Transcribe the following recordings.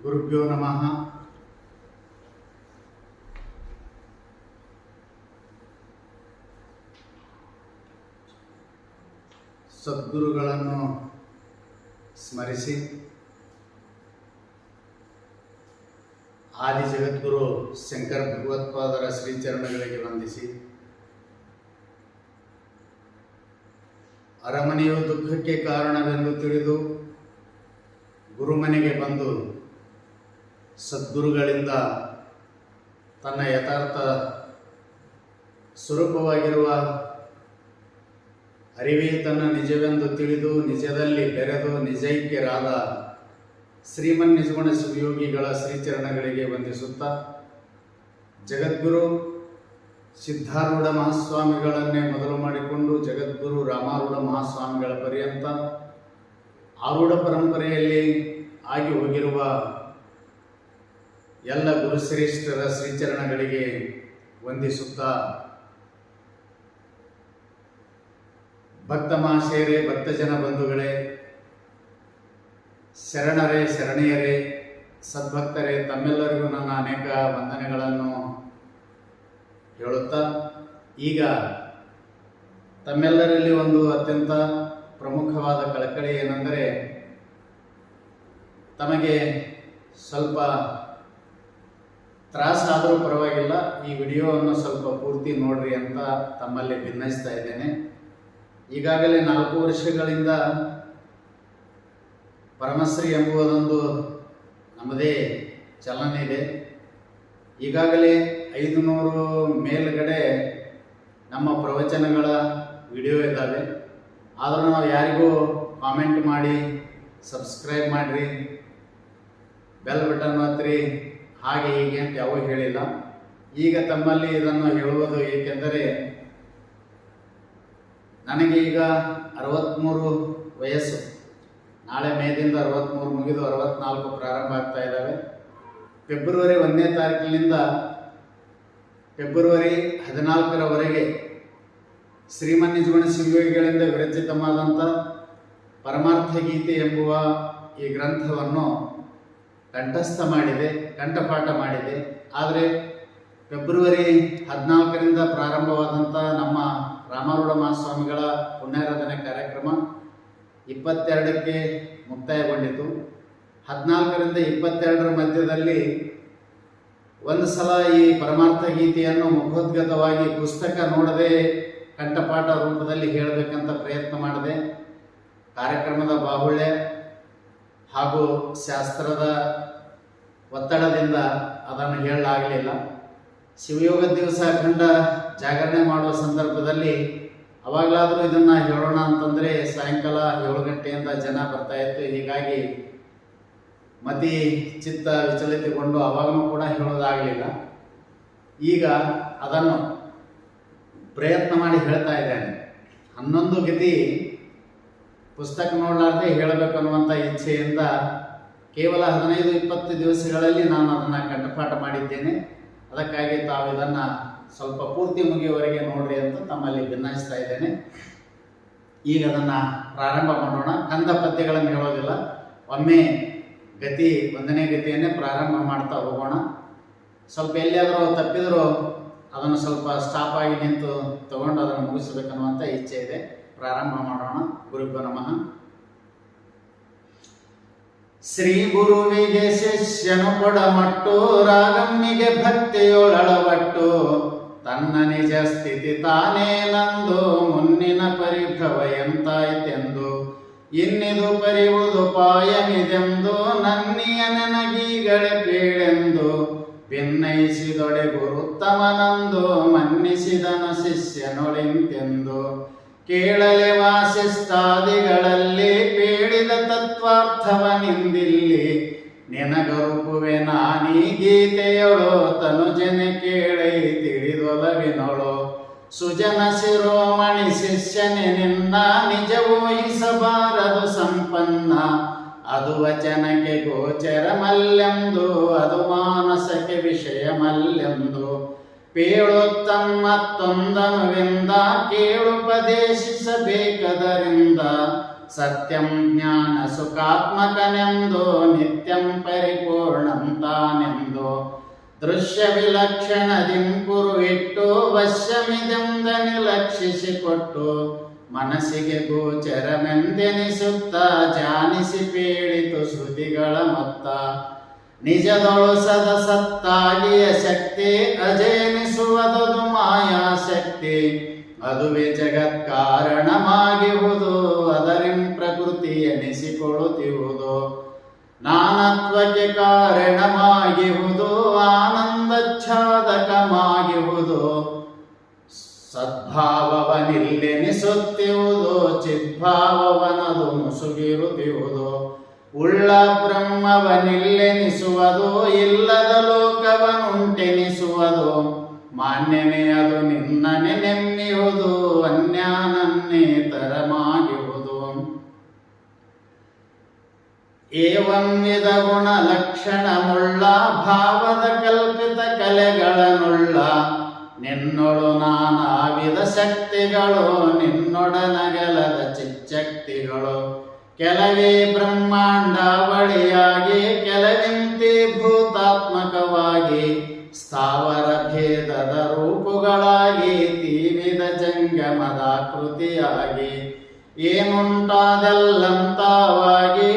ಗುರುಭ್ಯೋ ನಮಃ. ಸದ್ಗುರುಗಳನ್ನು ಸ್ಮರಿಸಿ ಆದಿ ಜಗದ್ಗುರು ಶಂಕರ ಭಗವತ್ಪಾದರ ಶ್ರೀಚರಣಗಳಿಗೆ ವಂದಿಸಿ, ಅರಮನೆಯು ದುಃಖಕ್ಕೆ ಕಾರಣವೆಂದು ತಿಳಿದು ಗುರುಮನೆಗೆ ಬಂದು ಸದ್ಗುರುಗಳಿಂದ ತನ್ನ ಯಥಾರ್ಥ ಸ್ವರೂಪವಾಗಿರುವ ಅರಿವೇ ತನ್ನ ನಿಜವೆಂದು ತಿಳಿದು ನಿಜದಲ್ಲಿ ಬೆರೆದು ನಿಜೈಕ್ಯರಾದ ಶ್ರೀಮನ್ ನಿಜಗುಣ ಶಿವಯೋಗಿಗಳ ಶ್ರೀಚರಣಗಳಿಗೆ ವಂದಿಸುತ್ತಾ, ಜಗದ್ಗುರು ಸಿದ್ಧಾರೂಢ ಮಹಾಸ್ವಾಮಿಗಳನ್ನೇ ಮೊದಲು ಮಾಡಿಕೊಂಡು ಜಗದ್ಗುರು ರಾಮಾರೂಢ ಮಹಾಸ್ವಾಮಿಗಳ ಪರ್ಯಂತ ಆರೂಢ ಪರಂಪರೆಯಲ್ಲಿ ಆಗಿ ಹೋಗಿರುವ ಎಲ್ಲ ಗುರುಶ್ರೇಷ್ಠರ ಶ್ರೀಚರಣಗಳಿಗೆ ವಂದಿಸುತ್ತಾ, ಭಕ್ತ ಮಹಾಶಯರೇ, ಭಕ್ತಜನ ಬಂಧುಗಳೇ, ಶರಣರೇ, ಶರಣೀಯರೇ, ಸದ್ಭಕ್ತರೇ, ತಮ್ಮೆಲ್ಲರಿಗೂ ನನ್ನ ಅನೇಕ ವಂದನೆಗಳನ್ನು ಹೇಳುತ್ತಾ, ಈಗ ತಮ್ಮೆಲ್ಲರಲ್ಲಿ ಒಂದು ಅತ್ಯಂತ ಪ್ರಮುಖವಾದ ಕಳಕಳಿ ಏನೆಂದರೆ, ತಮಗೆ ಸ್ವಲ್ಪ ತ್ರಾಸಾದರೂ ಪರವಾಗಿಲ್ಲ, ಈ ವಿಡಿಯೋವನ್ನು ಸ್ವಲ್ಪ ಪೂರ್ತಿ ನೋಡ್ರಿ ಅಂತ ತಮ್ಮಲ್ಲಿ ಭಿನ್ನಯಿಸ್ತಾ ಇದ್ದೇನೆ. ಈಗಾಗಲೇ 4 ವರ್ಷಗಳಿಂದ ಪರಮಶ್ರೀ ಎಂಬುದೊಂದು ನಮ್ಮದೇ ಚಲನೆ ಇದೆ. ಈಗಾಗಲೇ 500 ಮೇಲ್ಗಡೆ ನಮ್ಮ ಪ್ರವಚನಗಳ ವಿಡಿಯೋ ಇದ್ದಾವೆ. ಆದರೂ ನಾವು ಯಾರಿಗೂ ಕಾಮೆಂಟ್ ಮಾಡಿ, ಸಬ್ಸ್ಕ್ರೈಬ್ ಮಾಡಿರಿ, ಬೆಲ್ ಬಟನ್ ಒತ್ತಿರಿ, ಹಾಗೆ ಹೀಗೆ ಅಂತ ಯಾವೂ ಹೇಳಿಲ್ಲ. ಈಗ ತಮ್ಮಲ್ಲಿ ಇದನ್ನು ಹೇಳುವುದು ಏಕೆಂದರೆ, ನನಗೆ ಈಗ 63 ವಯಸ್ಸು. ನಾಳೆ ಮೇದಿಂದ 63 ಮುಗಿದು 64 ಪ್ರಾರಂಭ ಆಗ್ತಾ ಇದ್ದಾವೆ. ಫೆಬ್ರವರಿ 1ನೇ ತಾರೀಕಿನಿಂದ ಫೆಬ್ರವರಿ 14ರವರೆಗೆ ಶ್ರೀಮನ್ ನಿಜಗುಣ ಶಿವಯೋಗಿಗಳಿಂದ ವಿರಚಿತವಾದಂಥ ಪರಮಾರ್ಥ ಗೀತೆ ಎಂಬುವ ಈ ಗ್ರಂಥವನ್ನು ಕಂಠಪಾಠ ಮಾಡಿದೆ. ಆದರೆ ಫೆಬ್ರವರಿ 14ರಿಂದ ಪ್ರಾರಂಭವಾದಂಥ ನಮ್ಮ ರಾಮಾರೂಢ ಮಹಾಸ್ವಾಮಿಗಳ ಪುಣ್ಯಾರಾಧನೆ ಕಾರ್ಯಕ್ರಮ 22ಕ್ಕೆ ಮುಕ್ತಾಯಗೊಂಡಿತು. 14ರಿಂದ 22ರ ಮಧ್ಯದಲ್ಲಿ ಒಂದು ಸಲ ಈ ಪರಮಾರ್ಥ ಗೀತೆಯನ್ನು ಮುಖೋದ್ಗತವಾಗಿ ಪುಸ್ತಕ ನೋಡದೆ ಕಂಠಪಾಠ ರೂಪದಲ್ಲಿ ಹೇಳಬೇಕಂತ ಪ್ರಯತ್ನ ಮಾಡಿದೆ. ಕಾರ್ಯಕ್ರಮದ ಬಾಹುಳ್ಯ ಹಾಗೂ ಶಾಸ್ತ್ರದ ಒತ್ತಡದಿಂದ ಅದನ್ನು ಹೇಳಲಾಗಲಿಲ್ಲ. ಶಿವಯೋಗ ದಿವಸ ಅಖಂಡ ಜಾಗರಣೆ ಮಾಡುವ ಸಂದರ್ಭದಲ್ಲಿ ಅವಾಗಲಾದರೂ ಇದನ್ನು ಹೇಳೋಣ ಅಂತಂದರೆ ಸಾಯಂಕಾಲ 7 ಗಂಟೆಯಿಂದ ಜನ ಬರ್ತಾ ಇತ್ತು. ಹೀಗಾಗಿ ಮತಿ ಚಿತ್ತ ವಿಚಲಿತಗೊಂಡು ಅವಾಗಲೂ ಕೂಡ ಹೇಳೋದಾಗಲಿಲ್ಲ. ಈಗ ಅದನ್ನು ಪ್ರಯತ್ನ ಮಾಡಿ ಹೇಳ್ತಾ ಇದ್ದೇನೆ. 11 ಗತಿ ಪುಸ್ತಕ ನೋಡಲಾರ್ದೆ ಹೇಳಬೇಕನ್ನುವಂಥ ಇಚ್ಛೆಯಿಂದ ಕೇವಲ 15-20 ದಿವಸಗಳಲ್ಲಿ ನಾನು ಅದನ್ನು ಕಂಠಪಾಠ ಮಾಡಿದ್ದೇನೆ. ಅದಕ್ಕಾಗಿ ತಾವು ಇದನ್ನು ಸ್ವಲ್ಪ ಪೂರ್ತಿ ಮುಗಿಯುವವರೆಗೆ ನೋಡ್ರಿ ಅಂತ ತಮ್ಮಲ್ಲಿ ಭಿನ್ನಯಿಸ್ತಾ ಇದ್ದೇನೆ. ಈಗ ಅದನ್ನು ಪ್ರಾರಂಭ ಮಾಡೋಣ. ಕಂದ ಪದ್ಯಗಳನ್ನು ಹೇಳೋದಿಲ್ಲ, ಒಮ್ಮೆ ಗತಿ 1ನೇ ಗತಿಯನ್ನೇ ಪ್ರಾರಂಭ ಮಾಡ್ತಾ ಹೋಗೋಣ. ಸ್ವಲ್ಪ ಎಲ್ಲಿಯಾದರೂ ತಪ್ಪಿದರೂ ಅದನ್ನು ಸ್ವಲ್ಪ ಸ್ಟಾಪ್ ಆಗಿ ನಿಂತು ತಗೊಂಡು ಅದನ್ನು ಮುಗಿಸಬೇಕನ್ನುವಂಥ ಇಚ್ಛೆ ಇದೆ. ಪ್ರಾರಂಭ ಮಾಡೋಣ. ಗುರುಭ್ಯೋ ನಮಃ. ಶ್ರೀ ಗುರುವಿಗೆ ಶಿಷ್ಯನು ಕೊಡಮಟ್ಟು, ರಾಗಮ್ಮಿಗೆ ಭಕ್ತಿಯೊಳಳವಟ್ಟು, ತನ್ನ ನಿಜ ಸ್ಥಿತಿ ತಾನೇ ನಂದು, ಮುನ್ನಿನ ಪರಿಭವ ಎಂತಾಯ್ತೆಂದು, ಇನ್ನಿದು ಪರಿವುದು ಪಾಯನಿದೆಂದು, ನನ್ನಿಯ ನನಗೀಗಳೆ ಪೀಳೆಂದು, ಭಿನ್ನಯಿಸಿದೊಡೆ ಗುರುತ್ತಮನಂದು, ಮನ್ನಿಸಿದನು ಶಿಷ್ಯನೊಳಿಂತೆಂದು, ಕೇಳಲೆ ವಾಸಿಷ್ಠಾದಿಗಳಲ್ಲಿ ಪೇಳಿದ ತತ್ವಾರ್ಥವನಿಂದಿಲ್ಲಿ, ನಿನಗರುಪುವೆ ನಾನೀ ಗೀತೆಯೊಳು, ತನುಜನೆ ಕೇಳೈ ತಿಳಿದೊಲವಿನೊಳು, ಸುಜನ ಶಿರೋಮಣಿ ಶಿಷ್ಯನೆ ನಿನ್ನ, ನಿಜವೂಹಿಸಬಾರದು ಸಂಪನ್ನ, ಅದು ವಚನಕ್ಕೆ ಗೋಚರ ಮಲ್ಲೆಂದು, ಅದು ಮಾನಸಕ್ಕೆ ವಿಷಯ ಮಲ್ಲೆಂದು, ಪೇಳುತ್ತಮ್ಮತ್ತೊಂದನುವಿಂದ ಕೇಳುಪದೇಶಿಸಬೇಕದರಿಂದ, ಸತ್ಯಂ ಜ್ಞಾನ ಸುಖಾತ್ಮಕನೆಂದು ನಿತ್ಯಂ ಪರಿಪೂರ್ಣಂ ತಾನೆಂದು ದೃಶ್ಯ ವಿಲಕ್ಷಣದಿಂ ಕುರುವಿಟ್ಟು ವಶ್ಯಮಿದೆಂದ ನಿರ್ಲಕ್ಷಿಸಿಕೊಟ್ಟು ಮನಸ್ಸಿಗೆ ಗೋಚರಮೆಂದೆನಿಸುತ್ತ ಜಾನಿಸಿ ಪೀಳಿತು ಶ್ರುತಿಗಳ ಮೊತ್ತ ನಿಜದೊಳು ಸದ ಸತ್ತಾಗಿಯ ಶಕ್ತಿ ಅಜಯನಿಸುವುದದು ಮಾಯಾಶಕ್ತಿ ಅದುವೇ ಜಗತ್ಕಾರಣವಾಗಿಹುದು ಅದರಿಂ ಪ್ರಕೃತಿ ಎನಿಸಿಕೊಳ್ಳುತ್ತಿರುವುದು ನಾನತ್ವಕ್ಕೆ ಕಾರಣವಾಗಿಹುದು ಆನಂದಚ್ಛಾದಕವಾಗಿಹುದು ಸದ್ಭಾವವನಿಲ್ಲೆನಿಸುತ್ತಿರುವುದು ಚಿದ್ಭಾವವನದು ಮುಸುಗಿರುತ್ತಿರುವುದು ಉಳ್ಳ ಬ್ರಹ್ಮವನಿಲ್ಲೆನಿಸುವುದು ಇಲ್ಲದ ಲೋಕವನುಂಟೆನಿಸುವುದು ಮಾನ್ಯನೇ ಅದು ನಿನ್ನನೆ ನೆಮ್ಮಿಯುವುದು ಅನ್ಯಾನನ್ನೇತರಮಾಗಿರುವುದು ಏವಂ ವಿಧ ಗುಣ ಲಕ್ಷಣವುಳ್ಳ ಭಾವದ ಕಲ್ಪಿತ ಕಲೆಗಳನ್ನುಳ್ಳ ನಿನ್ನೊಳು ನಾನಾವಿಧ ಶಕ್ತಿಗಳು ನಿನ್ನೊಡನಗಲದ ಚಿಚ್ಚಕ್ತಿಗಳು ಕೆಲವೇ ಬ್ರಹ್ಮಾಂಡಾವಳಿಯಾಗಿ ಕೆಲವಿಂತಿ ಭೂತಾತ್ಮಕವಾಗಿ ಸ್ಥಾವರ ಭೇದದ ರೂಪುಗಳಾಗಿ ತೀವಿದ ಜಂಗಮದಾಕೃತಿಯಾಗಿ ಏನುಂಟಾದೆಲ್ಲಂತಾವಾಗಿ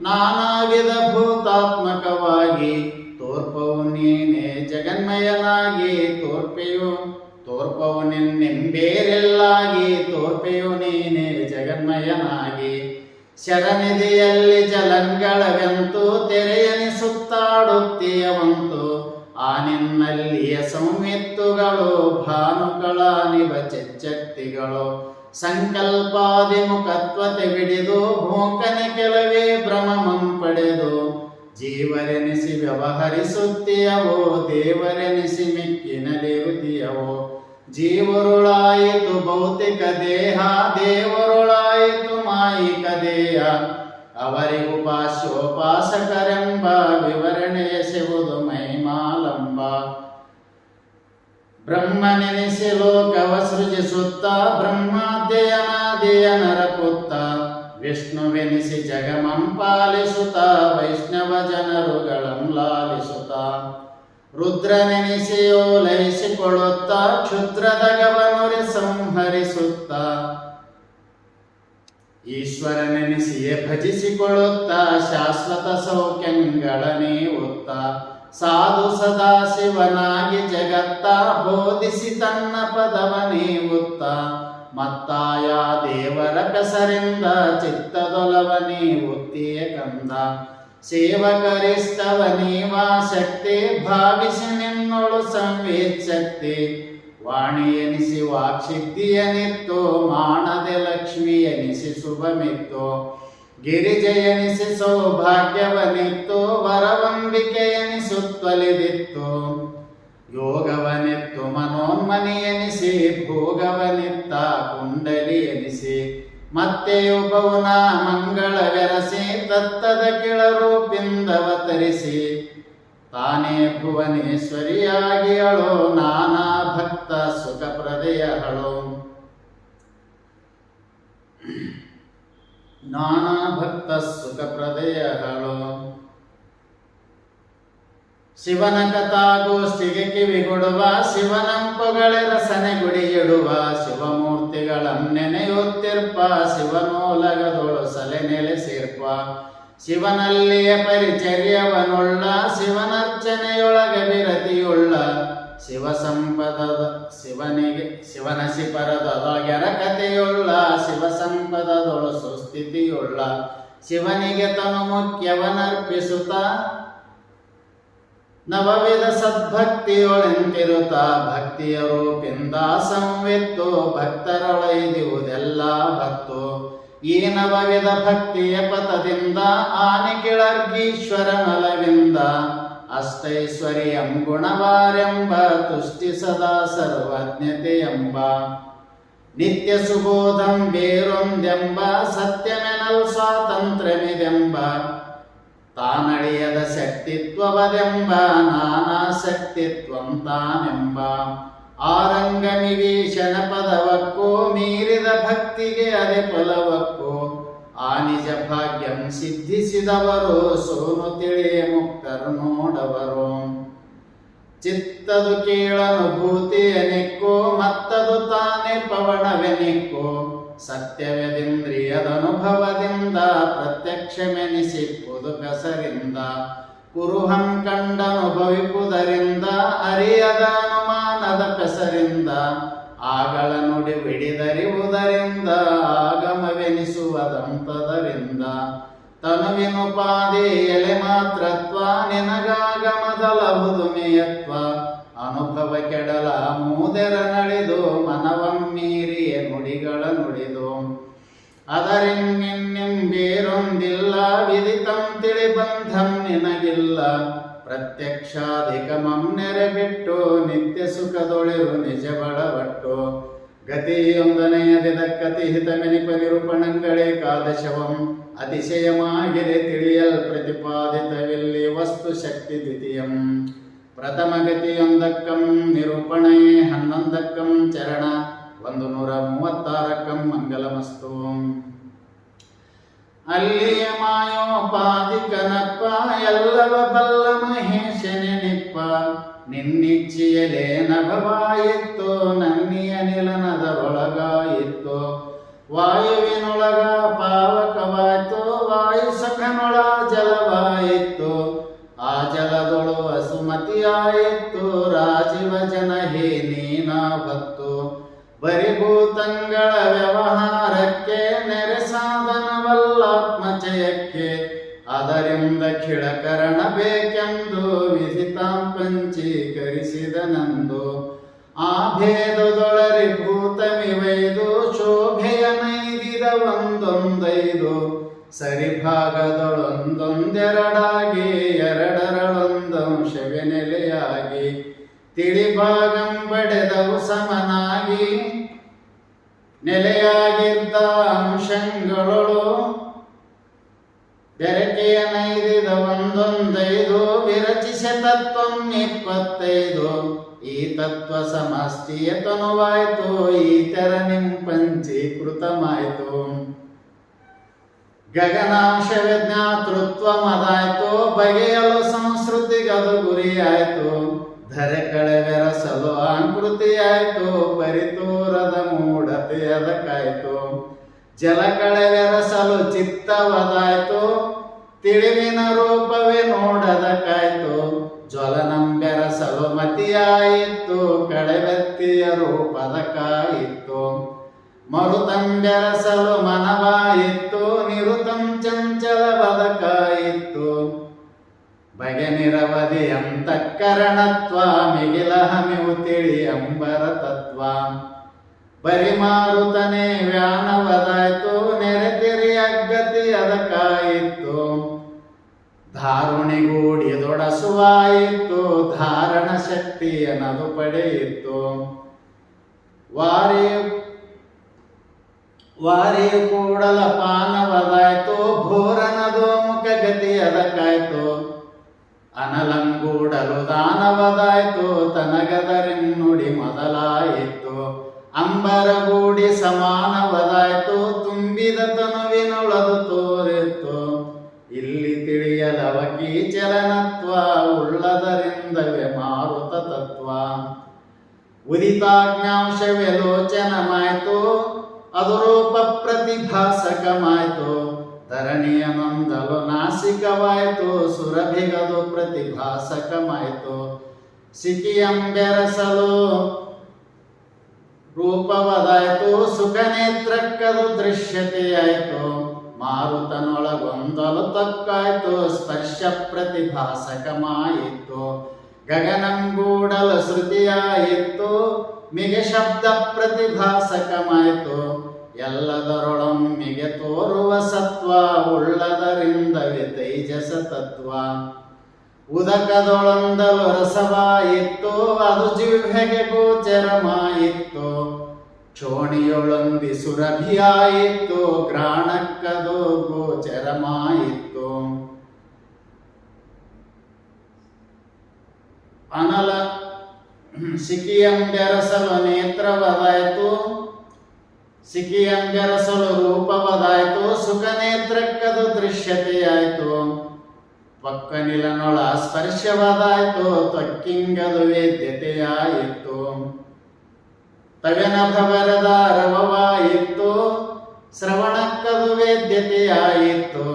ನಾನಾವಿಧ ಭೂತಾತ್ಮಕವಾಗಿ ತೋರ್ಪವು ನೀನೇ ಜಗನ್ಮಯನಾಗಿ ತೋರ್ಪವು ನಿನ್ನೆಂಬೇರೆಲ್ಲಾಗಿ ತೋರ್ಪೆಯು ನೀನೇ ಜಗನ್ಮಯನಾಗಿ ಶರನಿಧಿಯಲ್ಲಿ ಜಲಂಗಳವೆಂತು ತೆರೆಯನಿಸುತ್ತಾಡುತ್ತೀಯವಂತು ಆ ನಿನ್ನಲ್ಲಿಯ ಸಂವಿತ್ತುಗಳು ಭಾನುಗಳ ನಿವ ಚೆಚ್ಚಕ್ತಿಗಳು ಸಂಕಲ್ಪಾದಿ ಮುಖತ್ವತೆ ಬಿಡಿದು ಭೂಕನೆ ಕೆಲವೇ ಭ್ರಮಮಂ ಪಡೆದು ಜೀವರೆನಿಸಿ ವ್ಯವಹರಿಸುತ್ತೀಯವೋ ದೇವರೆನಿಸಿ ಮಿಕ್ಕಿನಲಿರುತ್ತೀಯವೋ ಜೀವರುಳಾಯಿತು ಭೌತಿಕ ದೇಹ ದೇವರುಳಾಯಿತು ಮಾಯಿಕ ದೇಹ ಅವರಿಗುಪಾಸ್ಯೋಪಾಸಕರೆಂಬ ವಿವರಣೆಯ ಸಿಗುವುದು ಮೈಮಾಲಂಬ ಬ್ರಹ್ಮನೆನಿಸಿ ಲೋಕವ ಸೃಜಿಸುತ್ತ ಬ್ರಹ್ಮಾಧ್ಯಯನಾದಿಯ ನರಪುತ್ತ ವಿಷ್ಣುವೆನಿಸಿ ಜಗಮಂ ಪಾಲಿಸುತ್ತ ವೈಷ್ಣವ ಜನರುಗಳಂ ಲಾಲಿಸುತ್ತ ರುದ್ರನೆನಿಸಿ ಓಲೈಸಿಕೊಳ್ಳುತ್ತ ಕ್ಷುದ್ರದಗವನುರಿ ಸಂಹರಿಸುತ್ತ ಈಶ್ವರನೆನಿಸಿಯೇ ಭಜಿಸಿಕೊಳ್ಳುತ್ತ ಶಾಶ್ವತ ಸೌಖ್ಯಗಳ ನೀವುತ್ತ ಸಾಧು ಸದಾ ಶಿವನಾಗಿ ಜಗತ್ತ ಬೋಧಿಸಿ ತನ್ನ ಪದವ ನೀವುತ್ತ ಮತ್ತಾಯ ದೇವರ ಕೆಸರಿಂದ ಚಿತ್ತದೊಲವ ನೀವುತ್ತೀಯ ಕಂದ ಸೇವಕರಿಸ್ತವ ನೀವಾ ಶಕ್ತಿ ಭಾವಿಸಿ ನಿನ್ನೊಳು ಸಂವೇದ ಶಕ್ತಿ ವಾಣಿ ಎನಿಸಿ ವಾಕ್ಸಿದ್ಧಿಯನಿತ್ತು ಮಾಣದೆ ಲಕ್ಷ್ಮಿ ಎನಿಸಿ ಶುಭಮಿತ್ತು ಗಿರಿಜೆಯನಿಸಿ ಸೌಭಾಗ್ಯವನಿತ್ತು ವರವಂಬಿಕೆ ಎನಿಸುತ್ತಲಿದಿತ್ತು ಯೋಗವನಿತ್ತು ಮನೋನ್ಮನಿ ಎನಿಸಿ ಭೋಗವನಿತ್ತ ಕುಂಡಲಿ ಎನಿಸಿ ಮತ್ತೆ ಉಪೌನ ಮಂಗಳವೆರಸಿ ತತ್ತದ ಕೆಳರೂಪಿಂದವತರಿಸಿ ತಾನೇ ಭುವನೇಶ್ವರಿಯಾಗಿಯಳು ನಾನಾ ಭಕ್ತ ಸುಖ ಪ್ರದಯಗಳು ನಾನಾ ಭಕ್ತ ಸುಖ ಪ್ರದಯಗಳು ಶಿವನ ಕಥಾಗೋಷ್ಠಿಗೆ ಕಿವಿಗೊಡುವ ಶಿವನಂಪುಗಳ ರಸನೆ ಗುಡಿಯಿಡುವ ಶಿವಮೂರ್ತಿಗಳಂ ನೆನೆಯುತ್ತಿರ್ಪ ಶಿವನೋಲಗದೊಳು ಸಲೆ ನೆಲೆಸಿರ್ಪ ಶಿವನಲ್ಲಿಯ ಪರಿಚರ್ಯವನುಳ್ಳ ಶಿವನರ್ಚನೆಯೊಳಗ ವಿರತಿಯುಳ್ಳ ಶಿವ ಸಂಪದದ ಶಿವನ ಶಿಪರದೊಳಗೆರ ಕಥೆಯುಳ್ಳ ಶಿವ ಸಂಪದದೊಳು ಸುಸ್ಥಿತಿಯುಳ್ಳ ಶಿವನಿಗೆ ತನು ಮುಖ್ಯವನರ್ಪಿಸುತ್ತ ನವವಿಧ ಸದ್ಭಕ್ತಿಯೊಳೆಂತಿರುತ್ತ ಭಕ್ತಿಯ ರೂಪಿಂದ ಸಂವಿತ್ತು ಭಕ್ತರೊಳೈದಿವುದೆಲ್ಲ ಭಕ್ತು ಈ ನವವಿಧ ಭಕ್ತಿಯ ಪಥದಿಂದ ಆನಿಕಿಳರ್ಗೀಶ್ವರ ನಲವಿಂದ ಅಷ್ಟೈಶ್ವರ್ಯಂ ಗುಣವಾರೆಂಬ ತುಷ್ಟಿ ಸದಾ ಸರ್ವಜ್ಞತೆಯೆಂಬ ನಿತ್ಯ ಸುಬೋಧಂ ಬೇರೊಂದೆಂಬ ಸತ್ಯಮೆನಲ್ ಸ್ವಾತಂತ್ರ್ಯಮಿದೆಂಬ ತಾನಳಿಯದ ಶಕ್ತಿತ್ವವದೆಂಬ ನಾನಾ ಶಕ್ತಿತ್ವಂ ತಾನೆಂಬ ಆರಂಗಮಿವೀಶನ ಪದವಕ್ಕೂ ಮೀರಿದ ಭಕ್ತಿಗೆ ಅದೆ ಫಲವಕ್ಕೂ ಆ ನಿಜ ಭಾಗ್ಯಂ ಸಿದ್ಧಿಸಿದವರು ಸೋನು ತಿಳಿಯ ಮುಕ್ತರು ನೋಡವರು. ಚಿತ್ತದು ಕೀಳನುಭೂತಿಯನಿಕ್ಕೋ ಮತ್ತದು ತಾನೇ ಪವಣವೆನಿಕ್ಕೋ ಸತ್ಯವೆದಿಂದ್ರಿಯದನುಭವದಿಂದ ಪ್ರತ್ಯಕ್ಷಮೆನಿಸಿಪ್ಪುದು ಕಸರಿಂದ ಕುರುಹಂ ಕಂಡನುಭವಿಪುದರಿಂದ ಅರಿಯದ ಅನುಮಾನದ ಪೆಸರಿಂದ ಆಗಳ ನುಡಿ ಬಿಡಿದರಿವುದರಿಂದ ಆಗಮವೆನಿಸುವುದಂತದರಿಂದ ತನುವಿನುಪಾದಿ ಎಲೆ ಮಾತ್ರತ್ವ ನಿನಗಾಗಮದಲಹುದು ಮೇಯತ್ವ ಅನುಭವ ಕೆಡಲ ಮೂದೆರ ನಳಿದು ಮನವಮ್ಮೀರಿಯ ನುಡಿಗಳ ನುಡಿದು ಅದರಿನ್ನಿನ್ನಿಂ ಬೇರೊಂದಿಲ್ಲ ವಿದಿತಂ ತಿಳಿಬಂಧಂ ನಿನಗಿಲ್ಲ ಪ್ರತ್ಯಕ್ಷಾಧಿಕಮಂ ನೆರೆಬಿಟ್ಟು ನಿತ್ಯ ಸುಖದೊಳಿರು ನಿಜ ಬಡವಟ್ಟು ಗತಿಯೊಂದನೆಯದಿದಕ್ಕತಿ ಹಿತಮೆನಿಪ ನಿರೂಪಣಂಗಳೇ ಕಾದಶವಂ ಅತಿಶಯಮಾಗಿರೆ ತಿಳಿಯಲ್ ಪ್ರತಿಪಾದಿತವಿಲ್ಲಿ ವಸ್ತು ಶಕ್ತಿ ದ್ವಿತೀಯಂ ಪ್ರಥಮ ಗತಿಯೊಂದಕ್ಕಂ ನಿರೂಪಣೆ 11 ಚರಣ 136 ಮಂಗಲಮಸ್ತು. ಅಲ್ಲಿಯ ಮಾಯೋಪಾದಿಕನಪ್ಪ ಎಲ್ಲವ ಬಲ್ಲ ಮಹೇಶನೆನಿಪ್ಪ ನಿನ್ನಿಚ್ಚಿಯಲೇ ನಭವಾಯಿತ್ತು ನನ್ನಿಯ ನಿಲನದರೊಳಗಾಯಿತ್ತು ವಾಯುವಿನೊಳಗ ಪಾವಕವಾಯ್ತು ವಾಯು ಸಖನೊಳ ಜಲವಾಯಿತ್ತು ಆ ಜಲದೊಳು ವಸುಮತಿಯಾಯಿತ್ತು ರಾಜೀವ ಜನ ಹೇ ನೀನಾವತ್ತು ಬರಿಭೂತಂಗಳ ವ್ಯವಹಾರಕ್ಕೆ ನೆರೆ ಸಾಧನವಲ್ಲಾತ್ಮಚಯಕ್ಕೆ ಅದರಿಂದ ಖಿಳಕರಣ ಬೇಕೆಂದು ವಿಧಿತಾಂ ಪಂಚೀಕರಿಸಿದನಂದು ಆ ಭೇದದೊಳರಿ ಭೂತಮಿವೈದು ಶೋಭೆಯ ನೈದಿದ ಒಂದೊಂದೈದು ಸರಿಭಾಗದೊಳೊಂದೊಂದೆರಡಾಗಿ ಎರಡರಳೊಂದಂಶವೆ ನೆಲೆಯಾಗಿ ತಿಳಿಭಾಗಂ ಬಡೆದವು ಸಮನಾಗಿ ನೆಲೆಯಾಗಿದ್ದ ಅಂಶಗಳೊಳು ಬೆರಕೆಯ ನೈದಿದ ಒಂದೊಂದೈದು ವಿರಚಿಸ ತತ್ವಂ 25 ಈ ತತ್ವ ಸಮಷ್ಟಿಯ ತನುವಾಯ್ತು ಈ ತೆರ ನಿಂ ಪಂಚೀಕೃತಮಾಯ್ತು ಗಗನಾಂಶವೇ ಜ್ಞಾತೃತ್ವಮದಾಯ್ತು ಬಗೆಯಲು ಸಂಸ್ಕೃತಿಗದು ಗುರಿಯಾಯ್ತು ಧರೆ ಕಳೆವೆರಸಲು ಆಕೃತಿಯಾಯ್ತು ಪರಿತೂರದ ಮೂಢತೆ ಅದಕ್ಕಾಯ್ತು ಜಲ ಕಳೆವೆರಸಲು ಚಿತ್ತವದಾಯ್ತು ತಿಳಿವಿನ ರೂಪವೇ ನೋಡದಕ್ಕಾಯ್ತು ಜ್ವಲನಂ ಬೆರಸಲು ಮತಿಯಾಯಿತು ಕಳೆವೆತ್ತಿಯ ರೂಪದಕ್ಕಾಯಿತು ಮರುತಂ ಬೆರಸಲು ಮನವಾಯಿತು ನಿರುತಂ ಚಂಚಲ ಬದಕಾಯಿತು ಬಗೆ ನಿರವಧಿ ಅಂತಃಕರಣತ್ವ ಮಿಗಿಲಹಮಿವು ತಿಳಿ ಅಂಬರ ತತ್ವ ಬರಿಮಾರುತನೆ ವ್ಯಾನವದಾಯ್ತು ನೆರೆತಿರಿ ಅಗ್ಗತಿ ಅದಕ್ಕಾಯಿತು ಧಾರುಣಿಗೂಡಿದೊಡಸುವಾಯಿತು ಧಾರಣ ಶಕ್ತಿಯನದು ಪಡೆಯಿತು ವಾರಿ ಕೂಡಲ ಪಾನವದಾಯ್ತು ಭೂರನದು ಮುಖಗತಿ ಅದಕ್ಕಾಯ್ತು ಅನಲಂಗೂಡಲು ದಾನವದಾಯ್ತು ತನಗದರಿನ್ನುಡಿ ಮೊದಲಾಯಿತು ಅಂಬರಗೂಡಿ ಸಮಾನವದಾಯ್ತು ತುಂಬಿದ ತನುವಿನೊಳದು ತೋರಿತ್ತು ಇಲ್ಲಿ ತಿಳಿಯಲವಕಿ ಚಲನತ್ವ ಉಳ್ಳದರಿಂದವೇ ಮಾರುತ ತತ್ವ ಉದಿತಾಜ್ಞಾಂಶವೇ ಲೋಚನಮಾಯ್ತು ಅದು ರೂಪ ಪ್ರತಿಭಾಸಕಮಾಯ್ತು ಧರಣಿಯ ನೊಂದಲು ನಾಸಿಕವಾಯ್ತು ಸುರಭಿಗದು ಪ್ರತಿಭಾಸಕಮಾಯ್ತು ಸಿಕಿಯಂ ಬೆರಸಲು ರೂಪವದಾಯ್ತು ಸುಖ ನೇತ್ರಕ್ಕದು ದೃಶ್ಯತೆಯಾಯ್ತು ಮಾರುತನೊಳಗೊಂದಲು ತಕ್ಕಾಯ್ತು ಸ್ಪರ್ಶ ಪ್ರತಿಭಾಸಕಮಾಯಿತು ಗಗನಂಗೂಡಲು ಶ್ರುತಿಯಾಯಿತು ಮಿಗೆ ಶಬ್ದ ಪ್ರತಿಭಾಸಕಮಾಯಿತು ಎಲ್ಲದರೊಳೊಮ್ಮಿಗೆ ತೋರುವ ಸತ್ವ ಉಳ್ಳದರಿಂದವೇ ತೈಜಸ ತತ್ವ ಉದಕದೊಳೊಂದಲು ರಸವಾಯಿತ್ತು ಅದು ಜಿಹ್ವೆಗೆ ಗೋಚರಮಾಯಿತ್ತು ಕ್ಷೋಣಿಯೊಳೊಂದಿ ಸುರಭಿಯಾಯಿತ್ತು ಗ್ರಾಣಕ್ಕದು ಗೋಚರಮಾಯಿತ್ತು ಅನಲ ಸಿಕಿಯಂ ಬೆರಸಲು ನೇತ್ರವದಾಯ್ತು ಸಿಕಿಯಂಗರಸಲು ರೂಪವದಾಯ್ತು, ಸುಖನೇತ್ರಕ್ಕದು ದೃಶ್ಯತೆಯಾಯ್ತು. ಪಕ್ಕನಿಲನೊಳ ಸ್ಪರ್ಶವದಾಯ್ತು, ತ್ವಕ್ಕಿಂಗದು ವೇದ್ಯತೆಯಾಯಿತು. ತವೆನಭ ಬರದ ರವವಾಯಿತು, ಶ್ರವಣಕ್ಕದು ವೇದ್ಯತೆಯಾಯಿತು.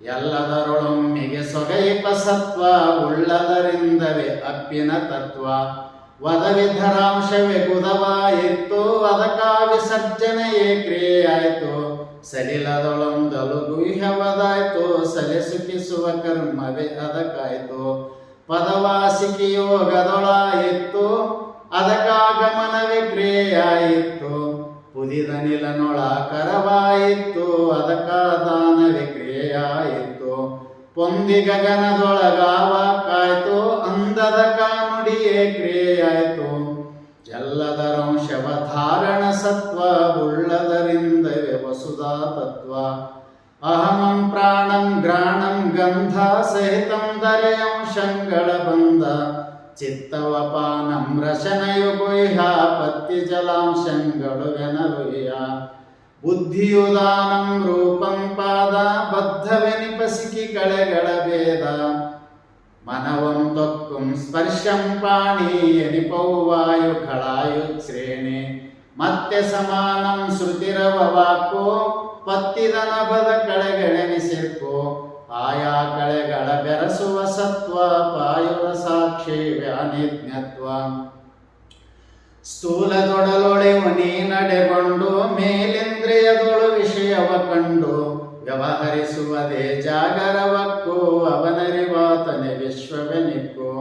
ಎಲ್ಲದರೊಳೊಮ್ಮೆಗೆ ಸೊಗೈಪ ಸತ್ವ, ಉಳ್ಳದರಿಂದವೇ ಅಪ್ಪಿನ ತತ್ವ. ವದವಿಧರಾಂಶವೇ ಗುದವಾಯಿತು, ಅದಕ ವಿಸರ್ಜನೆಯೇ ಕ್ರಿಯೆಯಾಯಿತು. ಸಲಿಲದೊಳೊಂದಲು ಗುಹ್ಯವದಾಯ್ತು, ಸಲಿಸುಕಿಸುವ ಕರ್ಮವೇ ಅದಕ್ಕಾಯ್ತು. ಪದವಾಸಿಕಿ ಯೋಗದೊಳಾಯಿತು, ಅದಕ್ಕಾಗಮನವೇ ಕ್ರಿಯೆಯಾಯಿತು. ಪುದಿದ ನಿಲನೊಳ ಕರವಾಯಿತು, ಅದಕ್ಕ ದಾನವೇ ಕ್ರಿಯೆಯಾಯಿತು. ಪೊಂದಿ ಗಗನದೊಳಗಾವಾಕಾಯ್ತು, ಅಂದದ ಕಾನುಡಿಯೇ ಕ್ರಿಯೆಯಾಯಿತು. ಎಲ್ಲದರಂಶವ ಧಾರಣ ಸತ್ವ, ಉಳ್ಳದರಿಂದವೇ ವಸುಧಾ ತತ್ವ. ಅಹಮಂ ಪ್ರಾಣಂ ಗ್ರಾಣಂ ಗಂಧ, ಸಹಿತಂ ದರೆಯಂಶಂಗಳ ಬಂಧ. ಚಿತ್ತವಪಾನಂ ರಶನಯು ಗುಹ್ಯ, ಪತ್ತಿ ಜಲಾಂಶಂಗಳು ವೆನಲುಯ್ಯ. ಬುದ್ಧಿಯುದಾನಂ ರೂಪಂ ಪಾದ, ಬದ್ಧವೆನಿಪಸಿಕಿ ಕಳೆಗಳ ಭೇದ. ಮನವಂ ತೊಕ್ಕುಂ ಸ್ಪರ್ಶಂ ಪಾಣಿ, ಎನಿಪೌವಾಯು ಖಳಾಯು ಶ್ರೇಣಿ. ಮತ್ತೆ ಸಮಾನಂ ಶ್ರುತಿರವ ವಾಕೋ, ಪತ್ತಿದ ನಭದ ಕಳೆಗಳೆನಿಸಿರ್ಕೋ. ಆಯಾ ಕಳೆಗಳ ಬೆರಸುವ ಸತ್ವ, ಪಾಯುರ ಸಾಕ್ಷಿ ವ್ಯಾನಿಜ್ಞತ್ವ. ಸ್ಥೂಲದೊಡಲೊಳೆವು ನೀ ನಡೆಗೊಂಡು, ಮೇಲಿಂದ್ರಿಯದೊಳು ವಿಷಯವ ಕಂಡು. ವ್ಯವಹರಿಸುವುದೇ ಜಾಗರವಕ್ಕೂ, ಅವನರಿವಾತನೆ ವಿಶ್ವವೆನಿಕ್ಕೂ.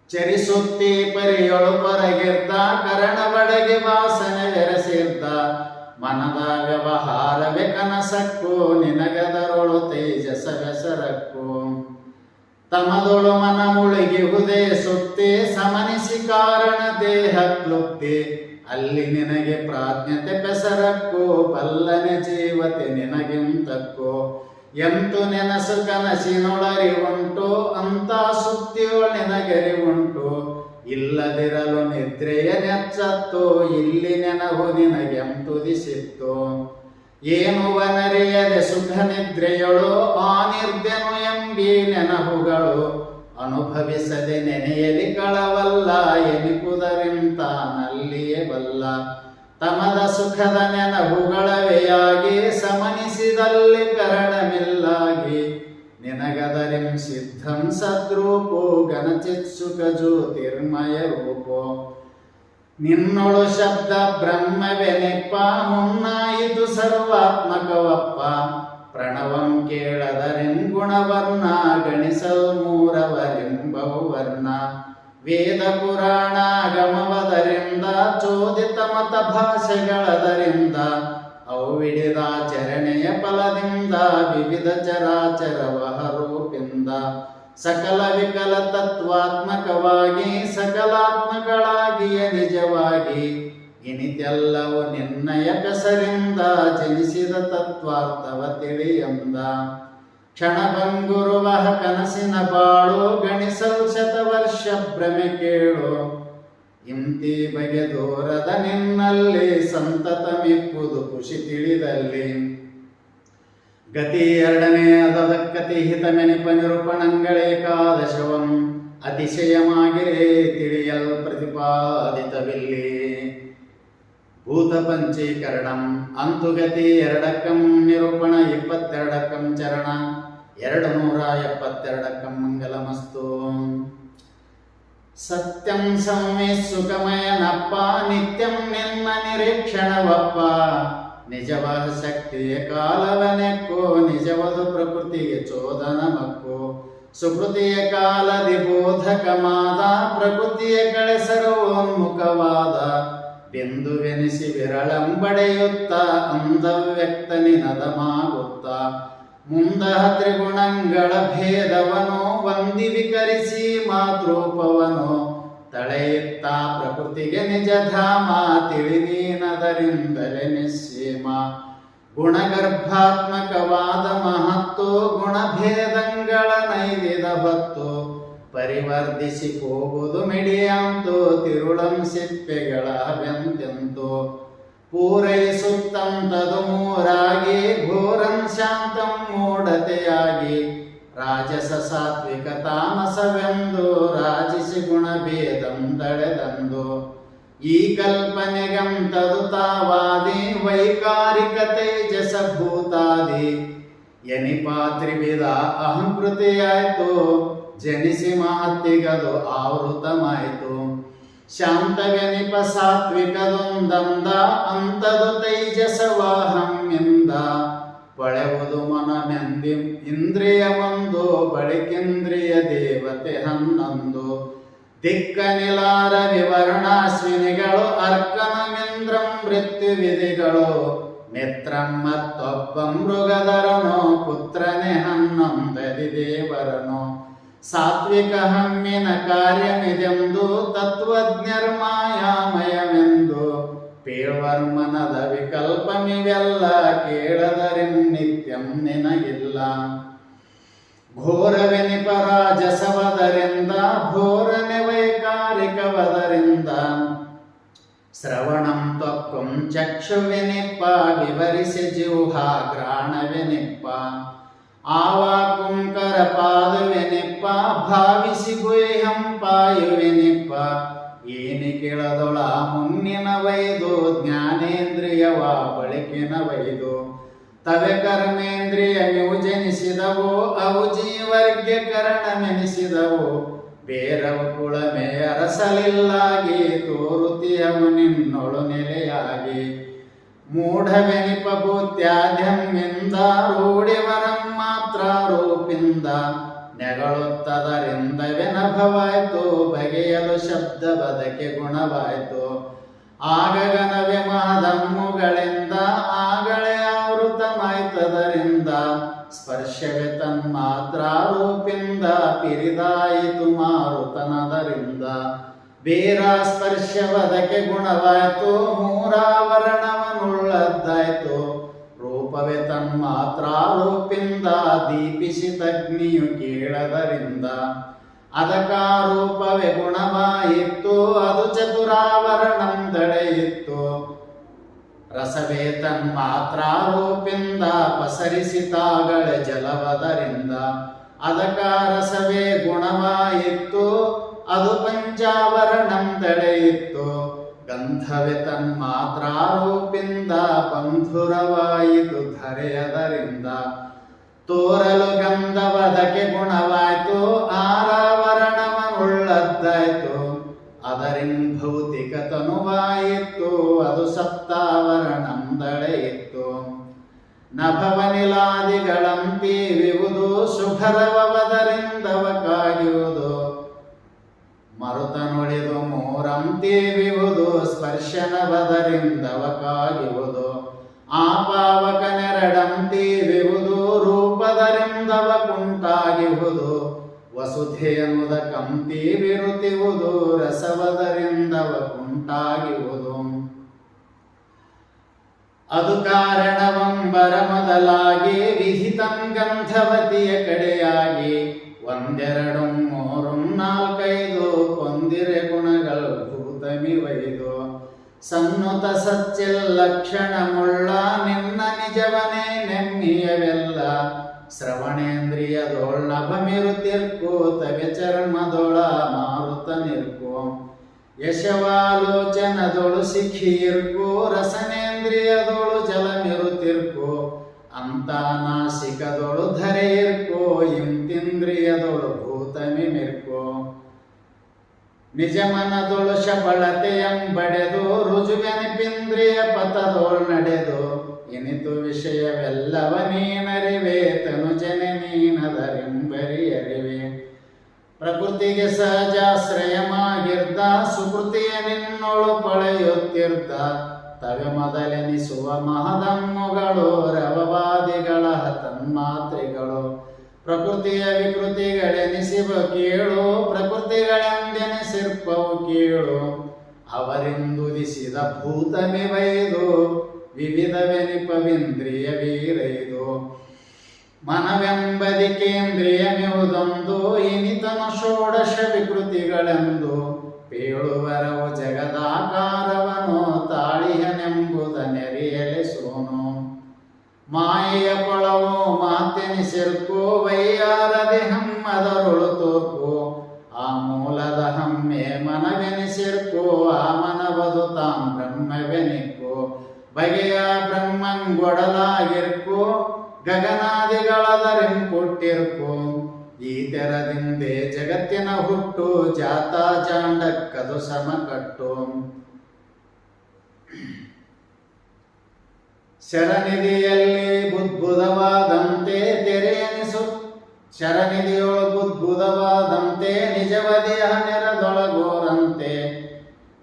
ಚರಿಸುತ್ತಿ ಪರಿಯೊಳು ಪರಗಿರ್ದ, ಕರಣವಡಗಿ ವಾಸನೆ ಬೆರೆಸಿರ್ದ. ಮನದ ವ್ಯವಹಾರವೇ ಕನಸಕ್ಕೂ, ನಿನಗದರೊಳು ತೇಜಸವೆಸರಕ್ಕೂ. ತಮದೊಳು ಮನ ಮುಳುಗಿಹುದೇ ಸುತ್ತಿ, ಸಮನಿಸಿ ಕಾರಣ ದೇಹ ಕ್ಲುಪ್ತಿ. ಅಲ್ಲಿ ನಿನಗೆ ಪ್ರಾಜ್ಞತೆ ಬೆಸರಕ್ಕೂ, ಬಲ್ಲನೆ ಜೀವತೆ ನಿನಗಿಂತಕ್ಕೂ. ಎಂತು ನೆನಸು ಕನಸಿನೊಳರಿವುಂಟು, ಅಂತ ಸುದ್ದಿಯೊಳ ನಿನಗರಿವುಂಟು. ಇಲ್ಲದಿರಲು ನಿದ್ರೆಯ ನೆಚ್ಚತ್ತು, ಇಲ್ಲಿ ನೆನಹು ನಿನಗೆಂತುದಿಸಿತ್ತು. ಏನುವನರಿಯದೆ ಸುಖ ನಿದ್ರೆಯೊಳು, ಆ ನಿರ್ದೆನು ಎಂಬಿ ನೆನಹುಗಳು. ಅನುಭವಿಸದೆ ನೆನೆಯಲಿ ಕಳವಲ್ಲ, ಎನಿಪುದರಿಂತಾನಲ್ಲಿಯೇ ಬಲ್ಲ. ತಮದ ಸುಖದ ನೆನಹುಗಳವೆಯಾಗಿ, ಸಮನಿಸಿದಲ್ಲಿ ಕರಣಮಿಲ್ಲಾಗಿ. ನಿನಗದರಿಂ ಸಿದ್ಧಂ ಸದ್ರೂಪೋ, ಗಣಚಿತ್ಸುಖ ಜ್ಯೋತಿರ್ಮಯ ರೂಪೋ. ನಿನ್ನೊಳು ಶಬ್ದ ಬ್ರಹ್ಮವೆನಿಪ್ಪ, ಮುನ್ನಾಯಿತು ಸರ್ವಾತ್ಮಕವಪ್ಪ. ಪ್ರಣವಂ ಕೇಳದರಿಂ ಗುಣವರ್ಣ, ಗಣಿಸಲ್ ಮೂರವರಿಂಬವು ವರ್ಣ. ವೇದ ಪುರಾಣ ಗಮವದರಿಂದ, ಚೋದಿತ ಮತ ಭಾಷೆಗಳದರಿಂದ. ಅವಿಡಿದಾಚರಣೆಯ ಫಲದಿಂದ, ವಿವಿಧ ಚರಾಚರವಹ ರೂಪಿಂದ. ಸಕಲ ವಿಕಲ ತತ್ವಾತ್ಮಕವಾಗಿ, ಸಕಲಾತ್ಮಗಳಾಗಿಯ ನಿಜವಾಗಿ. ಇನಿತೆಲ್ಲವೂ ನಿನ್ನಯ ಕಸರಿಂದ, ಜನಿಸಿದ ತತ್ವಾರ್ಥವ ತಿಳಿಯಂದ. ಕ್ಷಣಭಂಗುರುವಹ ಕನಸಿನ ಬಾಳು, ಗಣಿಸಲ್ ಶತವರ್ಷ ಭ್ರಮೆ ಕೇಳು. ಇಂತಿ ಬಗೆ ದೂರದ ನಿನ್ನಲ್ಲಿ, ಸಂತತ ಮಿಪ್ಪುದು ಖುಷಿ ತಿಳಿದಲ್ಲಿ. ಗತಿ ಎರಡನೇ ಅದಕ್ಕತಿ ಹಿತಮೆನಿಪ ನಿರೂಪಣಂಗಳೇಕಾದಶವಂ. ಅತಿಶಯಮಾಗಿರೇ ತಿಳಿಯಲ್ ಪ್ರತಿಪಾದಿತವಿಲ್ಲಿ. ಭೂತ ಪಂಚೀಕರಣಂ ಅಂತುಗತಿ ಎರಡಕ್ಕಂ ನಿರೂಪಣ 22 ಚರಣ 272 ಮಂಗಲಮಸ್ತು. ಸತ್ಯಂ ಸಂವೇ ಸುಖಮಯನಪ್ಪ, ನಿತ್ಯಂ ನಿನ್ನ ನಿರೀಕ್ಷಣವಪ್ಪ. ನಿಜವಾದ ಶಕ್ತಿಯ ಕಾಲವನೆಕ್ಕೋ, ನಿಜವಾದ ಪ್ರಕೃತಿಗೆ ಚೋದನ ಮಕ್ಕೋ. ಸುಕೃತಿಯ ಕಾಲದಿ ಬೋಧಕಮಾದ, ಪ್ರಕೃತಿಯ ಕಳೆ ಸರ್ವೋನ್ಮುಖವಾದ. ಬಿಂದುವೆನಿಸಿ ವಿರಳಂಬಡೆಯುತ್ತ, ಅಂಧವ್ಯಕ್ತನಿನದಮಾಗುತ್ತ. ಮುಂದಹ ತ್ರಿಗುಣಗಳ ಭೇದವನು, ವಂದಿ ವಿಕರಿಸಿ ಮಾತೃಪವನು. ತಳೆಯುತ್ತ ಪ್ರಕೃತಿಗೆ ನಿಜಧಾಮ, ತಿಳಿನೀನದರಿಂದಲೇ ನಿಸ್ಸೀಮ. ಗುಣಗರ್ಭಾತ್ಮಕವಾದ ಮಹತ್ತು, ಗುಣಭೇದಂಗಳ ನೈದಿದ ಹೊತ್ತು. ಪರಿವರ್ಧಿಸಿ ಹೋಗುವುದು ಮಿಡಿಯಂತು ತಿರುಳಂ ಸಿಪ್ಪೆಗಳ ವ್ಯಂತ್ಯಂತು ಪೂರೈಸುತ್ತಂತದು ಮೂರಾಗಿ ಘೋರಂ ಶಾಂತಂ ಮೂಢತೆಯಾಗಿ ರಾಜಸ ಸಾತ್ವಿಕ ತಾಮಸವೆಂದು ರಾಜಿಸಿ ಗುಣಭೇದಂ ತಡೆದಂದು ಈ ಕಲ್ಪನೆಗಂತದು ತಾವಾದಿ ವೈಕಾರಿಕ ತೇಜಸ ಭೂತಾದಿ ಎನಿಪಾತ್ರಿವಿಧ ಅಹಂಕೃತಿಯಾಯ್ತು ಜನಿಸಿ ಮಹತ್ತಿಗದು ಆವೃತಮಾಯಿತು ಶಾಂತವೆನಿಪ ಸಾತ್ವಿಕದೊಂದಂದ ಅಂತದು ತೈಜಸವಾಹಂಯಿಂದ ಪಳೆವುದು ಮನಮೆಂದಿ ಇಂದ್ರಿಯವೊಂದು ಬಳಿಕೇಂದ್ರಿಯ ದೇವತೆ 11 ದಿಕ್ಕನಿಲಾರ ವಿವರ್ಣಾಶ್ವಿನಿಗಳು ಅರ್ಕನಮಿಂದ್ರಂ ಮೃತ್ಯು ವಿಧಿಗಳು ಮಿತ್ರಂ ಮತ್ತೊಬ್ಬ ಮೃಗಧರನೋ ಪುತ್ರನೇ 11 ದೇವರನು ಸಾತ್ವಿಕ ಹಮ್ಮಿನ ಕಾರ್ಯಮಿದೆಂದು ತತ್ವಜ್ಞರ್ಮಾಯಾಮಯವೆಂದು ಪೇಳ್ವರ್ಮನದ ವಿಕಲ್ಪಮಿವೆಲ್ಲ ಕೇಳದರೆಂ ನಿತ್ಯಂ ನಿನಗಿಲ್ಲ ಘೋರವೆನಿಪ ರಾಜಸವದರಿಂದ ಘೋರನೆ ವೈಕಾರಿಕವದರಿಂದ ಶ್ರವಣಂ ತ್ವಕ್ಕಂ ಚಕ್ಷುವೆನಿಪ್ಪ ವಿವರಿಸಿ ಜಿಹ್ವಾ ಘ್ರಾಣವೆನಿಪ್ಪ ಆವಾಕುಂಕರ ಪಾದವೆನಿಪ್ಪ ಭಾವಿಸಿ ಗುಹ್ಯಂ ಪಾಯುವೆನಿಪ್ಪ ಏನಿ ಕೆಳದೊಳ ಮುನ್ನಿನ ವೈದು ಜ್ಞಾನೇಂದ್ರಿಯವ ಬಳಿಕಿನ ವೈದು ತವೆ ಕರ್ಮೇಂದ್ರಿಯ ನೀವು ಜನಿಸಿದವು ಅವು ಜೀವರ್ಗ್ಯ ಕರಣಮೆನಿಸಿದವು ಬೇರವು ಕುಳಮೆ ಅರಸಲಿಲ್ಲಾಗಿ ತೋರುತಿಯವು ನಿನ್ನೊಳು ನೆಲೆಯಾಗಿ ಮೂಢವೆನಿಪ ಭೂತ್ಯಾದ್ಯಮ್ಮಿಂದ ರೂಢಿವರಂ ಮಾತ್ರ ರೂಪಿಂದ ನೆಗಳುತ್ತದರಿಂದವೆನಭವಾಯ್ತು ಬಗೆಯಲು ಶಬ್ದ ಬದಕೆ ಗುಣವಾಯ್ತು ಆಗಗನವೆ ಮಹದಮ್ಮುಗಳಿಂದ ಆಗಳೇ ಆವೃತಮಾಯ್ತದರಿಂದ ಸ್ಪರ್ಶವೆ ತನ್ಮಾತ್ರ ರೂಪಿಂದ ಪಿರಿದಾಯಿತು ಮಾರುತನದರಿಂದ ಬೇರ ಸ್ಪರ್ಶವದಕ್ಕೆ ಗುಣವಾಯ್ತು ಮೂರಾವರಣವನ್ನುಳ್ಳದ್ದಾಯ್ತು ರೂಪವೇ ತನ್ಮಾತ್ರ ರೂಪಿಂದ ದೀಪಿಸಿತಗ್ನಿಯು ಕೇಳದರಿಂದ ಅದಕಾರೂಪವೇ ಗುಣವಾಯಿತ್ತು ಅದು ಚತುರಾವರಣಂ ತಡೆಯಿತ್ತು ರಸವೇ ತನ್ಮಾತ್ರ ರೂಪಿಂದ ಪಸರಿಸಿತಾಗಳೆ ಜಲವದರಿಂದ ಅದಕ ರಸವೇ ಗುಣವಾಯಿತ್ತು ಅದು ಪಂಚಾವರಣಂ ತಡೆಯಿತ್ತು ಗಂಧವೇ ತನ್ಮಾತ್ರ ರೂಪಿಂದ ಬಂಧುರವಾಯಿತು ಧರೆಯದರಿಂದ ತೋರಲು ಗಂಧವದಕ್ಕೆ ಗುಣವಾಯ್ತು ಆರಾವರಣವನ್ನುಳ್ಳದ್ದಾಯ್ತು ಅದರಿಂ ಭೌತಿಕ ತನುವಾಯಿತ್ತು ಅದು ಸಪ್ತಾವರಣಂ ದಳೆಯಿತ್ತು ನಭವನಿಲಾದಿಗಳಂತಿ ವಿವುದು ಸುಖರವದರಿಂದವ ಕಾಯುವುದು ಮರುತ ನುಡಿದು ಮೂರಂತಿ ವಿವುದು ಸ್ಪರ್ಶನವದರಿಂದವ ಕಾಯುವುದು ಆಪಾವಕನೆರಡಂತಿ ವಿವುದು ರೂಪದರಿಂದವ ಕುಂಟಾಗಿಹುದು ವಸುಧೆಯನುದ ಕಂತಿ ವಿರುತಿವುದು ರಸವದರಿಂದವ ಕುಂಟಾಗಿಹುದು ಅದು ಕಾರಣವಂಬರ ಮೊದಲಾಗಿ ವಿಹಿತಂ ಗಂಧವತಿಯ ಕಡೆಯಾಗಿ ಒಂದೆರಡು ಮೂರು ನಾಲ್ಕೈದು ಕೊಂದಿರೆ ಗುಣಗಳು ಭೂತಮಿವೈದು ಸನ್ನುತ ಸಚ್ಚಿಲ್ಲಕ್ಷಣಮುಳ್ಳ ನಿನ್ನ ನಿಜವನೇ ನೆಮ್ಮಿಯವೆಲ್ಲ ಶ್ರವಣೇಂದ್ರಿಯದೋಳ್ ನಭಮಿರುತಿರ್ಕು ತವೆ ಚರ್ಮದೊಳ ಮಾರುತ ನಿರ್ಕು ಯಶವಾಲೋಚನದೊಳು ಸಿಖಿಯಿರ್ಕು ರಸನೇಂದ್ರಿಯದೊಳು ಜಲಮಿರುತಿರ್ಕು ಅಂತ ನಾಸಿಕದೊಳು ಧರೆಯಿರ್ಕು ಇಂತಿಂದ್ರಿಯದೊಳು ಭೂತಮಿಮಿರ್ಕು ನಿಜಮನದೊಳು ಶಬಳತೆಯಂಬಡೆದು ರುಜುವೆನಿಪಿಂದ್ರಿಯ ಪಥದೊಳು ನಡೆದು ಇನಿತು ವಿಷಯವೆಲ್ಲವ ನೀನರಿವೆ ತನುಜನೆ ನೀನದರಿಂಬರಿಯರಿವೆ ಪ್ರಕೃತಿಗೆ ಸಹಜಾಶ್ರಯಮಾಗಿರ್ದ ಸುಕೃತಿಯ ನಿನ್ನೊಳು ಪಳೆಯುತ್ತಿರ್ದ ತವೆ ಮೊದಲೆನಿಸುವ ಮಹದಮ್ಮುಗಳು ರವವಾದಿಗಳ ತನ್ಮಾತ್ರೆಗಳು ಪ್ರಕೃತಿಯ ವಿಕೃತಿಗಳೆನಿಸಿವ ಕೇಳು ಪ್ರಕೃತಿಗಳೆಂದೆನಿಸಿರ್ಪವು ಕೇಳು ಅವರಿಂದುದಿಸಿದ ಭೂತಮಿವೈದು ವಿವಿಧವೆನಿಪವಿಂದ್ರಿಯ ವೀರೈದು ಮನವೆಂಬದಿ ಕೇಂದ್ರಿಯಮಿವುದೊಂದು ಇನಿತನ ಷೋಡಶ ವಿಕೃತಿಗಳೆಂದು ಪೇಳುವರವು ಜಗದಾಕಾರವನು ತಾಳಿಹನೆಂಬುದ ನೆರೆಯಲೆ ಸೋನು ಮಾಯೆಯ ಕೊಳವು ಮಾತೆನಿಸಿರ್ಕೋ ವೈಯಾರದೆ ಹಮ್ಮದರುಳು ತೋರ್ಕೋ ಆ ಮೂಲದ ಹಮ್ಮೆ ಮನವೆನಿಸಿರ್ಕೋ ಆ ಮನವದು ತಾಂ ಬ್ರಹ್ಮವೆನಿಕ್ಕೋ ಬಗೆಯ ಬ್ರಹ್ಮಂಗೊಡಲಾಗಿರ್ಕೋ ಗಗನಾದಿಗಳದರಿಂ ಕೊಟ್ಟಿರ್ಕೋ ಈ ತೆರದಿಂದೆ ಜಗತ್ತಿನ ಹುಟ್ಟು ಜಾತ ಜಾಂಡಕ್ಕದು ಸಮಕಟ್ಟು ಶರನಿಧಿಯಲ್ಲಿ ಬುದ್ಬುದವಾದಂತೆ ತೆರೆಯನಿಸು ಶರನಿಧಿಯೊಳು ಬುದ್ಬುದವಾದಂತೆ ನಿಜವದಿಯ ನೆರದೊಳಗೋರಂತೆ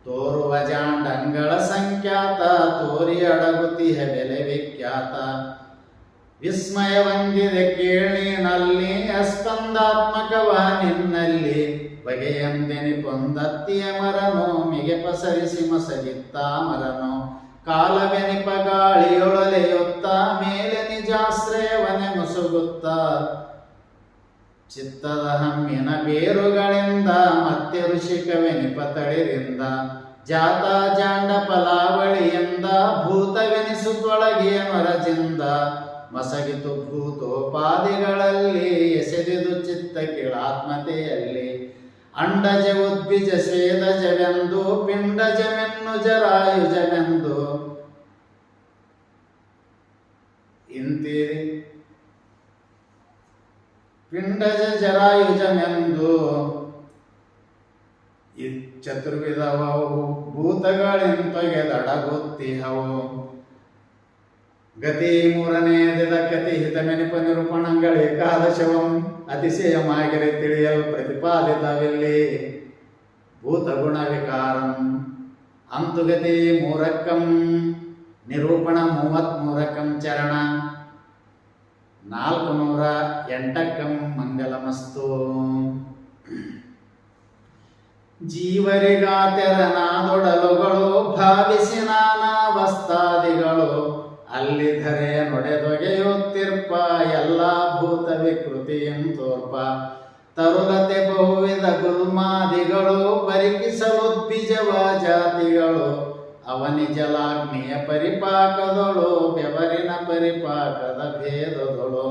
ತೋರುವ ಜಾಂಡಂಗಳ ಸಂಖ್ಯಾತ ತೋರಿ ಅಡಗುತಿಹ ಬೆಲೆ ವಿಖ್ಯಾತ ವಿಸ್ಮಯ ಬಂದಿದೆ ಕೇಳಿನಲ್ಲಿ ಅಸ್ಪಂದಾತ್ಮಕವ ನಿನ್ನಲ್ಲಿ ಬಗೆಯಂದೆನಿ ಪೊಂದತ್ತಿಯ ಮರನು ಮಿಗೆ ಪಸರಿಸಿ ಮಸಗಿತ್ತ ಮರನು ಕಾಲವೆನಿಪ ಗಾಳಿಯೊಳಲೆಯುತ್ತ ಮೇಲೆ ನಿಜಾಶ್ರಯವನೆ ಮುಸುಗುತ್ತ ಚಿತ್ತದ ಹಮ್ಮಿನ ಬೇರುಗಳಿಂದ ಮತ್ತೆ ಋಷಿಕವೆನಿಪ ತಳಿರಿಂದ ಜಾತ ಜಾಂಡ ಫಲಾವಳಿಯಿಂದ ಭೂತವೆನಿಸುತ್ತೊಳಗಿಯ ಮರಜಿಂದ ಮಸಗಿತು ಭೂತೋಪಾದಿಗಳಲ್ಲಿ ಎಸೆದಿದು ಚಿತ್ತ ಕೀಳಾತ್ಮತೆಯಲ್ಲಿ ಅಂಡಜ ಉದ್ಭಿಜ ಸ್ವೇದಜವೆಂದು ಪಿಂಡಜವೆನ್ನು ಜರಾಯುಜವೆಂದು ಇಂತೀರಿ ಪಿಂಡಜ ಜರಾಯುಜಮೆಂದು ಚತುರ್ವಿಧವವು ಭೂತಗಳಿಂತೊಗೆದಡಗುತ್ತಿಹವು ಗತಿ ಮೂರನೆಯದ ಕತಿ ಹಿತಮೆನಿಪ ನಿರೂಪಣಂಗಳೇ ಏಕಾದಶವಂ ಅತಿಶಯಮಾಗಿರೆ ತಿಳಿಯಲು ಪ್ರತಿಪಾದಿತವಿಲ್ಲಿ ಭೂತಗುಣ ವಿಕಾರಂ ಅಂತುಗತಿ ಮೂರಕ್ಕಂ ನಿರೂಪಣ 33 ಚರಣ 408 ಮಂಗಲಮಸ್ತು. ಜೀವರಿಗಾತೆರನಾದೊಡಲುಗಳು ಭಾವಿಸಿ ನಾನಾವಸ್ಥಾದಿಗಳು ಅಲ್ಲಿ ಧರೆಯ ನೊಡೆದೊಗೆಯುತ್ತಿರ್ಪ ಎಲ್ಲ ಭೂತ ವಿಕೃತಿಯಂ ತೋರ್ಪ ತರುಲತೆ ಬಹುವಿಧ ಗುಲ್ಮಾದಿಗಳು ಪರಿಕಿಸಲುದ್ಬಿಜವ ಜಾತಿಗಳು ಅವನಿ ಜಲಾಗ್ನಿಯ ಪರಿಪಾಕದೊಳು ಬೆವರಿನ ಪರಿಪಾಕದ ಭೇದದೊಳು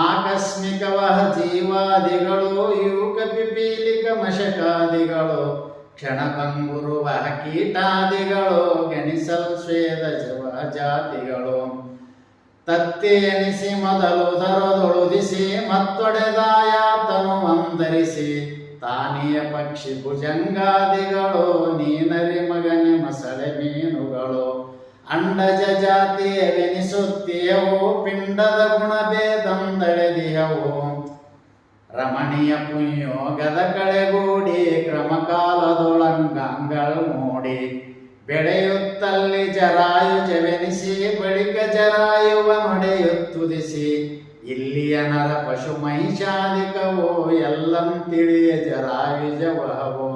ಆಕಸ್ಮಿಕವ ಜೀವಾದಿಗಳು ಯೂಕ ಪಿಪೀಲಿಕ ಮಶಕಾದಿಗಳು ಕ್ಷಣಭಂಗುರುವ ಕೀಟಾದಿಗಳು ಗಣಿಸಲ್ ಸ್ವೇದ ಜವ ಜಾತಿಗಳು ತತ್ತಿ ಎನಿಸಿ ಮೊದಲು ದರದೊಳುದಿಸಿ ಮತ್ತೊಡೆದಾಯ ತನು ಅಂದರಿಸಿ ತಾನಿಯ ಪಕ್ಷಿ ಭುಜಂಗಾದಿಗಳು ನೀನರಿ ಮಗನಿ ಮಸಳೆ ಮೀನುಗಳು ಅಂಡಜ ಜಾತಿಯವೆನಿಸುತ್ತೀಯವು ಪಿಂಡದ ಗುಣಭೇದಂದಳೆದಿಯವು ರಮಣೀಯ ಪುಣ್ಯೋಗದ ಕಳೆಗೂಡಿ ಕ್ರಮಕಾಲದೊಳಂಗಾಂಗಳು ಮೂಡಿ ಬೆಳೆಯುತ್ತಲ್ಲಿ ಜರಾಯುಜವೆನಿಸಿ ಬಳಿಕ ಜರಾಯುವ ನೊಡೆಯುತ್ತುದಿಸಿ ಇಲ್ಲಿಯ ನರ ಪಶು ಮಹಿಷಾದಿಕವೋ ಎಲ್ಲಂ ತಿಳಿಯ ಜರಾಯುಜವಹವು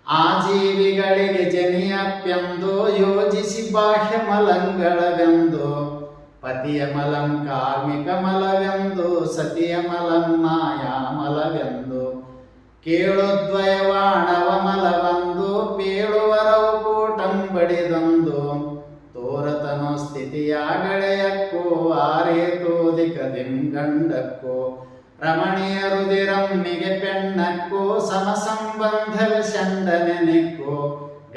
ಆ ಜೀವಿಗಳಿಗೆ ಜನಿಯಪ್ಯಂದು ಯೋಜಿಸಿ ಬಾಹ್ಯ ಮಲಂಗಳವೆಂದು ಪತಿಯ ಮಲಂ ಕಾರ್ಮಿಕ ಮಲವೆಂದು ಸತಿಯ ಮಲಂ ಮಾಯಾ ಮಲವೆಂದು ಕೇಳುದ್ವಯವಾಣವ ಮಲವೆಂದು ಪೇಳುವರವು ಕೂಟಂಬಡಿದಂದು ತೋರತನು ಸ್ಥಿತಿಯಾಗಳೆಯಕ್ಕೂ ಆರೇತೋದಿಕದಿಂ ಗಂಡಕ್ಕೂ ರಮಣೀಯ ರುದಿರಮ್ಮಿಗೆ ಪೆಣ್ಣಕ್ಕೂ ಸಮಸಂಬಂಧವ ಷಂಡನೆನಿಕ್ಕೂ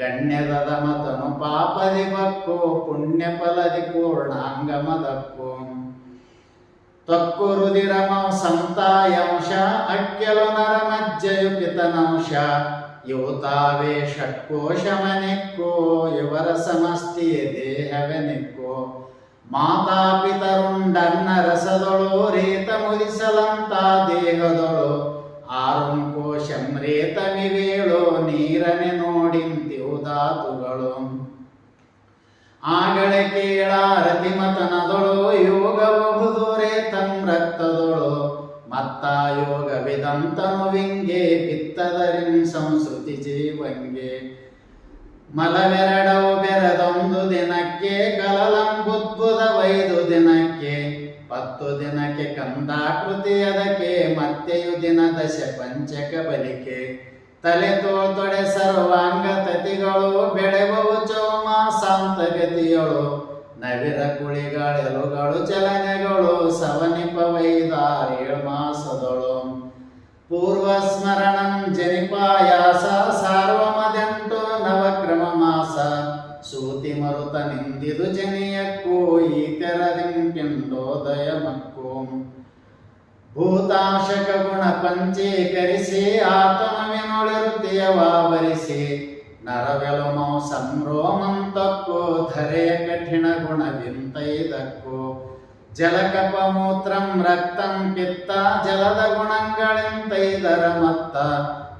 ಗಣ್ಯದ ಮತನು ಪಾಪದಿ ಬಕ್ಕೋ ಪುಣ್ಯ ಫಲದಿ ಪೂರ್ಣಾಂಗಮದಕ್ಕೂ ತ್ವಕ್ಕು ರುದಿರಮೌ ಸಂತಾಯಾಂಶ ಅಕ್ಯಲು ನರಮಜ್ಜಯು ಪಿತನಂಶ ಯುವತಾವೇ ಷಟ್ಕೋಶಮನೆಕ್ಕೋ ಇವರ ಸಮಷ್ಟಿಯ ದೇಹವೆನಿಕ್ಕೋ ಮಾತಾಪಿತರುಂಡನ್ನ ರಸದೊಳು ರೇತ ಮುದಿಸಲಂತ ದೇಹದೊಳು ಆರುಂಕೋಶಂ ರೇತಮಿವೇಳೋ ನೀರನೆ ನೋಡಿಂತಿವುದಾತುಗಳು ಆಗಳ ಕೇಳಾರತಿಮತನದೊಳು ಯೋಗಬಹುದು ರೇತಂ ರಕ್ತದೊಳು ಮತ್ತ ಯೋಗ ವಿದಂತನು ವಿಂಗೆ ಪಿತ್ತದರಿಂ ಸಂಸ್ಕೃತಿ ಜೀವಂಗೆ ಮಲವೆರಡವು ಬೆರೆದೊಂದು ದಿನಕ್ಕೆ ಕಲಲಂ ಬುದ್ಬುದ 5 ದಿನಕ್ಕೆ 10 ದಿನಕ್ಕೆ ಕಂದಾಕೃತಿ ಅದಕ್ಕೆ ಮತ್ತೆಯು ದಿನ ದಶ ಪಂಚಕ ಬಲಿಕೆ ತಲೆ ತೊಡೆ ಸರ್ವಾಂಗ ತತಿಗಳು ಬೆಳೆವವು ಚೌಮಾಸಾಂತಗತಿಯಳು ನವಿರ ಕುಳಿಗಳೆಲುಗಳು ಚಲನೆಗಳು ಸವನಿಪವೈದಾರೇಳು ಮಾಸದಳು ಪೂರ್ವ ಸ್ಮರಣಂ ಜನಿಪಾಯಾಸ ಸಾರ್ವಮದೆಂಟು ನವಕ್ರಮ ಮಾಸ ಸೂತಿ ಮರುತ ನಿಂದಿದು ಜನಿಯಕ್ಕೂ ಈ ತೆರದಿಂಪಿಂಡೋದಯ ಮಕ್ಕೂ ಭೂತಾಂಶಕ ಗುಣ ಪಂಚೀಕರಿಸಿ ಆತನವಿನೊಳಿರುತಿಯವಾವರಿಸಿ ನರವೆಲುಮೌ ಸಂರೋಮಂತಕ್ಕೂ ಧರೆಯ ಕಠಿಣ ಗುಣವಿಂತೈದಕ್ಕೂ ಜಲಕಪ ಮೂತ್ರಂ ರಕ್ತಂ ಪಿತ್ತ ಜಲದ ಗುಣಗಳಿಂತೈದರ ಮತ್ತ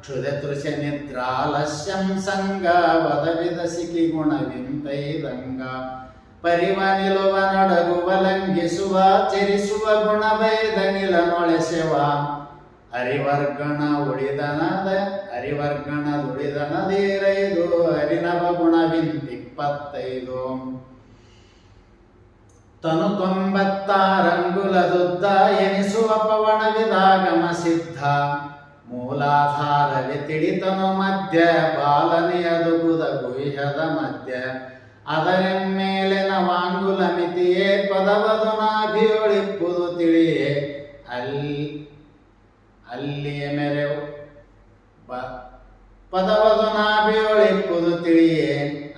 ಕ್ಷುದೆ ತೃಷ ನಿದ್ರಾಲಸ್ಯಂ ಸಂಗ ವದವಿದ ಸಿಕಿ ಗುಣವಿಂತೈದಂಗ ಪರಿವ ನಿಲುವ ನಡಗುವ ಲಂಘಿಸುವ ಚರಿಸುವ ಗುಣವೈದನಿಲ ನೊಳೆಸೆವ ಅರಿವರ್ಗಣದುಳಿದನದೇರೈದು ಅರಿನವ ಗುಣವಿಂತಿಪ್ಪತ್ತೈದು ತನು 96 ಅಂಗುಲದುದ್ದ ಎನಿಸುವ ಪವಣವಿದಾಗಮ ಸಿದ್ಧ ಮೂಲಾಧಾರವೆ ತಿಳಿತನು ಮಧ್ಯ ಬಾಲನೆಯದುಗುದ ಗುಹ್ಯದ ಮಧ್ಯ ಅದರೆಮ್ಮೇಲೆ ನವಾಂಗುಲ ಮಿತಿಯೇ ಪದವದು ನಾಭಿಯೊಳಿಪ್ಪುದು ತಿಳಿಯೇ ಅಲ್ಲಿಯ ಮೆರೆವು ಪದವದು ನಾಭಿಯೊಳಿಪ್ಪುದು ತಿಳಿಯೇ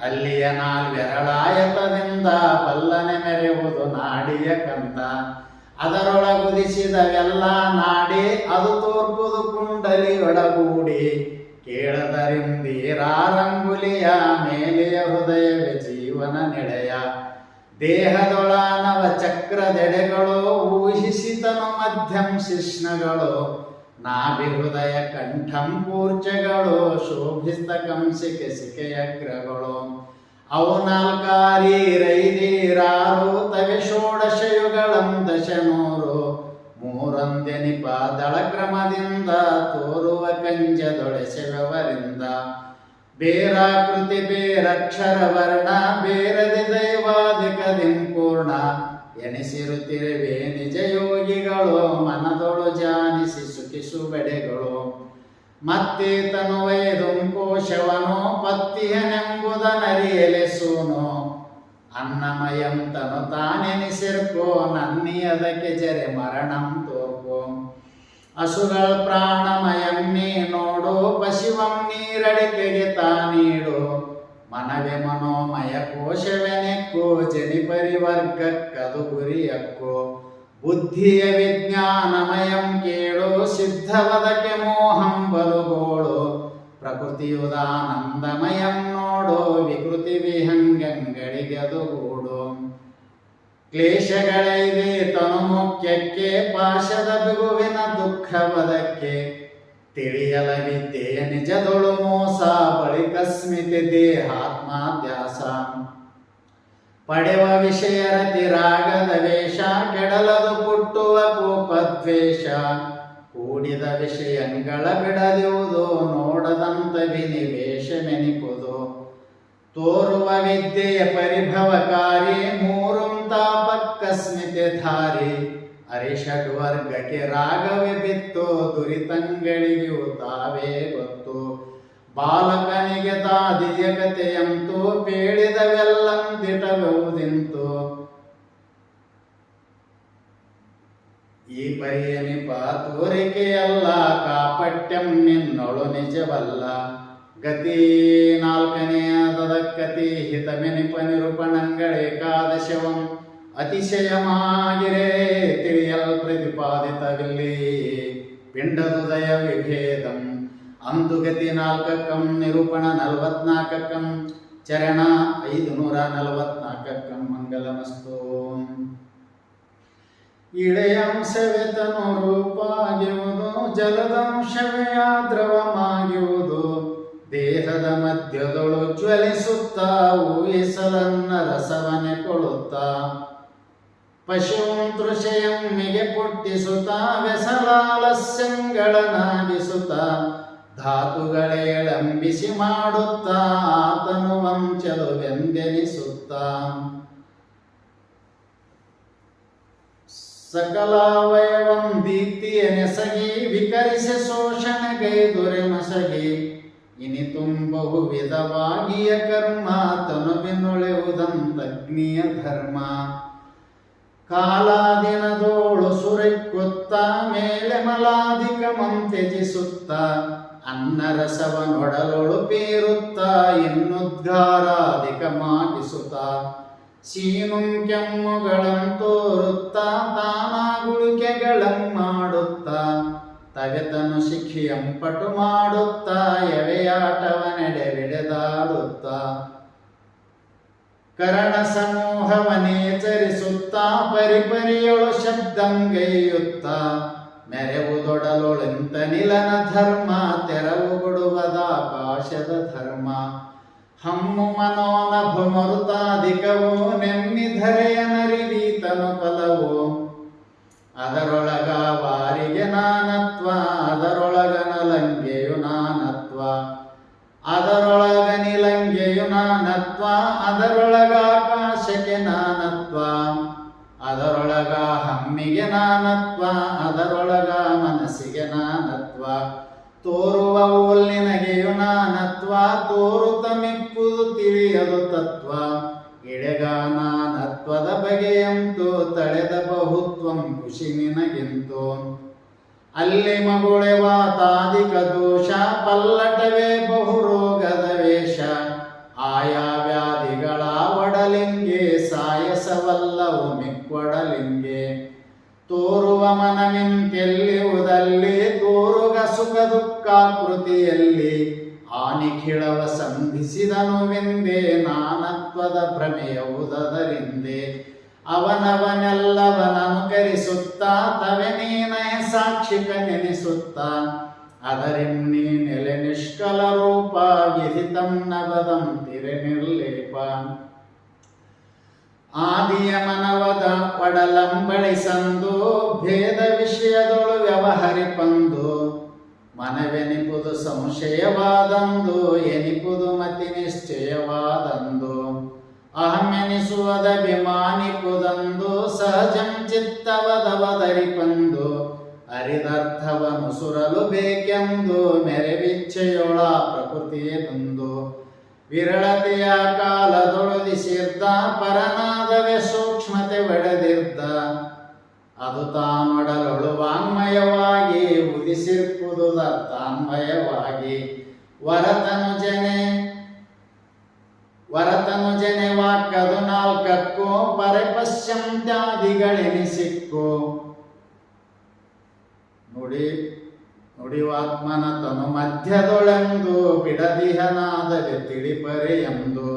ಅಲ್ಲಿಯ ನಾಲ್ವೆರಳಾಯತದಿಂದ ಬಲ್ಲನೆ ಮೆರೆಯುವುದು ನಾಡಿಯ ಕಂತ ಅದರೊಳಗುದಿಸಿದವೆಲ್ಲ ನಾಡಿ ಅದು ತೋರ್ಪುದು ಕುಂಡಲಿಯೊಳಗೂಡಿ ಕೇಳದರಿಂದೀರಾರಂಗುಲಿಯ ಮೇಲೆಯ ಹೃದಯವೇ ಜೀವನ ನೆಡೆಯ ದೇಹದೊಳನವ ಚಕ್ರದೆಡೆಗಳು ಊಹಿಸಿತನು ಮಧ್ಯಂ ಶಿಷ್ಣಗಳು ನಾಭಿ ಹೃದಯ ಕಂಠಂ ಕೂರ್ಚಗಳು ಶೋಭಿಸ್ತ ಕಂಸಿಕೆ ಸಿಕೆಯಗ್ರಗಳು ಅವು ನಾಲ್ಕಾರೀರೈದೀರಾರು ತವೆ ಷೋಡಶಯುಗಳಂ ದಶನೂರು ಮೂರೊಂದೆನಿಪ ದಳಕ್ರಮದಿಂದ ತೋರುವ ಕಂಜದೊಳೆಸೆವರಿಂದ ಬೇರಾಕೃತಿ ಬೇರಕ್ಷರ ವರ್ಣ ಬೇರದಿ ದೈವಾಧಿಕದಿಂಪೂರ್ಣ ಎನಿಸಿರುತ್ತಿರುವೆ ನಿಜ ಯೋಗಿಗಳು ಮನದೊಳು ಜಾನಿಸಿ ಸುಖಿಸು ಬೆಡೆಗಳು ಮತ್ತೆ ತನುವೈದುಂ ಕೋಶವನು ಪತ್ತಿಯನೆಂಬುದನರಿಯಲೆಸೂನು ಅನ್ನಮಯಂ ತನು ತಾನೆನಿಸಿರ್ಕೋ ನನ್ನಿಯದಕ್ಕೆ ಜರೆ ಮರಣಂ ತೋರ್ಕೋ ಅಸುಗಳ ಪ್ರಾಣಮಯಂ ನೀ ನೋಡು ಪಶಿವಂ ನೀರಡಿಕೆಗೆ ತಾನೀಡು ಮನವೇ ಮನೋಮಯ ಕೋಶವೆನೆಕ್ಕೋ ಜನಿಪರಿವರ್ಗಕ್ಕದು ಗುರಿಯಕ್ಕೋ ಬುದ್ಧಿಯ ವಿಜ್ಞಾನಮಯಂ ಕೇಳು ಸಿದ್ಧವದಕ್ಕೆ ಮೋಹಂ ಬಲುಗೋಳು ಪ್ರಕೃತಿಯುದಾನಂದಮಯಂ ನೋಡು ವಿಕೃತಿ ವಿಹಂಗಂಗಳಿಗದು ಗೂಡು ಕ್ಲೇಶಗಳೈದೆ ತನು ಮುಖ್ಯಕ್ಕೆ ಪಾಶದ ಬಿಗುವಿನ ದುಃಖವದಕ್ಕೆ ತಿಳಿಯಲವಿದ್ಯೆಯ ನಿಜದೊಳು ಮೋಸ ಬಳಿಕಸ್ಮಿತೆ ದೇಹಾತ್ಮಾಧ್ಯಾಸ ಪಡೆವ ವಿಷಯ ರತಿ ರಾಗದ ವೇಷ ಕೆಡಲದು ಪುಟ್ಟುವ ಕೋಪದ್ವೇಷ ಕೂಡಿದ ವಿಷಯಗಳ ಬಿಡದಿರುವುದು ನೋಡದಂತ ವಿನಿವೇಶಮೆನಿಪುದು ತೋರುವ ವಿದ್ಯೆಯ ಪರಿಭವಕಾರಿ ಮೂರುಂ ತಾಪಕ್ಕಸ್ಮಿತೆ ಧಾರಿ ಅರಿಷಡ್ವರ್ಗಕ್ಕೆ ರಾಗವೇ ಬಿತ್ತು ದುರಿತಂಗಳಿಗೂ ತಾವೇ ಗೊತ್ತು ಬಾಲಕನಿಗೆ ತಾದಿಯ ಕಥೆಯಂತೂ ಪೇಳಿದವೆಲ್ಲಂ ದಿಟವೆವುದಿಂತು ಈ ಪರಿಯನಿಪ ತೋರಿಕೆಯಲ್ಲ ಕಾಪಟ್ಯಂ ನಿನ್ನೊಳು ನಿಜವಲ್ಲ ಗತಿ 4ನೆಯದದ ಕತಿ ಹಿತಮೆನಿಪ ನಿರೂಪಣಂಗಳೇಕಾದಶವಂ ಅತಿಶಯಮಾಗಿರೇ ತಿಳಿಯಲ್ ಪ್ರತಿಪಾದಿತವಿಲ್ಲಿ ಪಿಂಡದುದಯ ವಿಭೇದಂ ಅಂತುಗತಿ 4ಕಂ ನಿರೂಪಣ 44ಕಂ ಚರಣ 544ಕಂ ಮಂಗಲಮಸ್ತು. ಇಳೆಯಂಶವೇ ತನು ರೂಪಾಗಿರುವುದು ಜಲದಂಶವೇ ದ್ರವಮಾಗಿರುವುದು ದೇಹದ ಮಧ್ಯದೊಳು ಜ್ವಲಿಸುತ್ತಾ ಊಹಿಸಲನ್ನ ರಸವನೆ ಕೊಡುತ್ತಾ ಪಶುಂ ತೃಷೆಯಮ್ಮಿಗೆ ಪುಟ್ಟಿಸುತ್ತಾ ವ್ಯಸಲಾಲಸ್ಯಂಗಳನಾಗಿಸುತ್ತಾ ಧಾತುಗಳೇಳಂಬಿಸಿ ಮಾಡುತ್ತಾ ಆತನು ವಂಚಲು ವ್ಯಂಜನಿಸುತ್ತಾ ಸಕಲಾವಯವಂ ದೀಪ್ತಿಯನೆಸಗಿ ವಿಕರಿಸಿ ಶೋಷಣೆಗೈದುರೆ ಮಸಗಿ ಇನಿತುಂ ಬಹುವಿಧವಾಗಿಯ ಕರ್ಮ ತನುವಿನೊಳೆವುದಂತಗ್ನಿಯ ಧರ್ಮ ಕಾಲಾದಿನದೋಳು ಸುರೆಕ್ಕುತ್ತ ಮೇಲೆ ಮಲಾಧಿಕ ಮಂತ್ಯಜಿಸುತ್ತ ಅನ್ನರಸವನೊಡಲೊಳು ಪೇರುತ್ತ ಇನ್ನುದ್ಗಾರಾಧಿಕ ಮಾಗಿಸುತ್ತ ಸೀನುಂ ಕೆಮ್ಮುಗಳಂ ತೋರುತ್ತ ತಾನಾಗುಳಿಕೆಗಳಂ ಮಾಡುತ್ತ ತವೆತನು ಶಿಖಿಯಂ ಪಟು ಮಾಡುತ್ತ ಎವೆಯಾಟವನೆಡೆ ಬಿಡೆದಾಡುತ್ತ ಕರಣ ಸಮೂಹವನೇಚರಿಸುತ್ತ ಪರಿಪರಿಯೊಳು ಶಬ್ದಂಗೈಯುತ್ತ ಮೆರೆವುದೊಡಲೊಳೆಂತ ನಿಲನ ಧರ್ಮ ತೆರವುಗೊಡುವುದಾಕಾಶದ ಧರ್ಮ ಹಮ್ಮು ಮನೋನಭು ಮರುತಾಧಿಕವೋ ನೆಮ್ಮಿಧರೆಯ ನರಿವೀತನು ಫಲವೋ ಅದರೊಳಗ ವಾರಿಗೆ ನಾನತ್ವ ಅದರೊಳಗ ನಲಂಗೆಯು ನಾನತ್ವ ಅದರೊಳಗ ನಿಲಂಗೆಯು ನಾನತ್ವ ಅದರೊಳಗ ಆಕಾಶಕ್ಕೆ ನಾನತ್ವ ಅದರೊಳಗ ಹಮ್ಮಿಗೆ ನಾನತ್ವ ಅದರೊಳಗ ಮನಸ್ಸಿಗೆ ನಾನತ್ವ ತೋರುವ ಓಲ್ನಿನಗೆಯು ನಾನತ್ವ ತೋರುತ್ತ ಮಿಪ್ಪುದು ತಿಳಿಯದು ತತ್ವ ಇಳೆಗ ನಾನತ್ವದ ಬಗೆಯಂತೂ ತಳೆದ ಬಹುತ್ವಂ ಖುಷಿ ನಿನಗಿಂತು ಅಲ್ಲಿ ಮಗುಳೆ ವಾತಾದಿಕ ದೋಷ ಪಲ್ಲಟವೇ ಬಹುರೋಗದ ವೇಷ ಆಯಾ ವ್ಯಾಧಿಗಳ ಒಡಲಿಂಗೆ ಸಾಯಸವಲ್ಲವು ಮಿಕ್ಕೊಡಲಿಂಗೆ ತೋರುವ ಮನವಿಂತೆಲ್ಲಿವುದಲ್ಲಿ ತೋರುಗ ಸುಖ ದುಃಖಾಕೃತಿಯಲ್ಲಿ ಆನಿಖಿಳವ ಸಂಧಿಸಿದನುವೆಂದೇ ನಾನತ್ವದ ಭ್ರಮೆಯುವುದರಿಂದೆ ಅವನವನೆಲ್ಲವನನುಕರಿಸುತ್ತ ತವೆನೀನಯ ಸಾಕ್ಷಿಕ ನೆನೆಸುತ್ತ ಅದರಿನ್ನೀ ನೆಲೆ ನಿಷ್ಕಲ ರೂಪ ವಿಧಿತಂ ನವದಂ ತಿರೆ ನಿರ್ಲೇಪ ಆದಿಯ ಮನವದ ಒಡಲಂಬಳಿಸಂದು ಭೇದ ವಿಷಯದೊಳು ವ್ಯವಹರಿಪಂದು ಮನವೆನಿಪುದು ಸಂಶಯವಾದಂದು ಎನಿಪುದು ಮತಿ ನಿಶ್ಚಯವಾದಂದು ಅಹಮೆನಿಸುವದ ಅಭಿಮಾನಿಪುದಂದು ಸಹಜಂ ಚಿತ್ತವದವದರಿಪಂದು ಅರಿದರ್ಥವನು ಸುರಲು ಬೇಕೆಂದು ಮೆರೆವಿಚ್ಛೆಯೊಳ ಪ್ರಕೃತಿಯೇ ಬಂದು ವಿರಳತೆಯ ಕಾಲದೊಳದಿಸಿರ್ದ ಪರನಾದವೇ ಸೂಕ್ಷ್ಮತೆ ಒಡೆದಿರ್ದ ಅದು ತಾನೊಡಲೊಳು ವಾಂಗ್ಮಯವಾಗಿ ಉದಿಸಿರ್ಪುದು ತಾನ್ಮಯವಾಗಿ ವರತನು ಜನೆ ವಾಕ್ಕದು ನಾಲ್ಕಕ್ಕೂ ಪರಪಶ್ಯಂತ್ಯಾದಿಗಳೆನಿಸಿಕ್ಕೋ ನುಡಿವಾತ್ಮನ ತನು ಮಧ್ಯದೊಳೆಂದು ಬಿಡದಿಹನಾದರೆ ತಿಳಿಪರೆ ಎಂದು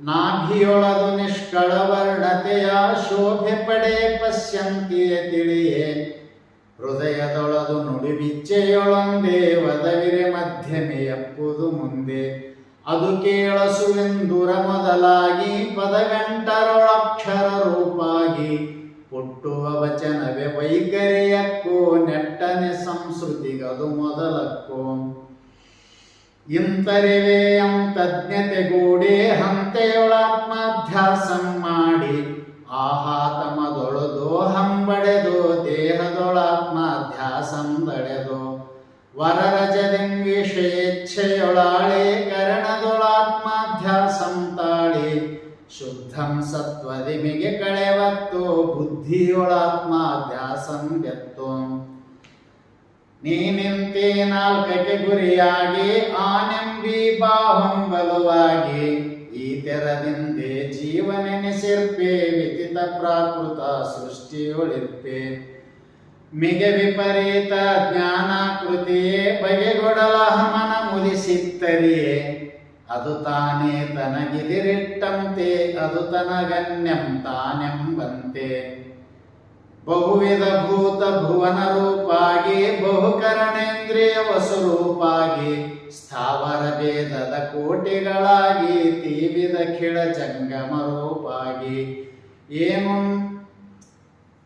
ನಾಭಿಯೊಳದು ನಿಷ್ಕಳ ವರ್ಣತೆಯ ಶೋಭೆ ಪಡೆ ಪಶ್ಯಂತಿಯೇ ತಿಳಿಯೇ ಹೃದಯದೊಳದು ನುಡಿಬಿಚ್ಚೆಯೊಳೊಂದೇ ವದವಿರೆ ಮಧ್ಯಮೆಯಪ್ಪುದು ಮುಂದೆ ಅದು ಕೇಳಸುವೆಂದುರ ಮೊದಲಾಗಿ ಪದಗಂಟರೊಳಕ್ಷರ ರೂಪಾಗಿ ಹುಟ್ಟುವ ವಚನವೇ ವೈಖರಿಯಕ್ಕೂ ನೆಟ್ಟನೆ ಸಂಸ್ಕೃತಿಗದು ಮೊದಲಕ್ಕೂ ಇಂತರಿವೆ ಅಂತಜ್ಞತೆಗೂಡಿ ಹಂತೆಯೊಳಾತ್ಮಾಧ್ಯಾಸಂ ಮಾಡಿ ಆಹಾತಮದೊಳದು ಹಂಬಡೆದು ದೇಹದೊಳಾತ್ಮಾಧ್ಯಾಸಂ ದಡೆದು ವರರಜದಿಂವಿಷಯೇಚ್ಛೆಯೊಳಾಳೆ ಕರಣದೊಳಾತ್ಮಾಧ್ಯಾಸಂ ತಾಳಿ ಶುದ್ಧಂ ಸತ್ವದಿಮಿಗೆ ಕಳೆವತ್ತು ಬುದ್ಧಿಯೊಳಾತ್ಮಾಧ್ಯಾಸಂ ಎತ್ತು ನೀನಿಂತೆ ನಾಲ್ಕಕ್ಕೆ ಗುರಿಯಾಗಿ ಆನೆಂಬಿ ಬಾಹುಂಬಲವಾಗಿ ಈ ತೆರದಿಂದೆ ಜೀವನೆನಿಸಿರ್ಪೆ ವಿದಿತ ಪ್ರಾಕೃತ ಸೃಷ್ಟಿಯೊಳಿರ್ಪೆ ಮಿಗೆ ವಿಪರೀತ ಜ್ಞಾನಾಕೃತಿಯೇ ಬಗೆಗೊಡಲ ಮನ ಮುದಿಸಿತ್ತರಿಯೇ ಅದು ತಾನೇ ತನಗಿದಿರಿಟ್ಟಂತೆ ಅದು ತನಗನ್ಯಂ ತಾನೆಂಬಂತೆ ಬಹುವಿಧ ಭೂತ ಭುವನ ರೂಪಾಗಿ ಬಹುಕರಣೇಂದ್ರಿಯ ವಸುರೂಪಾಗಿ ಸ್ಥಾವರ ಭೇದದ ಕೋಟಿಗಳಾಗಿ ತೀವಿದ ಖಿಳ ಜಂಗಮ ರೂಪಾಗಿ ಏನು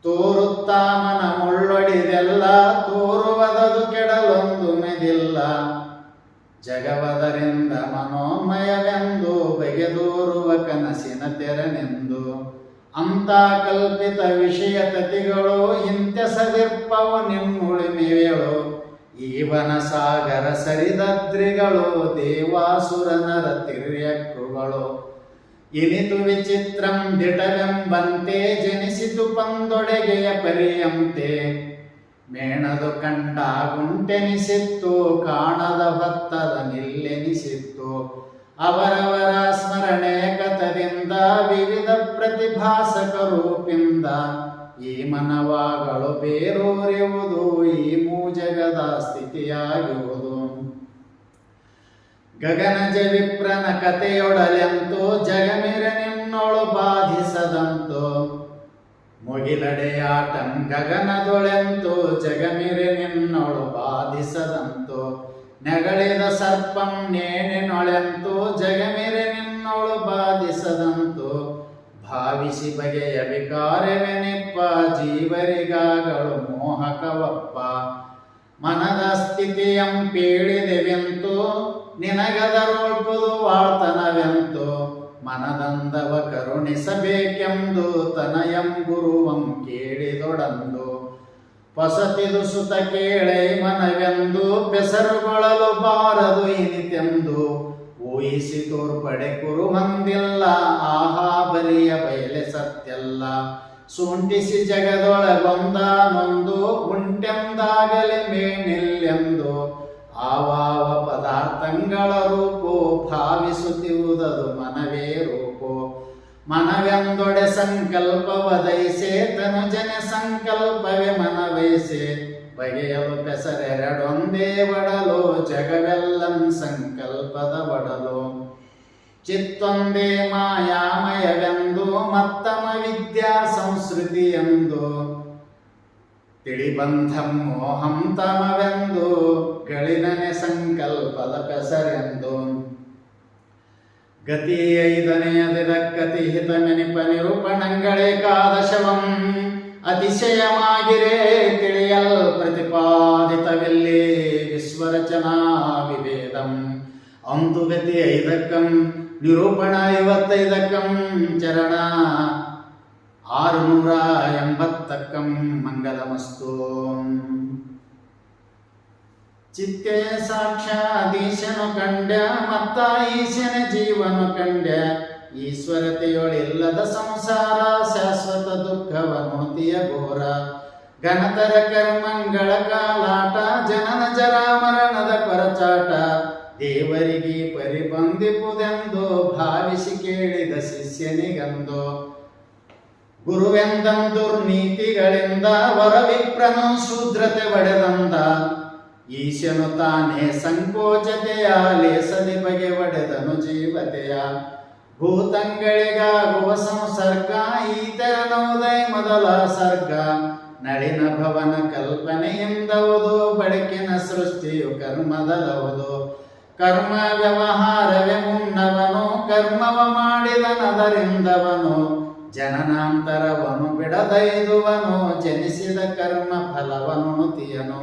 ತೋರುತ್ತಾ ಮನ ಮುಳ್ಳೊಡಿದೆಲ್ಲ ತೋರುವದದು ಕೆಡಲೊಂದು ಮೆದಿಲ್ಲ ಜಗವದರಿಂದ ಮನೋಮಯವೆಂದು ಬಗೆದೋರುವ ಕನಸಿನ ತೆರನೆಂದು ಅಂತ ಕಲ್ಪಿತ ವಿಷಯ ತತಿಗಳು ಇಂತೆಸದಿರ್ಪವು ನಿಮ್ಮುಳಿಮೆಗಳು ಈವನ ಸಾಗರ ಸರಿದದ್ರಿಗಳು ದೇವಾಸುರ ನರ ತಿರ್ಯಕ್ರುಗಳು ಇನಿತು ವಿಚಿತ್ರಂ ದಿಟವೆಂಬಂತೆ ಜನಿಸಿತು ಪಂದೊಡೆಗೆಯ ಪರಿಯಂತೆ ಮೇಣದು ಕಂಡಾಗುಂಟೆನಿಸಿತ್ತು ಕಾಣದ ಭತ್ತದ ನಿಲ್ಲೆನಿಸಿತ್ತು ಅವರವರ ಸ್ಮರಣೆ ಕಥದಿಂದ ವಿವಿಧ ಪ್ರತಿಭಾಸಕ ರೂಪಿಂದ ಈ ಮನವಾಗಳು ಬೇರೂರಿಯುವುದು ಈ ಮೂಜಗದ ಸ್ಥಿತಿಯಾಗುವುದು ಗಗನಜ ವಿಪ್ರನ ಕಥೆಯೊಡಲೆಂತೋ ಜಗಮಿರ ನಿನ್ನೊಳು ಬಾಧಿಸದಂತೋ ಮುಗಿಲಡೆಯಾಟಂ ಗಗನದೊಳೆಂತೋ ಜಗಮಿರೆ ನಿನ್ನೊಳು ಬಾಧಿಸದಂತೋ ನೆಗಳಿದ ಸರ್ಪಂ ನೇಣಿನೊಳೆಂತೋ ಜಗಮಿರೆ ನಿನ್ನೊಳು ಬಾಧಿಸದಂತೋ ಭಾವಿಸಿ ಬಗೆಯ ವಿಕಾರವೆನಿಪ್ಪ ಜೀವರಿಗಾಗಳು ಮೋಹಕವಪ್ಪ ಮನದ ಸ್ಥಿತಿಯಂ ಪೀಳಿದೆವೆಂತೋ ನಿನಗದರೊಳ್ಪುದು ವಾಳ್ತನವೆಂತೋ ಮನದಂದವ ಕರುಣಿಸಬೇಕೆಂದು ತನಯಂ ಗುರುವಂ ಕೇಳಿದೊಡಂದು ಪಸತಿದು ಸುತ ಕೇಳೈ ಮನವೆಂದು ಬೆಸರುಗೊಳ್ಳಲು ಬಾರದು ಇನಿತೆಂದು ಊಹಿಸಿ ತೋರ್ಪಡೆ ಕುರುವಂದಿಲ್ಲ ಆಹಾ ಬಲಿಯ ಬಯಲೆ ಸತ್ಯಲ್ಲ ಸುಂಟಿಸಿ ಜಗದೊಳಗೊಂದಾನೊಂದು ಉಂಟೆಂದಾಗಲಿ ಮೇಣಿಲ್ಲೆಂದು ಆವಾವ ಪದಾರ್ಥಗಳ ರೂಪೋ ಭಾವಿಸುತ್ತಿರುವುದದು ಮನವೇ ರೂಪೋ ಮನವೆಂದೊಡೆ ಸಂಕಲ್ಪವದೈಸೆ ತನುಜನ ಸಂಕಲ್ಪವೇ ಮನವೈಸೆ ಬಗೆಯಲು ಬೆಸರೆರಡೊಂದೇ ಒಡಲು ಜಗವೆಲ್ಲಂ ಸಂಕಲ್ಪದ ಒಡಲು ಚಿತ್ತೊಂದೇ ಮಾಯಾಮಯವೆಂದು ಮತ್ತಮ ವಿದ್ಯಾ ಸಂಸ್ಕೃತಿ ಎಂದು ತಿಳಿಬಂಧಂ ಮೋಹಂ ತಮವೆಂದು ಗಳಿದನೆ ಸಂಕಲ್ಪದ ಪೆಸರೆಂದು ಗತಿ ಐದನೆಯದಿದಕ್ಕತಿ ಹಿತಮೆನಿಪ ನಿರೂಪಣಂಗಳೇಕಾದಶವಂ ಅತಿಶಯಮಾಗಿರೇ ತಿಳಿಯಲ್ ಪ್ರತಿಪಾದಿತವಿಲ್ಲಿ ವಿಶ್ವರಚನಾ ವಿಭೇದಂ ಅಂತು ಗತಿ ಐದಕ್ಕಂ ನಿರೂಪಣ 55 ಚರಣ 680 ಮಂಗಲಮಸ್ತು. ಚಿತ್ತೆ ಸಾಕ್ಷಾದೀಶನು ಕಂಡ್ಯ ಮತ್ತ ಈಶನ ಜೀವನು ಕಂಡ್ಯ ಈಶ್ವರತೆಯೊಳಿಲ್ಲದ ಸಂಸಾರ ಶಾಶ್ವತ ದುಃಖವನುತಿಯ ಘೋರ ಘನತರ ಕರ್ಮಂಗಳ ಕಾಲಾಟ ಜನನ ಜರ ಮರಣದ ಪರಚಾಟ ದೇವರಿಗೆ ಪರಿಬಂಧಿಪುದೆಂದು ಭಾವಿಸಿ ಕೇಳಿದ ಶಿಷ್ಯನಿಗಂದು ಗುರುವೆಂದಂ ದುರ್ನೀತಿಗಳಿಂದ ವರವಿಪ್ರನು ಶೂದ್ರತೆ ಒಡೆದಂದ ಈಶನು ತಾನೇ ಸಂಕೋಚತೆಯ ಲೇಸದಿ ಬಗೆ ಒಡೆದನು ಜೀವತೆಯ ಭೂತಂಗಳಿಗಾಗುವ ಸಂಸರ್ಗ ಈತರನೋದಯ ಮೊದಲ ಸರ್ಗ ನಳಿನ ಭವನ ಕಲ್ಪನೆಯಿಂದವುದು ಬಡಕಿನ ಸೃಷ್ಟಿಯು ಕರ್ಮದಲವುದು ಕರ್ಮ ವ್ಯವಹಾರವೇ ಮುನ್ನವನು ಕರ್ಮವ ಮಾಡಿದನದರಿಂದವನು ಜನನಾಂತರವನು ಬಿಡದೈದುವನು ಜನಿಸಿದ ಕರ್ಮ ಫಲವನು ತಿಯನು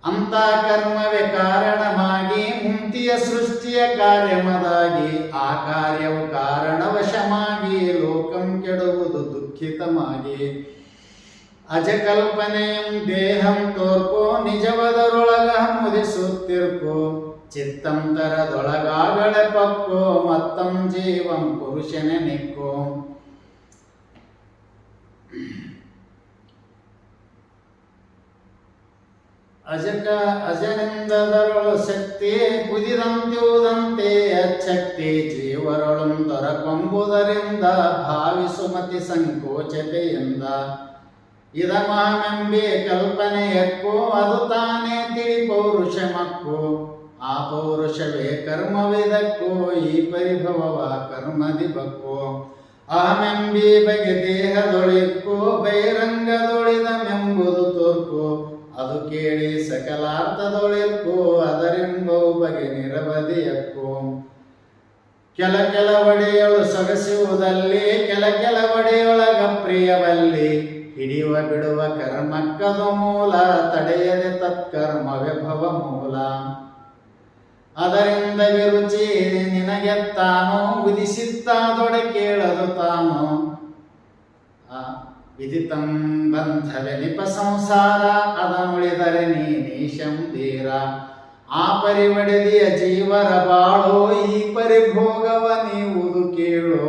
ಅಂತ ಕರ್ಮವೇ ಕಾರಣವಾಗಿ ಮುಂತಿಯ ಸೃಷ್ಟಿಯ ಕಾರ್ಯಮದಾಗಿ ಆ ಕಾರ್ಯವು ಕಾರಣವಶಮಾಗಿ ಲೋಕಂ ಕೆಡುವುದು ದುಃಖಿತಮಾಗಿ ಅಜಕಲ್ಪನೆಯಂ ದೇಹಂ ತೋರ್ಕೋ ನಿಜವದರೊಳಗ ಮುದಿಸುತ್ತಿರ್ಕೋ ಚಿತ್ತಂತರದೊಳಗಾಗಳೆ ಪಕ್ಕೋ ಮತ್ತಂ ಜೀವಂ ಪುರುಷನೆ ನಿಕ್ಕೋ ಅಜನಿಂದದರೊಳು ಶಕ್ತಿ ಕುದಿದಂತಿವುದಂತೆ ಅಚ್ಚಕ್ತಿ ಜೀವರೊಳಂ ದೊರಕೊಂಬುದರಿಂದ ಭಾವಿಸುಮತಿ ಸಂಕೋಚತೆಯಿಂದ ಇದಮಾಮೆಂಬೆ ಕಲ್ಪನೆಯಕ್ಕೋ ಅದು ತಾನೇ ತಿಳಿ ಪೌರುಷಮಕ್ಕೋ ಆ ಪೌರುಷವೇ ಕರ್ಮವಿದಕ್ಕೋ ಈ ಪರಿಭವವ ಕರ್ಮದಿ ಬಕ್ಕೋ ಅಹಮೆಂಬಿ ಬಗೆ ದೇಹದೊಳಿಕ್ಕೋ ಬಹಿರಂಗದೊಳಿದಮೆಂಬುದು ತೋರ್ಕೋ ಅದು ಕೇಳಿ ಸಕಲಾರ್ಥದೊಳಿಕ್ಕೋ ಅದರೆಂಬವು ಬಗೆ ನಿರವಧಿಯಕ್ಕೋ ಕೆಲ ಒಡೆಯಳು ಸೊಗಸುವುದಲ್ಲಿ ಕೆಲ ಒಡೆಯೊಳಗ ಪ್ರಿಯವಲ್ಲಿ ಹಿಡಿಯುವ ಬಿಡುವ ಕರ್ಮಕ್ಕದು ಮೂಲ ತಡೆಯದೆ ತತ್ಕರ್ಮವೇ ಭವ ಮೂಲ ಅದರಿಂದ ವಿರುಚಿ ನಿನಗೆ ತಾನು ವಿಧಿಸಿತ್ತಾದೊಡೆ ಕೇಳದು ತಾನು. ವಿದಿತಂ ಬಂಧವೆನಿಪ ಸಂಸಾರ ಅದನುಳಿದರೆ ನೀಶಂದೀರ. ಆ ಪರಿವಡೆದಿಯ ಜೀವರ ಬಾಳೋ ಈ ಪರಿಭೋಗವ ನೀವುದು ಕೇಳೋ.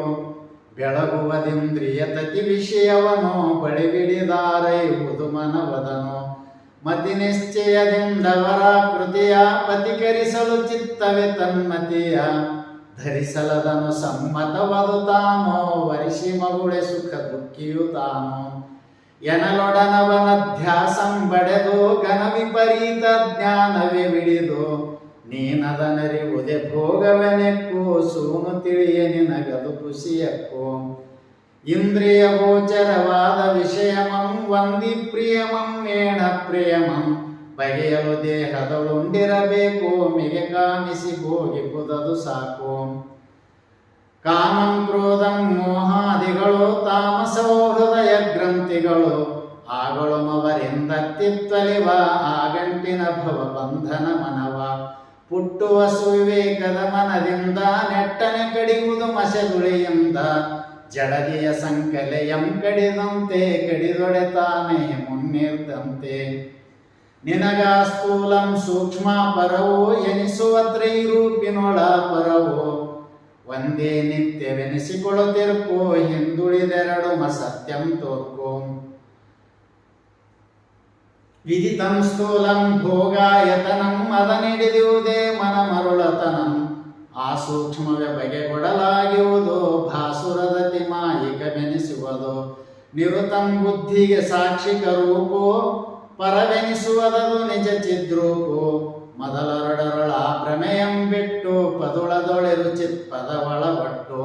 ಬೆಳಗುವುದಿಂದ್ರಿಯ ತತಿ ವಿಷಯವನೋ ಬಳಿ ಬಿಡಿದಾರೈವುದು ಮನವದನೋ. ಮತಿ ನಿಶ್ಚಯದಿಂದವರ ಕೃತಿಯ ಪತಿಕರಿಸಲು ಚಿತ್ತವೆ ತನ್ಮತಿಯ. ಧರಿಸಲದನು ಸಮ್ಮತವದು ತಾನೋ ವರಿಷಿ ಮಗುಳೆ ಸುಖ ದುಃಖಿಯು ತಾನೋ. ಎನಲೊಡನವನಧ್ಯಾಸಂ ಬಡೆದು ಘನ ವಿಪರೀತ ಜ್ಞಾನವೇ ಬಿಡಿದು. ನೀನದನರಿವುದೇ ಭೋಗವೆನೆಕ್ಕೋ ಸೂನು ತಿಳಿಯ ನಿನಗದು ಖುಷಿಯಕ್ಕೋ. ಇಂದ್ರಿಯ ಗೋಚರವಾದ ವಿಷಯಮಂ ವಂದಿ ಪ್ರಿಯಮಂ ಮೇಣ ಪ್ರಿಯಮಂ. ಬಗೆಯಲು ದೇಹದೊಳುಂಡಿರಬೇಕು ಮಿಗೆ ಕಾಮಿಸಿ ಭೋಗಿಪುದದು ಸಾಕು. ಕಾಮಂ ಕ್ರೋಧಂ ಮೋಹಾದಿಗಳು ತಾಮಸೋ ಹೃದಯ ಗ್ರಂಥಿಗಳು. ಆಗಳು ಮವರಿಂದತ್ತಿತ್ವಲಿವ ಆಗಂಟಿನ ಭವ ಬಂಧನ ಮನವ. ಪುಟ್ಟುವ ಸುವಿವೇಕದ ಮನದಿಂದ ನೆಟ್ಟನೆ ಕಡಿಯುವುದು ಮಸದುಳಿಯಿಂದ. ಜಡದಿಯ ಸಂಕಲೆಯಂ ಕಡಿದಂತೆ ಕಡಿದೊಡೆ ತಾನೇ ಮುನ್ನಿರ್ದಂತೆ. ನಿನಗ ಸ್ಥೂಲಂ ಸೂಕ್ಷ್ಮ ಪರವೋ ಎನಿಸುವ ತ್ರೈರೂಪಿನೊಳ ಪರವೋ. ಒಂದೇ ನಿತ್ಯವೆನಿಸಿಕೊಳ್ಳುತ್ತಿರ್ಕೋ ಹಿಂದುಳಿದೆರಡು ಸತ್ಯಂ ತೋರ್ಕೋ. ವಿದಿತಂ ಸ್ಥೂಲಂ ಭೋಗಾಯತನಂ ಅದನಿಡಿದುವುದೇ ಮನ ಮರುಳತನಂ. ಆ ಸೂಕ್ಷ್ಮವೇ ಬಗೆಗೊಡಲಾಗುವುದು ಭಾಸುರದತಿ ಮಾಯಿಕವೆನಿಸುವುದು. ನಿರುತಂ ಬುದ್ಧಿಗೆ ಸಾಕ್ಷಿಕ ರೂಪೋ ಪರವೆನಿಸುವುದದು ನಿಜ ಚಿದ್ರೂಪೋ. ಮೊದಲರಡರಳ ಭ್ರಮೆಯಂ ಬಿಟ್ಟು ಪದುಳದೊಳೆರು ಚಿತ್ಪದವಳ ಒಟ್ಟು.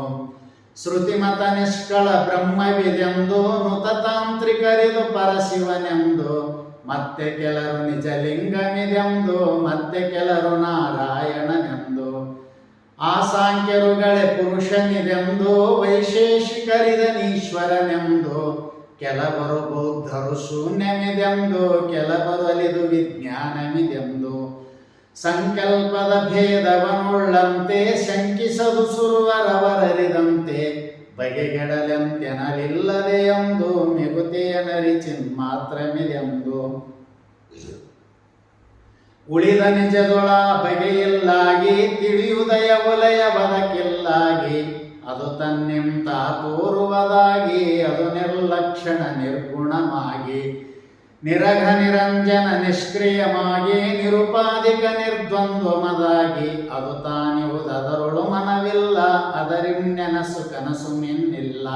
ಶ್ರುತಿಮತ ನಿಷ್ಕಳ ಬ್ರಹ್ಮವಿದೆಂದು ನುತ ತಾಂತ್ರಿಕರಿದು ಪರಶಿವನೆಂದು. ಮತ್ತೆ ಕೆಲರು ನಿಜಲಿಂಗಮಿದೆಂದು ಮತ್ತೆ ಕೆಲರು ನಾರಾಯಣನೆಂದು. ಆ ಸಾಂಖ್ಯರುಗಳೇ ಪುರುಷನಿದೆಂದು ವೈಶೇಷಿಕರಿದನೀಶ್ವರನೆಂದು. ಕೆಲವರು ಬೌದ್ಧರು ಶೂನ್ಯಮಿದೆಂದು ಕೆಲವರು ಅಲಿದು ವಿಜ್ಞಾನಮಿದೆಂದು. ಸಂಕಲ್ಪದ ಭೇದವನುಳ್ಳಂತೆ ಶಂಕಿಸದು ಸುರುವರವರರಿದಂತೆ. ಬಗೆಗೆಡಲೆಂತೆನಲಿಲ್ಲದೆಯೆಂದು ಮಿಗುತೆಯನರಿ ಚಿನ್ಮಾತ್ರಮಿದೆಂದು. ಉಳಿದ ನಿಜದೊಳ ಬಗೆಯಿಲ್ಲಾಗಿ ತಿಳಿಯುವುದಯ ಒಲೆಯ ಬದಕಿಲ್ಲಾಗಿ. ಅದು ತನ್ನಿಂತ ತೋರುವುದಾಗಿ ಅದು ನಿರ್ಲಕ್ಷಣ ನಿರ್ಗುಣಮಾಗಿ. ನಿರಘ ನಿರಂಜನ ನಿಷ್ಕ್ರಿಯಮಾಗಿ ನಿರುಪಾಧಿಕ ನಿರ್ದ್ವಂದ್ವಮದಾಗಿ. ಅದು ತಾನಿವುದರೊಳು ಮನವಿಲ್ಲ ಅದರಿನ್ನೆನಸು ಕನಸು ಮಿನ್ನಿಲ್ಲ.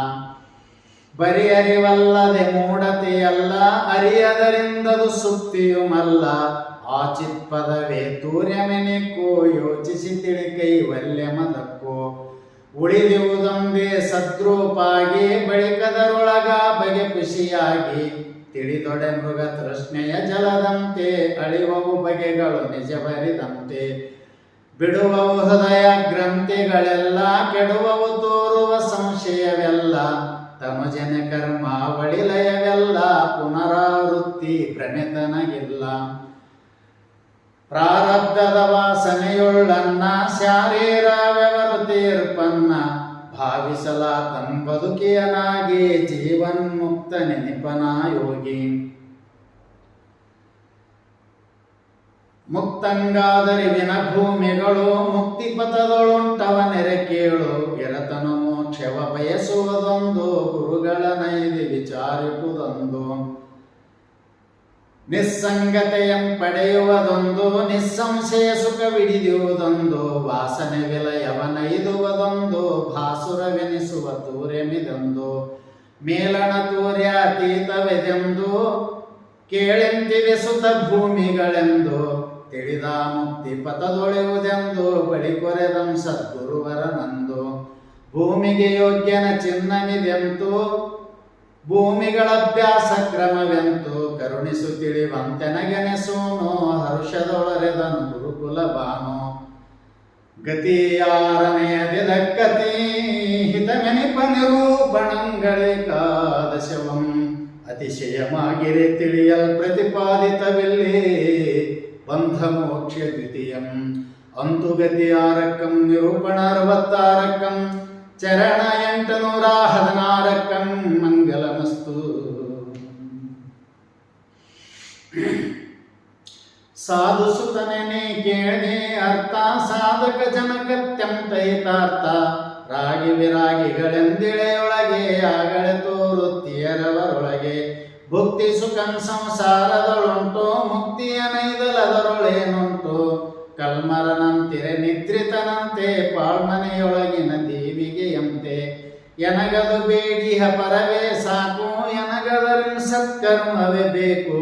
ಬರಿ ಅರಿವಲ್ಲದೆ ಮೂಢತೆಯಲ್ಲ ಅರಿಯದರಿಂದದು ಸುಪ್ತಿಯುಮಲ್ಲ. ಆ ಚಿತ್ಪದವೇ ತೂರ್ಯಮೆನಿಕ್ಕೋ ಯೋಚಿಸಿ ತಿಳಿ ಕೈವಲ್ಯಮದಕ್ಕೋ. ಉಳಿದಿರುವುದೊಂದೇ ಸದ್ರೂಪಾಗಿ ಬಳಿಕದರೊಳಗ ಬಗೆ ಖುಷಿಯಾಗಿ. ತಿಳಿದೊಡೆ ಮೃಗ ತೃಷ್ಣೆಯ ಜಲದಂತೆ ಅಳಿವವು ಬಗೆಗಳು ನಿಜವರಿದಂತೆ. ಬಿಡುವವು ಹೃದಯ ಗ್ರಂಥಿಗಳೆಲ್ಲ ಕೆಡುವವು ತೋರುವ ಸಂಶಯವೆಲ್ಲ. ತನುಜನ ಕರ್ಮಾವಳಿ ಲಯವೆಲ್ಲ ಪುನರಾವೃತ್ತಿ ಭ್ರಮೆತನಗಿಲ್ಲ. ಪ್ರಾರಬ್ಧದ ವಾಸನೆಯುಳ್ಳನ್ನ ಶಾರೀರ ವ್ಯವೃತಿರ್ಪನ್ನ. ಭಾವಿಸಲ ತನ್ ಬದುಕಿಯನಾಗಿ ಜೀವನ್ಮುಕ್ತ ನೆನಪನ ಯೋಗಿ. ಮುಕ್ತಂಗಾದರಿವಿನ ಭೂಮಿಗಳು ಮುಕ್ತಿಪಥದೊಳುಂಟವ ನೆರೆ ಕೇಳು. ಎರತನು ಮೋಕ್ಷವ ಬಯಸುವುದೊಂದು ಗುರುಗಳ ನೈದಿ ವಿಚಾರಿಪುದೊಂದು. ನಿಸ್ಸಂಗತೆಯಂ ಪಡೆಯುವುದೊಂದು ನಿಸ್ಸಂಶಯ ಸುಖವಿಡಿಯುವುದೊಂದು. ವಾಸನೆ ವಿಲಯವನೈದುವುದೊಂದು ಭಾಸುರವೆನಿಸುವ ತೂರ್ಯಮಿದೊಂದು. ಮೇಲಣ ತೂರ್ಯಾತೀತವೆದೆಂದು ಕೇಳೆಂತಿವೆ ಸುತ ಭೂಮಿಗಳೆಂದು. ತಿಳಿದ ಮುಕ್ತಿ ಪಥದೊಳೆಯುವುದೆಂದು ಬಳಿ ಕೊರೆದಂ ಸದ್ಗುರುವರನಂದು. ಭೂಮಿಗೆ ಯೋಗ್ಯನ ಚಿನ್ನವಿದೆಂತು ಭೂಮಿಗಳ ಅಭ್ಯಾಸ ಕ್ರಮವೆಂತು. ಕರುಣಿಸು ತಿಳಿವಂತೆನಗೆನೆಸೋನು ಹರ್ಷದೊಳರೆದನು ಗುರುಕುಲ ಬಾನು. ಗತಿಯಾರನೆಯದಿದಕ್ಕತಿ ಹಿತಮೆನಿಪ ನಿರೂಪಣಂಗಳೇಕಾದಶವಂ. ಅತಿಶಯಮಾಗಿರೆ ತಿಳಿಯಲ್ ಪ್ರತಿಪಾದಿತವಿಲ್ಲಿ ಬಂಧ ಮೋಕ್ಷ ದ್ವಿತೀಯಂ. ಅಂತುಗತಿಯಾರಕ್ಕಂ ನಿರೂಪಣ 66 ಚರಣ 816 ಮಂಗಲಮಸ್ತು. ಸಾಧು ಸುತನೇ ಕೇಳದೆ ಅರ್ಥ ಸಾಧಕ ಜನಕತ್ಯಂತೈತಾರ್ಥ ರಾಗಿ ವಿರಾಗಿಗಳೆಂದಿಳೆಯೊಳಗೆ ಆಗಳೆ ತೋರುತ್ತಿಯರವರೊಳಗೆ ಭುಕ್ತಿ ಸುಖಂ ಸಂಸಾರದೊಳುಂಟು ಮುಕ್ತಿಯ ನೈದಲದರೊಳೇನುಂಟು ಕಲ್ಮರನಂತಿರೆ ನಿದ್ರಿತನಂತೆ ಪಾಳ್ಮನೆಯೊಳಗಿನ ದೇವಿಗೆಯಂತೆ ಎನಗದು ಬೇಡಿಹ ಪರವೇ ಸಾಕು ಎನಗದರಿನ್ ಸತ್ಕರ್ಮವೇ ಬೇಕು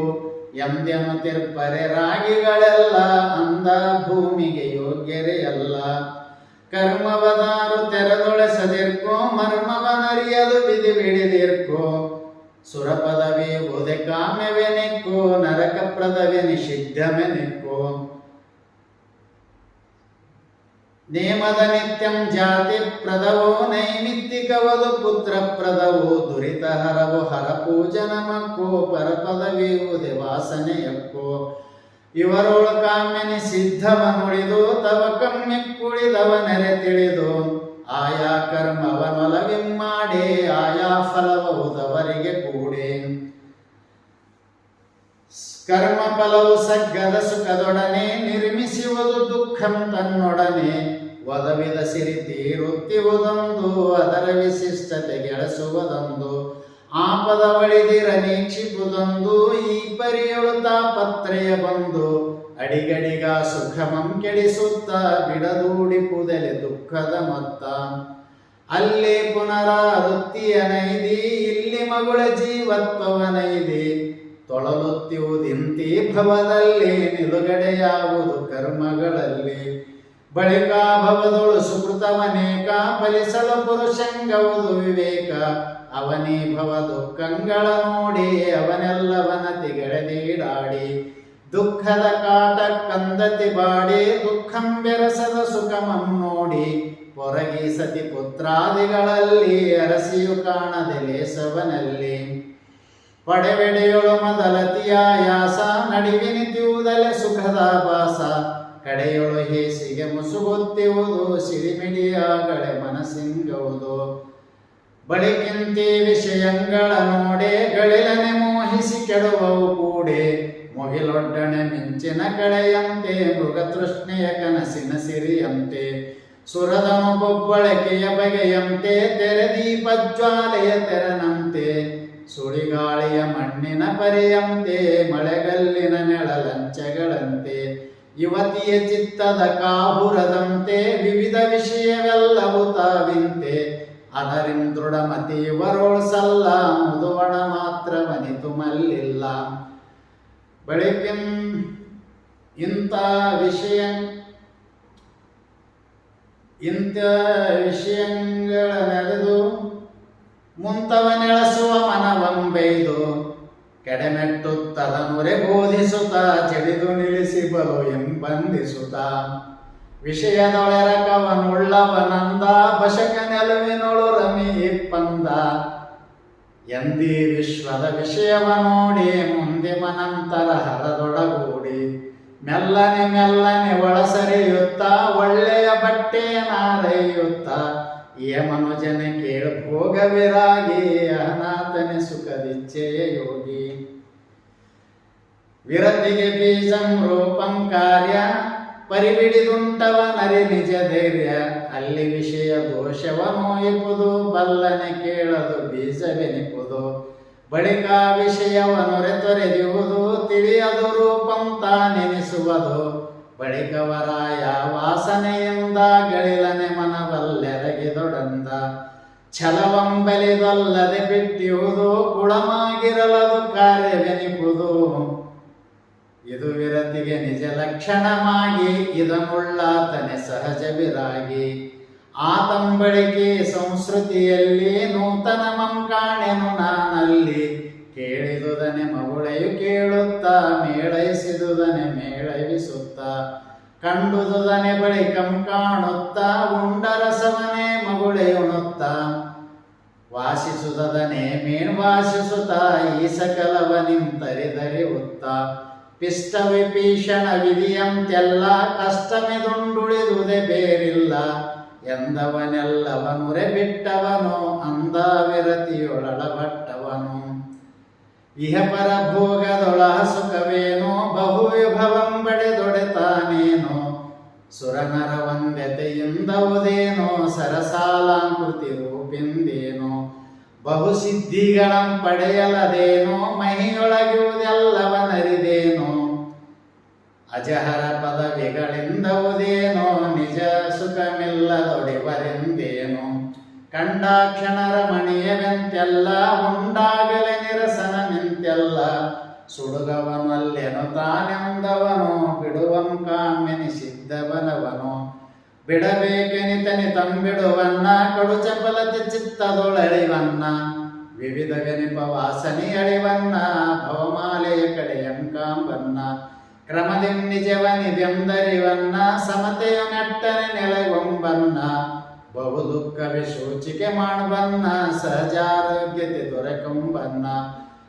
ಎಂದೆನು ತಿರ್ಪರೆ ರಾಗಿಗಳೆಲ್ಲ ಅಂದ ಭೂಮಿಗೆ ಯೋಗ್ಯರೇ ಅಲ್ಲ ಕರ್ಮವದಾರು ತೆರೆದೊಳೆಸದಿರ್ಕೋ ಮರ್ಮವನರಿಯಲು ವಿಧಿ ಬಿಡಿದಿರ್ಕೋ ಸುರ ಪದವಿ ಓದೆ ಕಾಮ್ಯವೇ ನಿಕ್ಕೋ ನರಕ ಪ್ರದವೇ ನಿಷಿದ್ಧಮೆ ನಿಕ್ಕೋ ನೇಮದ ನಿತ್ಯಂ ಜಾತಿ ಪ್ರದವೋ ನೈಮಿತ್ತಿಕವದು ಪುತ್ರ ಪ್ರದವೋ ದುರಿತ ಹರವೋ ಹರ ಪೂಜನ ಮಕ್ಕೋ ಪರ ಪದವಿಯುವುದೇ ವಾಸನೆಯಕ್ಕೋ ಇವರೋಳು ಕಾಮ್ಯನಿ ಸಿದ್ಧವ ನುಡಿದು ತವ ಕಮ್ಮಿ ಕುಳಿದವ ನೆರೆ ತಿಳಿದು ಆಯಾ ಕರ್ಮವನೊಲವಿಮ್ಮಾಡೆ ಆಯಾ ಫಲವವುದವರಿಗೆ ಕೂಡೆ ಕರ್ಮ ಫಲವು ಸಗ್ಗದ ಸುಖದೊಡನೆ ನಿರ್ಮಿಸುವುದು ದುಃಖಂ ತನ್ನೊಡನೆ ಒದವಿದ ಸಿರಿ ತೀರುತ್ತಿವುದೊಂದು ಅದರ ವಿಶಿಷ್ಟತೆ ಗೆಳಸುವುದೊಂದು ಆಪದ ಒಳಿದಿರ ನೀಕ್ಷಿಪುದೊಂದು ಈ ಪರಿಯೊಳು ತಾಪತ್ರಯ ಬಂದು ಅಡಿಗಡಿಗ ಸುಖಮಂ ಕೆಡಿಸುತ್ತ ಬಿಡದೂಡಿಪುದಲೆ ದುಃಖದ ಮೊತ್ತ ಅಲ್ಲಿ ಪುನರಾವೃತ್ತಿಯನೈದಿ ಇಲ್ಲಿ ಮಗುಳ ಜೀವತ್ವವನೈದಿ ತೊಳಲುತ್ತಿವುದಿಂತಿ ಭವದಲ್ಲಿ ನಿಲುಗಡೆಯಾವುದು ಕರ್ಮಗಳಲ್ಲಿ ಬಳಿಕ ಭವದೊಳು ಸುಕೃತವನೇಕ ಫಲಿಸಲು ಪುರುಷಂಗವುದು ವಿವೇಕ ಅವನೇ ಭವ ದುಃಖಂಗಳ ನೋಡಿ ಅವನೆಲ್ಲವನ ತಿಗಳೆದೀಡಾಡಿ ದುಃಖದ ಕಾಟ ಕಂದತಿ ಬಾಡಿ ದುಃಖಂ ಬೆರಸದ ಸುಖಮಂ ನೋಡಿ ಹೊರಗಿ ಸತಿ ಪುತ್ರಾದಿಗಳಲ್ಲಿ ಅರಸಿಯು ಕಾಣದೆ ಲೇಸವನಲ್ಲಿ ಪಡೆವೆಡೆಯೊಳು ಮೊದಲತಿಯಾಯಾಸ ನಡಿವಿನಿತಿಯುವುದಲೆ ಸುಖದ ಭಾಸ ಕಡೆಯೊಳು ಹೇಸಿಗೆ ಮುಸುಗುತ್ತಿರುವುದು ಸಿಡಿಮಿಡಿಯಾಗಳೆ ಮನಸ್ಸಿಂಗವುದು ಬಳಿಕಿಂತಿ ವಿಷಯಂಗಳ ನೋಡೆ ಗಳಿಲನೆ ಮೋಹಿಸಿ ಕೆಡುವವು ಕೂಡೆ ಮುಗಿಲೊಡ್ಡಣೆ ಮಿಂಚಿನ ಕಳೆಯಂತೆ ಮೃಗತೃಷ್ಣೆಯ ಕನಸಿನ ಸಿರಿಯಂತೆ ಸುರದನು ಬೊಬ್ಬಳಕೆಯ ಬಗೆಯಂತೆ ತೆರೆದೀಪಜ್ವಾಲೆಯ ತೆರನಂತೆ ಸುಳಿಗಾಳಿಯ ಮಣ್ಣಿನ ಪರಿಯಂತೆ ಮಳೆಗಲ್ಲಿನ ನೆಳಲಂಚಗಳಂತೆ ಯುವತಿಯ ಚಿತ್ತದ ಕಾಹುರದಂತೆ ವಿವಿಧ ವಿಷಯವೆಲ್ಲವೂ ತಾವಿಂತೆ ಅದರಿಂ ದೃಢಮತಿ ವರೋಳ್ಸಲ್ಲ ಮುದುವಣ ಮಾತ್ರ ವನಿತು ಮಲ್ಲಿಲ್ಲ ಬಳಿಕಿಂ ಇಂಥ ವಿಷಯಗಳ ನೆರೆದು ಮುಂತವನೆಳಸುವ ಮನವಂಬೈದು ಕೆಡೆಮೆಟ್ಟುತ್ತದನುರೆ ಬೋಧಿಸುತ್ತ ಚೆಡಿದು ನಿಲ್ಲಿಸಿ ಬಲು ಎಂಬಂದಿಸುತ್ತ ವಿಷಯದೊಳೆರಕವನುಳ್ಳವನಂದ ಬಶಕ ನೆಲುವಿನೊಳು ರಮಿ ಇಪ್ಪಂದ ಎಂದಿ ವಿಶ್ವದ ವಿಷಯವ ನೋಡಿ ಮುಂದೆ ಮನಂತರ ಹರದೊಡಗೂಡಿ ಮೆಲ್ಲನೆ ಮೆಲ್ಲನೆ ಒಳಸರಿಯುತ್ತ ಒಳ್ಳೆಯ ಬಟ್ಟೆಯ ನಾರೈಯುತ್ತ ಏ ಮನುಜನ ಕೇಳು ಭೋಗವಿರಾಗಿ ಅನಾಥನೆ ಸುಖದಿಚ್ಛೆಯ ಯೋಗಿ ವಿರತಿಗೆ ಬೀಜಂ ರೂಪಂ ಕಾರ್ಯ ಪರಿಬಿಡಿದುಂಟವ ನರಿ ನಿಜ ಧೈರ್ಯ ಅಲ್ಲಿ ವಿಷಯ ದೋಷವ ನೋಯಿಪುದು ಬಲ್ಲನೆ ಕೇಳದು ಬೀಜವೆನಿಪುದು ಬಳಿಕ ವಿಷಯವನೊರೆ ತೊರೆದಿರುವುದು ತಿಳಿಯದು ರೂಪಂ ತಾನೆನಿಸುವುದು ಬಳಿಕವರಾಯ ವಾಸನೆಯಿಂದ ಗಳಿಲನೆ ಮನವಲ್ಲೆರಗಿದೊಡಂದ ಛಲವಂಬಲಿದಲ್ಲದೆ ಬಿಟ್ಟಿಯುವುದು ಗುಣಮಾಗಿರಲದು ಕಾರ್ಯವೆನಿಪುದು ಇದು ವಿರತಿಗೆ ನಿಜ ಲಕ್ಷಣವಾಗಿ ಇದನ್ನುಳ್ಳಾತನೆ ಸಹಜ ವಿರಾಗಿ ಆತಂಬಳಿಕೆ ಸಂಸ್ಕೃತಿಯಲ್ಲಿ ನೂತನ ಮಂಕಾಣೆನು ನಾನಲ್ಲಿ ಕೇಳಿದುದನೆ ಮಗುಳೆಯು ಕೇಳುತ್ತಾ ಮೇಳೈಸಿದುದನೆ ಮೇಳೈಸುತ್ತಾ ಕಂಡುದುದನೆ ಬಳಿಕಂ ಕಾಣುತ್ತಾ ಉಂಡರಸವನೇ ಮಗುಳೆಯುಣುತ್ತಾ ವಾಸಿಸುದನೆ ಮೇಣ್ವಾಸಿಸುತ್ತಾ ಈ ಸಕಲವ ನಿಂತರಿದರಿವುತ್ತ ಪಿಷ್ಟ ವಿಭೀಷಣ ವಿಧಿಯಂತೆಲ್ಲ ಕಷ್ಟಮಿದುಂಡುಳಿದುದೇ ಬೇರಿಲ್ಲ ಎಂದವನೆಲ್ಲವನುರೆ ಬಿಟ್ಟವನು ಅಂದ ವಿರತಿಯೊಳಬಟ್ಟವನು ಇಹಪರ ಭೋಗದೊಳ ಸುಖವೇನೋ ಬಹು ವಿಭವಂಬಡೆದೊಡೆತಾನೇನೋ ಸುರನರ ವಂದ್ಯತೆಯಿಂದ ಉದೇನೋ ಸರಸಾಲಾಂಕೃತಿ ರೂಪಿಂದೇನೋ ಬಹುಸಿದ್ಧಿಗಳಂ ಪಡೆಯಲದೇನೋ ಮಹಿಯೊಳಗುವುದೆಲ್ಲವನರಿದೇನೋ ಅಜಹರ ಪದವಿಗಳಿಂದ ಉದೇನೋ ನಿಜ ಸುಖಮಿಲ್ಲದೊಡೆವರೆಂದೇನೋ ಕಂಡಾಕ್ಷಣರ ಮಣಿಯವೆಂತೆಲ್ಲ ಉಂಡಾಗಲೆ ನಿರಸನ ನಿಂತೆಲ್ಲ ಸುಡುಗವನಲ್ಲೆನು ತಾನೆಂದವನೋ ಬಿಡುವಂ ಕಾಮ್ಯನಿಸಿದ್ದವನವನೋ ಬಿಡಬೇಕೆನಿತನಿ ತಂಬಿಡುವನ್ನ ಕಡು ಚಪಲತೆ ಚಿತ್ತದೊಳಳಿವನ್ನ ವಿವಿಧ ಗಣಿಪ ವಾಸನೆ ಅಳಿವನ್ನ ಭವಮಾಲೆಯ ಕಡೆಯಂಕಾಂಬನ್ನ ಕ್ರಮದಿಂ ನಿಜವನಿದೆಂದರಿವನ್ನ ಸಮತೆಯು ನೆಟ್ಟನೆ ನೆಲೆಗೊಂಬನ್ನ ಬಹು ದುಃಖ ವಿಶೋಚಿಕೆ ಮಾಡುವನ್ನ ಸಹಜಾರೋಗ್ಯತೆ ದೊರಕುಂಬನ್ನ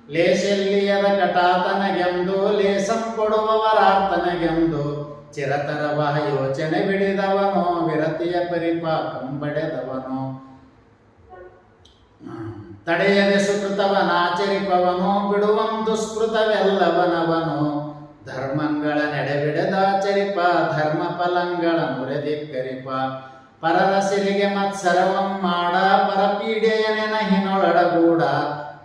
ಲೇಶೆಲ್ಲಿಯದ ಕಟಾತನಗೆಂದು ಲೇಸಂ ಕೊಡುವವರಾರ್ತನಗೆಂದು ಚಿರತರವ ಯೋಚನೆ ಬಿಡಿದವನೋ ವಿರತಿಯ ಪರಿಪಾಕಂಬಡೆದವನೋ ತಡೆಯದೆ ಸುಕೃತವನಾಚರಿಪವನೋ ಬಿಡುವಂ ದುಷ್ಕೃತವೆಲ್ಲವನವನೋ ಧರ್ಮಗಳ ನಡೆಬಿಡದಾಚರಿಪ ಧರ್ಮ ಫಲಂಗಳ ಮುರೆದಿಕ್ಕರಿಪ ಪರರ ಸಿರಿಗೆ ಮತ್ಸರವಂ ಮಾಡ ಪರಪೀಡೆಯ ನೆನಹಿನೊಳಡಗೂಡ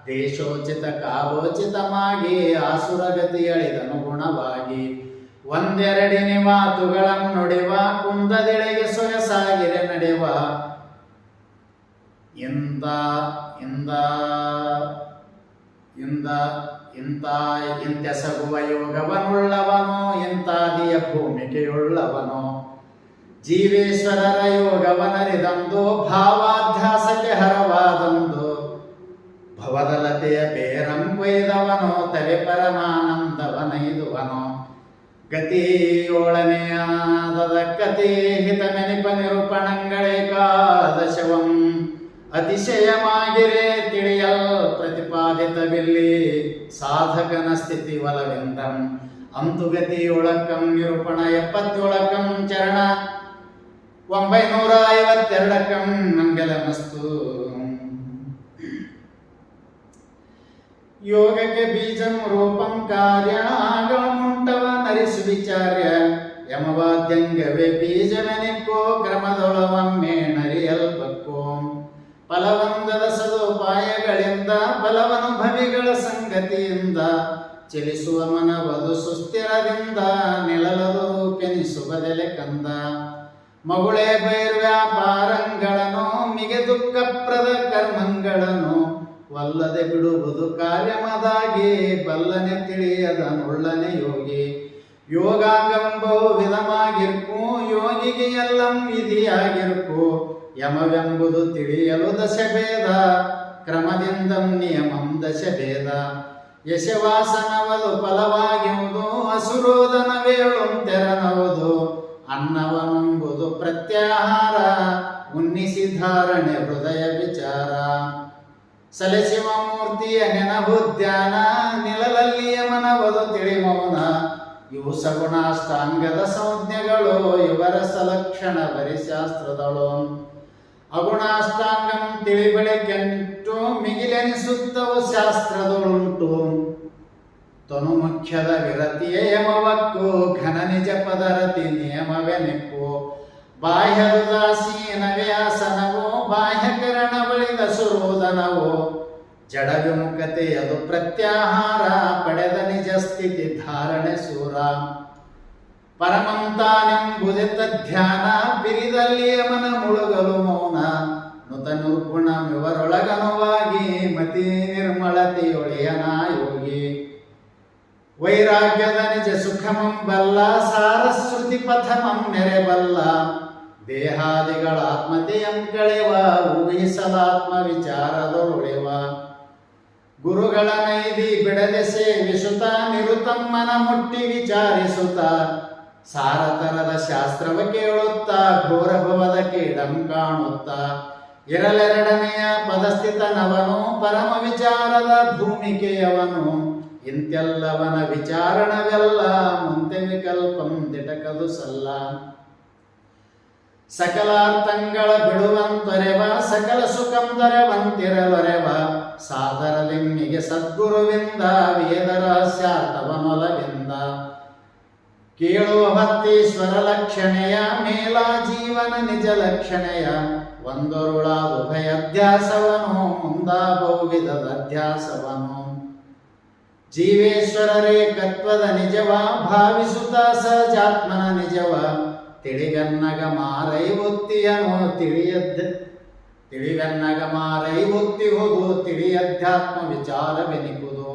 ದೇಶೋಚಿತ ಕಾವೋಚಿತಮಾಗಿ ಆಸುರಗತಿಯಳಿದನುಗುಣವಾಗಿ ಒಂದೆರಡಿನಿ ಮಾತುಗಳಂ ನುಡಿವ ಕುಂದದೆಳೆಗೆ ಸೊಗಸಾಗಿರೆ ನಡೆವ ಇಂತೆಸಗುವ ಯೋಗವನುಳ್ಳವನೋ ಇಂತಾದಿಯ ಭೂಮಿಕೆಯುಳ್ಳವನೋ ಜೀವೇಶ್ವರರ ಯೋಗವನರಿದಂದು ಭಾವಾಧ್ಯಾಸಕ್ಕೆ ಹರವಾದಂದು ಭವದಲತೆಯ ಬೇರಂ ಕೊಯ್ದವನೋ ತಲೆ ಪರಮಾನಂದವನೈದುವನೋ ಗತಿಯೋಳನೆಯಾದದ ಕತೆ ಹಿತಮೆನಿಪ ನಿರೂಪಣಗಳೇಕಾದಶವಂ ಅತಿಶಯಮಾಗಿರೇ ತಿಳಿಯಲ್ ಪ್ರತಿಪಾದಿತವಿಲ್ಲಿ ಸಾಧಕನ ಸ್ಥಿತಿ ಒಲವೆಂದಂ ಅಂತುಗತಿಯೊಳಕಂ ನಿರೂಪಣ 77 ಚರಣ 952 ಮಂಗಲಮಸ್ತು. ಯೋಗಕ್ಕೆ ಬೀಜಂ ರೂಪಂ ಕಾರ್ಯ ಆಗಳಮುಂಟವ ನರಿಸು ವಿಚಾರ್ಯ ಯಮವಾದ್ಯಂಗವೇ ಬೀಜವೆನಿಕ್ಕೋ ಕ್ರಮದೊಳವೊಮ್ಮೆ ನರಿಯಲ್ಪಕ್ಕೋ ಫಲವಂದದ ಸದುಪಾಯಗಳಿಂದ ಫಲವನುಭವಿಗಳ ಸಂಗತಿಯಿಂದ ಚಲಿಸುವ ಮನವದು ಸುಸ್ಥಿರದಿಂದ ನಿಳಲದು ಕೆನಿಸುವುದೆಲೆ ಕಂದ ಮಗುಳೆ ಬೈರ್ವ್ಯಾಪಾರಂಗಳನ್ನು ಮಿಗೆ ದುಃಖಪ್ರದ ಕರ್ಮಗಳನ್ನು ವಲ್ಲದೆ ಬಿಡುವುದು ಕಾರ್ಯಮದಾಗಿ ಬಲ್ಲನೆ ತಿಳಿಯದ ನುಳ್ಳನೆ ಯೋಗಿ ಯೋಗಾಂಗಂಬೋ ವಿಧವಾಗಿರ್ಕು ಯೋಗಿಗೆ ಎಲ್ಲಂ ವಿಧಿಯಾಗಿರ್ಕು ಯಮವೆಂಬುದು ತಿಳಿಯಲು ದಶಭೇದ ಕ್ರಮದಿಂದಂ ನಿಯಮಂ ದಶಭೇದ ಯಶವಾಸನವದು ಫಲವಾಗಿರುವುದು ಅಸುರೋಧನವೇಳುಂ ತೆರನವುದು ಅನ್ನವನೆಂಬುದು ಪ್ರತ್ಯಾಹಾರ ಉನ್ನಿಸಿ ಧಾರಣೆ ಹೃದಯ ವಿಚಾರ ಸಲಸಿವ ಮೂರ್ತಿಯ ನೆನಹುದ್ಯಾನ ನಿಲಲಲ್ಲಿಯ ಮನವದು ತಿಳಿಮೌನ ಇವು ಸಗುಣಾಷ್ಟಾಂಗದ ಸಂಜ್ಞೆಗಳು ಇವರ ಸಲಕ್ಷಣ ಬರಿಶಾಸ್ತ್ರದಳು ಅಗುಣಾಷ್ಟಾಂಗಂ ತಿಳಿಬಳಿಕೆಂಟು ಮಿಗಿಲೆನಿಸುತ್ತವು ಶಾಸ್ತ್ರದೊಳುಂಟು ತನು ಮುಖ್ಯದ ವಿರತಿಯ ಯಮವಕ್ಕು ಘನ ನಿಜ ಪದರತಿ ನಿಯಮವೆನಿಕ್ಕು ಬಾಹ್ಯರುದಾಸೀನ ವ್ಯಾಸನವೋ ಬಾಹ್ಯಕರಣ ಬಳಿದ ಸುರೋಧನವೋ ಜಡ ವಿಮುಖತೆಯದು ಪ್ರತ್ಯಾಹಾರ ಪಡೆದ ನಿಜ ಸ್ಥಿತಿ ಧಾರಣೆ ಸೂರ ಪರಮಂತಾನೆಂಬುದಿತ ಧ್ಯಾನ ಬಿರಿದಲ್ಲಿಯ ಮನ ಮುಳುಗಲು ಮೌನ ನುತ ನಿರ್ಗುಣ ಇವರೊಳಗನುವಾಗಿ ಮತಿ ನಿರ್ಮಳತೆಯೊಳೆಯನ ಯೋಗಿ ವೈರಾಗ್ಯದ ನಿಜ ಸುಖಮಂ ಬಲ್ಲ ಸಾರಸ್ವತಿ ಪಥಮಂ ನೆರೆಬಲ್ಲ ದೇಹಾದಿಗಳ ಆತ್ಮತೆಯಂ ಕಳೆವ ಊಹಿಸಲಾತ್ಮ ವಿಚಾರದೊಳುಳೆವ ಗುರುಗಳ ನೈದಿ ಬಿಡದೆ ಸೇವಿಸುತ್ತ ನಿರುತಮ್ಮನ ಮುಟ್ಟಿ ವಿಚಾರಿಸುತ್ತ ಸಾರತರದ ಶಾಸ್ತ್ರವ ಕೇಳುತ್ತ ಘೋರಭವದ ಕೀಡಂ ಕಾಣುತ್ತ ಇರಲೆರಡನೆಯ ಪದಸ್ಥಿತನವನು ಪರಮ ವಿಚಾರದ ಭೂಮಿಕೆಯವನು ಇಂತೆಲ್ಲವನ ವಿಚಾರಣವೆಲ್ಲ ಮುಂತೆ ವಿಕಲ್ಪಂ ದಿಟಕದು ಸಲ್ಲ. ಸಕಲಾರ್ಥಂಗಳ ಬಿಡುವಂತೊರೆವ ಸಕಲ ಸುಖಂ ದೊರೆವಂತಿರಲೊರೆವ ಸಾದರಲಿಮ್ಮಿಗೆ ಸದ್ಗುರುವಿಂದ ವೇದ ರಹಸ್ಯಾರ್ಥವನೊಲವಿಂದ. ಕೇಳುವ ಭಕ್ತೀಶ್ವರ ಲಕ್ಷಣೆಯ ಮೇಲ ಜೀವನ ನಿಜ ಲಕ್ಷಣೆಯ ಒಂದೊರುಳಾದುಭಯಧ್ಯಾಸವನು ಮುಂದಾ ಬಹುವಿಧದ ಅಧ್ಯಾಸವನು. ಜೀವೇಶ್ವರರೇಕತ್ವದ ನಿಜವ ಭಾವಿಸುತ್ತ ಸಹಜಾತ್ಮನ ನಿಜವ ತಿಳಿಗನ್ನಗ ಮಾರೈವೊತ್ತಿಯನು ತಿಳಿಗನ್ನಗ ಮಾರೈವೊತ್ತಿಹುದು ತಿಳಿಯಧ್ಯಾತ್ಮ ವಿಚಾರವೆನಿಪುದು.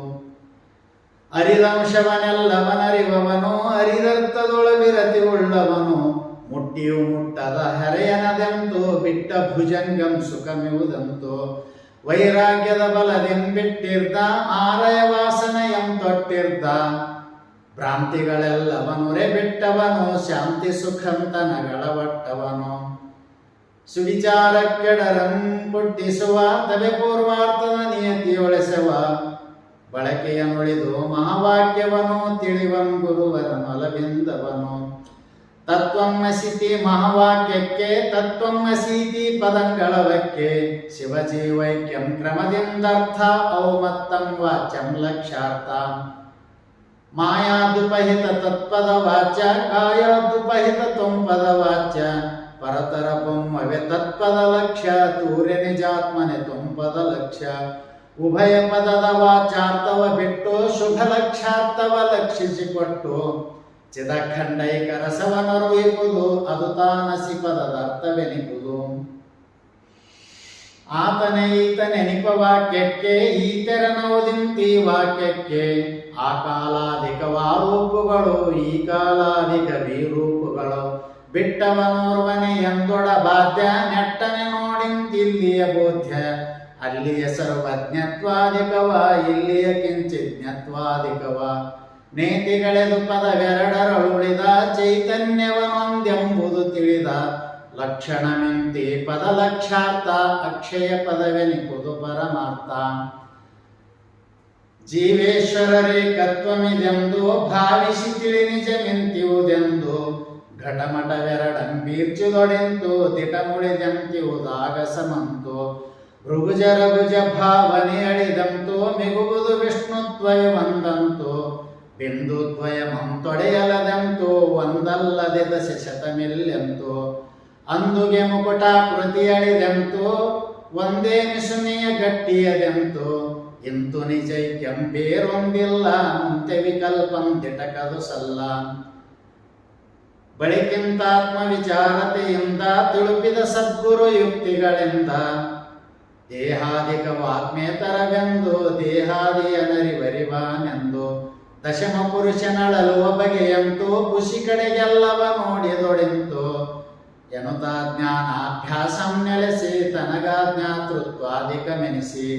ಅರಿದಂಶವನೆಲ್ಲವನರಿವವನು ಅರಿದರ್ಥದೊಳವಿರತಿ ಉಳ್ಳವನು ಮುಟ್ಟಿಯು ಮುಟ್ಟದ ಹರೆಯನದೆಂತು ಬಿಟ್ಟ ಭುಜಂಗಂ ಸುಖಮಿವುದಂತು. ವೈರಾಗ್ಯದ ಬಲದೆಂಬಿಟ್ಟಿರ್ದ ಆರಯ ವಾಸನೆಯಂ ತೊಟ್ಟಿರ್ದ ಭ್ರಾಂತಿಗಳೆಲ್ಲವನುರೆ ಬಿಟ್ಟವನು ಶಾಂತಿ ಸುಖಂತನಗಳ ಒಟ್ಟವನು. ಸುವಿಚಾರಕ್ಕೆಡರಂ ಪುಟ್ಟಿಸುವ ತವೆ ಪೂರ್ವಾರ್ಥದ ನಿಯತಿಯೊಳೆಸವ ಬಳಕೆಯ ನುಳಿದು ಮಹಾವಾಕ್ಯವನು ತಿಳಿವಂ ಗುರುವರನೊಲವಿಂದವನು. ತತ್ವಮಸಿತಿ ಮಹಾವಾಕ್ಯಕ್ಕೆ ತತ್ವಮಸೀತಿ ಪದಂಗಳವಕ್ಕೆ ಶಿವಜೀವೈಕ್ಯಂ ಕ್ರಮದಿಂದರ್ಥ ಔಮತ್ತಂ ವಾಚ್ಯಂ ಲಕ್ಷ್ಯಾರ್ಥ. ಮಾಯಾದುಪಹಿತ ತತ್ಪದ ವಾಚ್ಯ ಕಾಯಾದುಪಹಿತ ತ್ವಂಪದ ವಾಚ್ಯ ಪರತರ ಬೊಮ್ಮವೆ ತತ್ಪದ ಲಕ್ಷ್ಯ ತೂರ್ಯ ನಿಜಾತ್ಮನೆ ತ್ವಂಪದ ಲಕ್ಷ್ಯ. ಉಭಯ ಪದದ ವಾಚಾರ್ಥವ ಬಿಟ್ಟು ಶುಭ ಲಕ್ಷ್ಯಾರ್ಥವ ಲಕ್ಷಿಸಿಕೊಟ್ಟು ಚಿದಖಂಡೈಕ ರಸವನರುಹಿಪುದು ಅದು ತಾನಸಿ ಪದದ ಅರ್ಥವೆನಿಪುದು. ಆತನೇ ಈತನೆನಿಪ ವಾಕ್ಯಕ್ಕೆ ಈತೆರನೋದಿಂತಿ ವಾಕ್ಯಕ್ಕೆ ಆ ಕಾಲಾಧಿಕ ವಾರೂಪುಗಳು ಈ ಕಾಲಾಧಿಕ ವಿರೂಪಗಳು. ಬಿಟ್ಟವನೋರ್ವನೆ ಎಂದೊಡ ಬಾಧ್ಯ ನೆಟ್ಟನೆ ನೋಡಿಂತಿಲ್ಲಿಯ ಬೋಧ್ಯ. ಅಲ್ಲಿಯ ಸರ್ವಜ್ಞತ್ವಾಧಿಕವ ಇಲ್ಲಿಯ ಕಿಂಚಿಜ್ಞತ್ವಾಧಿಕವ. ನೇತಿಗಳೆದು ಪದವೆರಡರಳುಳಿದ ಚೈತನ್ಯವನೊಂದೆಂಬುದು ತಿಳಿದ. ಲಕ್ಷಣಮಿಂತಿ ಪದ ಲಕ್ಷಾರ್ಥ ಅಕ್ಷಯ ಪದವೆನಿಪುದು ಪರಮಾರ್ಥ. ಜೀವೇಶ್ವರರೇಕತ್ವಮಿದೆಂದು ಭಾವಿಸಿ ತಿಳಿ ನಿಜಮಿಂತಿಯುವುದೆಂದು ಘಟಮಟವೆರಡಂಬೀರ್ಚುದೊಡೆಂತು ದಿಟಮುಳಿದೆಂತಿಯುವುದಾಗ ಸಮಂತು. ಭೃಗುಜರಭುಜ ಭಾವನೆ ಅಳಿದಂತು ಮಿಗುವುದು ವಿಷ್ಣುತ್ವಯ ಒಂದಂತು. ಬಿಂದುದ್ವಯಮಂ ತೊಡೆಯಲದಂತು ಒಂದಲ್ಲದೆ ದಶ ಶತಮಿಲ್ಲೆಂತು. ಅಂದುಗೆ ಮುಕುಟಾಕೃತಿ ಅಳಿದೆಂತು ಒಂದೇ ಮಿಸುನಿಯ ಗಟ್ಟಿಯದೆಂತು. ಇಂತು ನಿಜೈಕ್ಯಂ ಬೇರೊಂದಿಲ್ಲ ಮುಂತೆ ವಿಕಲ್ಪಂ ದಿಟಕದು ಸಲ್ಲ. ಬಳಿಕಿಂತಾತ್ಮ ವಿಚಾರತೆಯಿಂದ ತಿಳುಪಿದ ಸದ್ಗುರು ಯುಕ್ತಿಗಳಿಂದ ದೇಹಾದಿಕ ವಾಗ್ಮೇತರವೆಂದು ದೇಹಾದಿಯನರಿವರಿವಾನೆಂದು. ದಶಮ ಪುರುಷನಳಲುವ ಬಗೆಯಂತೂ ಖುಷಿ ಕಡೆಗೆಲ್ಲವ ನೋಡಿದೊಡೆಂತು. ಎನ್ನುತ್ತ ಜ್ಞಾನಾಭ್ಯಾಸಂ ನೆಲೆಸಿ ತನಗಾಜ್ಞಾತೃತ್ವಾದಿಕಮೆನಿಸಿ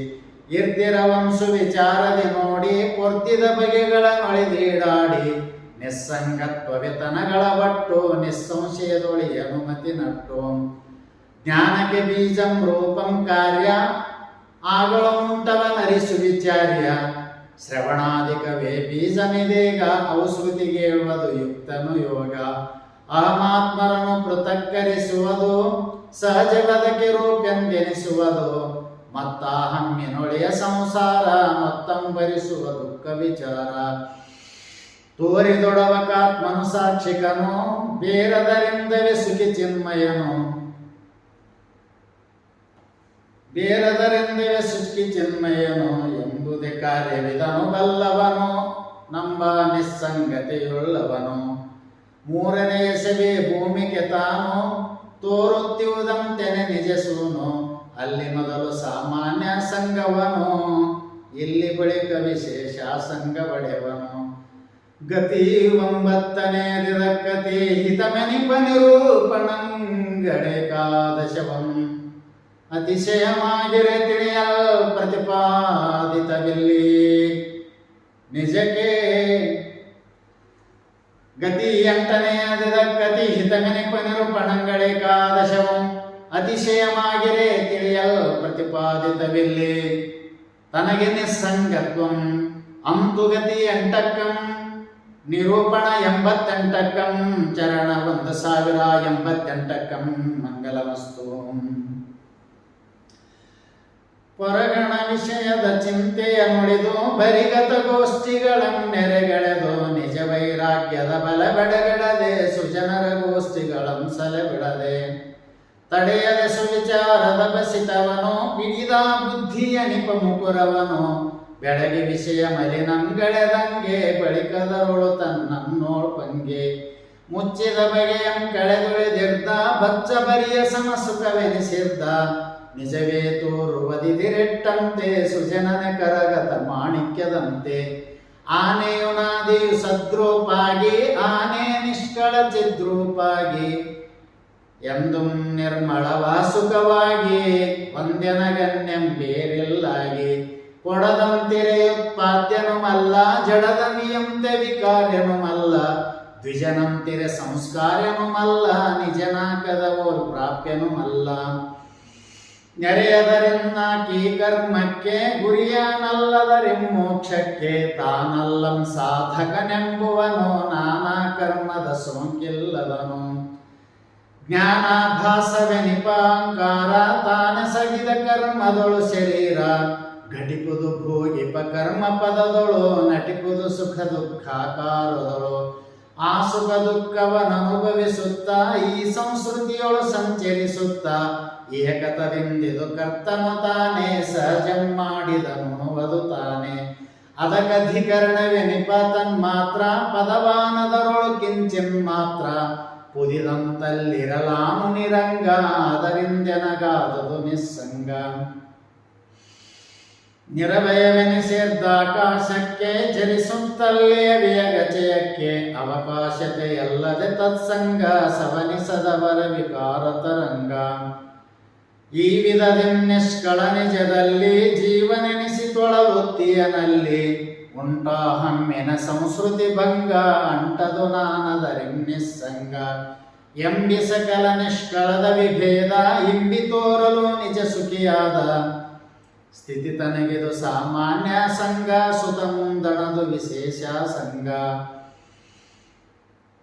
ಇರ್ದಿರವಂಸು ವಿಚಾರದಿ ನೋಡಿ ಪೊರ್ತಿದ ಬಗೆಗಳ ನೊಳಿದೀಡಾಡಿ. ನಿಸ್ಸಂಗತ್ವವೆತನಗಳ ಒಟ್ಟು ನಿಸ್ಸಂಶಯದೊಳಿ ಅನುಮತಿ ನಟ್ಟು. ಜ್ಞಾನಕ್ಕೆ ಬೀಜಂ ರೂಪಂ ಕಾರ್ಯ ಆಗಳ ಮುಂಟವನರಿಸು ವಿಚಾರ್ಯ. ಶ್ರವಣಾದಿಕವೇ ಬೀಜಮಿದೇಗ ಔಶ್ರುತಿಗೆ ಹೇಳುವುದು ಯುಕ್ತನು ಯೋಗ. ಅಹಮಾತ್ಮರನ್ನು ಪೃಥಕ್ಕರಿಸುವುದು ಸಹಜ ಬದಕಿ ರೂಪೆಂದೆನಿಸುವುದು. ಮತ್ತಾಹಮ್ಮಿನೊಳೆಯ ಸಂಸಾರ ಮತ್ತಂಬರಿಸುವ ದುಃಖ ವಿಚಾರ. ತೋರಿದೊಡವಕಾತ್ಮನು ಸಾಕ್ಷಿಕನು ಬೇರದರಿಂದವೇ ಸುಖಿ ಚಿನ್ಮಯನು. ಬೇರದರಿಂದವೇ ಸುಖಿ ಚಿನ್ಮಯನು ಎಂಬುದೇ ಕಾರ್ಯವಿದನು ಬಲ್ಲವನು ನಂಬ ನಿಸ್ಸಂಗತೆಯುಳ್ಳವನು. ಮೂರನೆಯ ಸಭೆ ಭೂಮಿಗೆ ತಾನು ತೋರುತ್ತಿರುವುದಂತೆನೆ ನಿಜಸೂನು. ಅಲ್ಲಿ ಮೊದಲು ಸಾಮಾನ್ಯ ಸಂಗವನು ಇಲ್ಲಿ ಬಳಿಕ ವಿಶೇಷ ಸಂಘ ಬಡೆವನು. ಗತಿ ಒಂಬತ್ತನೇ ಕತಿ ಹಿತಮೆನಿಪ ನಿರೂಪಣಂಗಡೆಕಾದಶವಂ. ಅತಿಶಯಮಾಗಿರೆ ತಿಳಿಯಲ್ ಪ್ರತಿಪಾದಿತವಿಲ್ಲಿ ನಿಜಕ್ಕೆ. ಗತಿ ಎಂಟನೆಯದ ಕತಿ ಹಿತಮೆನಿಪ ನಿರೂಪಣಂಗಡೆಕಾದಶವಂ. ಅತಿಶಯಮಾಗಿರೆ ತಿಳಿಯಲ್ ಪ್ರತಿಪಾದಿತವಿಲ್ಲಿ ತನಗೆ ನಿಸ್ಸಂಗತ್ವಂ ಅಂತುಗತಿ ಎಂಟಕ್ಕಂ ನಿರೂಪಣ 88 ಚರಣ 1088 ಮಂಗಲಮಸ್ತು. ಪೊರಗಣ ವಿಷಯದ ಚಿಂತೆಯ ನುಡಿದು ಬರಿಗತ ಗೋಷ್ಠಿಗಳನ್ನೆರೆಗೆಳೆದು ನಿಜ ವೈರಾಗ್ಯದ ಬಲ ಬೆಡಗೆಡದೆ ಸುಜನರ ಗೋಷ್ಠಿಗಳಂ ಸಲೆ ಬಿಡದೆ ತಡೆಯದೆ ಸುವಿಚಾರದ ಬಸಿತವನು ಪಿಡಿದ ಬುದ್ಧಿಯ ನಿಪ ಮುಕುರವನು ಬೆಳಗಿ ವಿಷಯ ಮಲಿನಂಗಳೆದಂಗೆ ಬಳಿಕದರುಳು ತನ್ನನ್ನೋಳ್ಪಂಗೆ ಮುಚ್ಚಿದ ಬಗೆಯಂ ಕಳೆದುಳಿದಿರ್ದ ಬಚ್ಚ ಬರಿಯ ಸಮಸುಖವೆನಿಸಿರ್ದ ನಿಜವೇ ತೋರುವದಿದಿರೆಟ್ಟಂತೆ ಸುಜನನ ಕರಗತ ಮಾಣಿಕ್ಯದಂತೆ ಆನೆಯು ನಾದಿಯು ಸದ್ರೂಪಾಗಿ ಆನೆ ನಿಷ್ಕಳ ಚಿದ್ರೂಪಾಗಿ ಎಂದು ನಿರ್ಮಳ ವಾಸುಕವಾಗಿ ವಂದ್ಯನಗನ್ಯಂ ಬೇರಿಲ್ಲಾಗಿ ಕೊಡದಂತಿರೆಯುತ್ಪಾದ್ಯನು ಮಲ್ಲ ಜಡದಮಿಯಂತೆ ವಿಕಾರ್ಯನು ಮಲ್ಲ ದ್ವಿಜನಂತಿರೆ ಸಂಸ್ಕಾರ್ಯನು ಮಲ್ಲ ನಿಜನಾಕದವೋಲ್ ಪ್ರಾಪ್ಯನು ಮಲ್ಲ ನೆರೆಯದರಿನ್ನ ಕೀ ಕರ್ಮಕ್ಕೆ ಗುರಿಯಾನಲ್ಲದರಿ ಮೋಕ್ಷಕ್ಕೆ ತಾನಲ್ಲಂ ಸಾಧಕನೆಂಬುವನು ನಾನಾ ಕರ್ಮದ ಸೋಂಕಿಲ್ಲದನು ಜ್ಞಾನಾಭಾಸವೆನಿಪಾಂಕಾರ ತಾನಸಗಿದ ಕರ್ಮದೊಳು ಶರೀರ ಘಟಿಪುದು ಭೋಗಿಪ ಕರ್ಮ ಪದದೊಳು ನಟಿಪುದು ಸುಖ ದುಃಖಾಕಾರದೊಳು ಆ ಸುಖ ದುಃಖವನ್ನನುಭವಿಸುತ್ತ ಈ ಸಂಸ್ಕೃತಿಯೊಳು ಸಂಚರಿಸುತ್ತಾ ಏಕತದಿಂದಿದು ಕರ್ತನು ತಾನೇ ಸಹಜಂ ಮಾಡಿದನುವುದು ತಾನೇ ಅದಕ್ಕಧಿಕರಣವೆನಿಪ ತನ್ಮಾತ್ರ ಪದವಾನದರೊಳು ಕಿಂಚಿನ್ ಮಾತ್ರ ಪುದಿದಂತಲ್ಲಿರಲಾನು ನಿರಂಗ ಅದರಿಂದೆನಗಾದುದು ನಿಸ್ಸಂಗ ನಿರಭಯವೆನಿಸಿರ್ದಾಕಾಶಕ್ಕೆ ಚಲಿಸುತ್ತಲ್ಲೇ ವೇಗಚಯಕ್ಕೆ ಅವಕಾಶತೆಯಲ್ಲದೆ ತತ್ಸಂಗ ಸವನಿಸದವರ ವಿಕಾರ ತರಂಗ ಈ ವಿಧದಿ ನಿಷ್ಕಳ ನಿಜದಲ್ಲಿ ಜೀವನೆನಿಸಿತೊಳಲುತ್ತಿಯನಲ್ಲಿ ಉಂಟಾಹಮ್ಮಿನ ಸಂಸ್ಕೃತಿ ಭಂಗ ಅಂಟದು ನಾನದರಿಂ ನಿಸ್ಸಂಗ ಎಂಬಿ ಸಕಲ ನಿಷ್ಕಳದ ವಿಭೇದ ಇಂಬಿ ತೋರಲು ನಿಜ ಸುಖಿಯಾದ ಸ್ಥಿತಿ ತನಗಿದು ಸಾಮಾನ್ಯ ಸಂಗ ಸುತ ಮುಂದಣದು ವಿಶೇಷ ಸಂಗ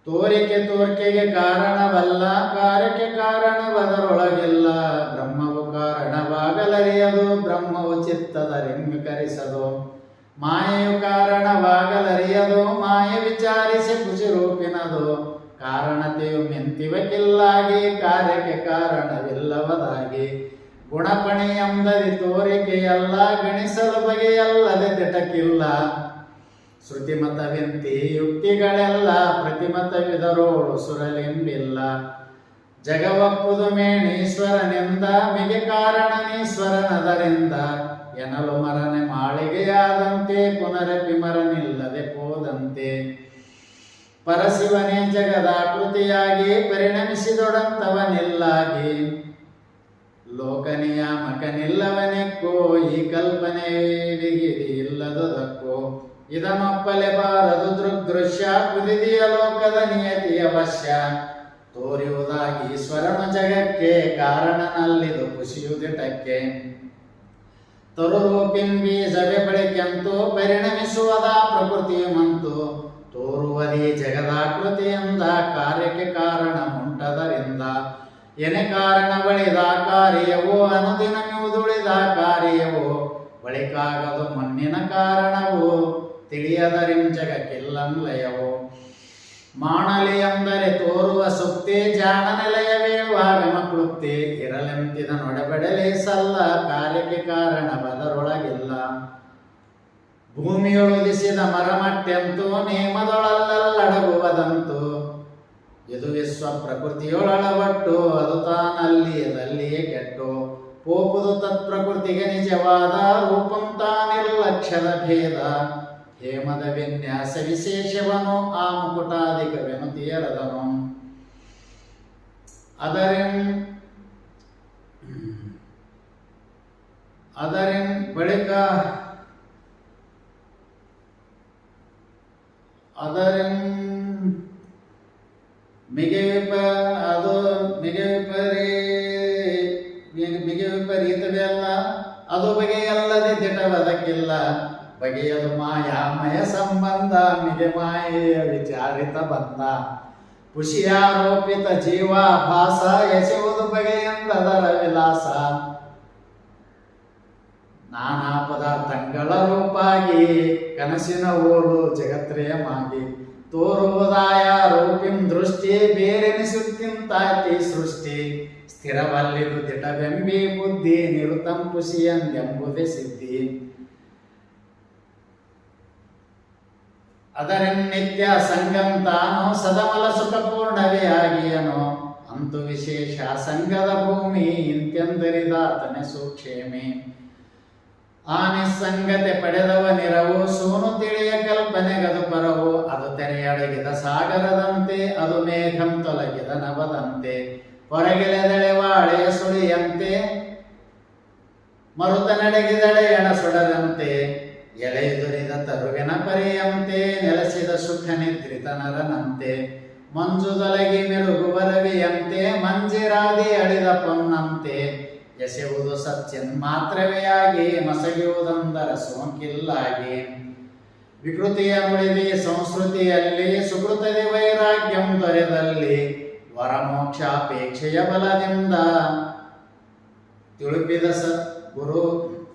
ತೋರ್ಕೆಗೆ ಕಾರಣವಲ್ಲ ಕಾರ್ಯಕ್ಕೆ ಕಾರಣವದರೊಳಗಿಲ್ಲ ಬ್ರಹ್ಮವು ಕಾರಣವಾಗಲರಿಯದು ಬ್ರಹ್ಮವು ಚಿತ್ತದರೆಮ್ಮಿಕರಿಸದು ಮಾಯೆಯು ಕಾರಣವಾಗಲರಿಯದು ಮಾಯೆ ವಿಚಾರಿಸಿ ಖುಷಿ ರೂಪಿನದು ಕಾರಣತೆಯು ಮೆಂತಿವಕ್ಕಿಲ್ಲಾಗಿ ಕಾರ್ಯಕ್ಕೆ ಕಾರಣವಿಲ್ಲವದಾಗಿ ಗುಣಪಣಿ ಎಂದರಿ ತೋರಿಕೆಯಲ್ಲ ಗಣಿಸಲು ಬಗೆಯಲ್ಲದೆ ತಿಟಕಿಲ್ಲ ಶ್ರುತಿಮತವೆಂತಿ ಯುಕ್ತಿಗಳೆಲ್ಲ ಪ್ರತಿಮತವಿದರೋಳು ಸುರಲೆಂಬಿಲ್ಲ ಜಗವಪ್ಪುದು ಮೇಣೀಶ್ವರನಿಂದ ಮಿಗೆ ಕಾರಣನೀಶ್ವರನದರಿಂದ ಎನಲು ಮರನೆ ಮಾಳಿಗೆಯಾದಂತೆ ಪುನರಪಿ ಮರನಿಲ್ಲದೆ ಹೋದಂತೆ ಪರಶಿವನೇ ಜಗದಾಕೃತಿಯಾಗಿ ಪರಿಣಮಿಸಿದೊಡಂತವನಿಲ್ಲಾಗಿ ಲೋಕನಿಯಾಮಕನಿಲ್ಲವನೆಕ್ಕೋ ಈ ಕಲ್ಪನೆ ವಿಗಿದಿ ಇಲ್ಲದುದಕ್ಕೋ ಇದನ್ನೊಪ್ಪಲೆ ಬಾರದು ದೃಗ್ದೃಶ್ಯ ಕುದಿದಿಯ ಲೋಕದ ನಿಯತಿಯ ವಶ್ಯ ತೋರಿಯುವುದಾಗಿ ಈಶ್ವರನು ಜಗಕ್ಕೆ ಕಾರಣನಲ್ಲಿದು ಖುಷಿಯುದಿಟಕ್ಕೆ ತರುರೂಪಿಂಬೀಜವೇ ಬಳಿಕೆಂತು ಪರಿಣಮಿಸುವುದ ಪ್ರಕೃತಿಯು ಮಂತು ತೋರುವದಿ ಜಗದಾಕೃತಿಯಿಂದ ಕಾರ್ಯಕ್ಕೆ ಕಾರಣ ಮುಂಟದರಿಂದ ಎನೆ ಕಾರಣ ಬಳಿದ ಕಾರ್ಯವೋ ಅನುದಿನಮಿವುದುಳಿದ ಕಾರ್ಯವೋ ಬಳಿಕಾಗದು ಮಣ್ಣಿನ ಕಾರಣವೋ ತಿಳಿಯದರಿಂ ಜಗಕ್ಕಿಲ್ಲಂ ಲಯವೋ ಮಾಡಲಿ ಎಂದರೆ ತೋರುವ ಸುಕ್ತಿ ಜಾಣನೆಲೆಯವೇಳುವಾಗಮ ಕ್ಲುಪ್ತಿ ಇರಲೆಂತಿದ ನೊಡೆಬಡಲೇ ಸಲ್ಲ ಕಾರ್ಯಕ್ಕೆ ಕಾರಣ ಬದರೊಳಗಿಲ್ಲ ಭೂಮಿಯೊಳುದಿಸಿದ ಮರಮಟ್ಟೆಂತೂ ನೇಮದೊಳಲ್ಲಡಗುವುದಂತೂ ಇದು ವಿಶ್ವ ಪ್ರಕೃತಿಯೊಳಳಬಟ್ಟು ಅದು ತಾನಲ್ಲಿಯದಲ್ಲಿಯೇ ಕೆಟ್ಟು ಪೋಪುದು ತತ್ಪ್ರಕೃತಿಗೆ ನಿಜವಾದ ರೂಪಂ ತಾನಿರ್ಲಕ್ಷ್ಯದ ಭೇದ ಹೇಮದ ವಿನ್ಯಾಸ ವಿಶೇಷವನು ಆ ಮುಕುಟಾಧಿಕವೆನು ತೀರದನು ಅದರಿನ್ ಬಳಿಕ ಅದರಿನ್ ಮಿಗೆ ವಿಪರೀತವೇ ಅಲ್ಲ ಅದು ಬಗೆಯಲ್ಲದೆ ದಿಟವದಕ್ಕಿಲ್ಲ ಬಗೆಯದು ಮಾಯಾಮಯ ಸಂಬಂಧ ಮಿಗೆ ಮಾಯೆಯ ವಿಚಾರಿತ ಬಂಧ ಖುಷಿಯಾರೋಪಿತ ಜೀವಾಭಾಸ ಎಸೆಯುವುದು ಬಗೆಯೆಂದದರ ವಿಲಾಸ ನಾನಾ ಪದಾರ್ಥಗಳ ರೂಪಾಗಿ ಕನಸಿನ ಓಡು ಜಗತ್ರಯಮಾಗಿ ತೋರುವುದಾಯ ರೂಪಿಂ ದೃಷ್ಟಿ ಬೇರೆನಿಸುತ್ತಿಂತಾಯ್ತಿ ಸೃಷ್ಟಿ ಸ್ಥಿರವಲ್ಲಿದು ದಿಟವೆಂಬಿ ಬುದ್ಧಿ ನಿರುತಂ ಖುಷಿಯಂದೆಂಬುದೇ ಸಿದ್ಧಿ ಅದರನ್ನಿತ್ಯ ಸಂಗಂ ತಾನು ಸದಮಲ ಸುಖಪೂರ್ಣವೇ ಆಗಿಯನೋ ಅಂತು ವಿಶೇಷ ಸಂಗದ ಭೂಮಿ ಇಂತೆಂದರಿದಾತನೆ ಸುಕ್ಷೇಮಿ ಆ ನಿಸ್ಸಂಗತೆ ಪಡೆದವನಿರವು ಸೋನು ತಿಳಿಯ ಕಲ್ಪನೆಗದು ಪರವು ಅದು ತೆರೆಯಡಗಿದ ಸಾಗರದಂತೆ ಅದು ಮೇಘಂ ತೊಲಗಿದ ನವದಂತೆ ಹೊರಗಿಲೆದೆಳೆವಾಳೆಯ ಸುಳಿಯಂತೆ ಮರುತ ನಡೆಗಿದಳೆ ಎಣ ಸುಡದಂತೆ ಎಳೆಯುದುರಿದ ತರುವಿನ ಪರಿಯಂತೆ ನೆಲೆಸಿದ ಸುಖ ನಿದ್ರಿತ ನರನಂತೆ ಮಂಜುದೊಲಗಿ ಮಿರುಗುವರವಿಯಂತೆ ಮಂಜಿರಾದಿ ಅಡಿದ ಪೊನ್ನಂತೆ ಎಸೆಯುವುದು ಸತ್ಯನ್ ಮಾತ್ರವೇ ಆಗಿ ಮಸಗಿಯುವುದೊಂದರ ಸೋಂಕಿಲ್ಲಾಗಿ ವಿಕೃತಿಯ ನುಡಿದಿ ಸಂಸ್ಕೃತಿಯಲ್ಲಿ ಸುಕೃತದಿ ವೈರಾಗ್ಯಂ ದೊರೆದಲ್ಲಿ ವರಮೋಕ್ಷಾಪೇಕ್ಷೆಯ ಬಲದಿಂದ ತಿಳುಪಿದ ಗುರು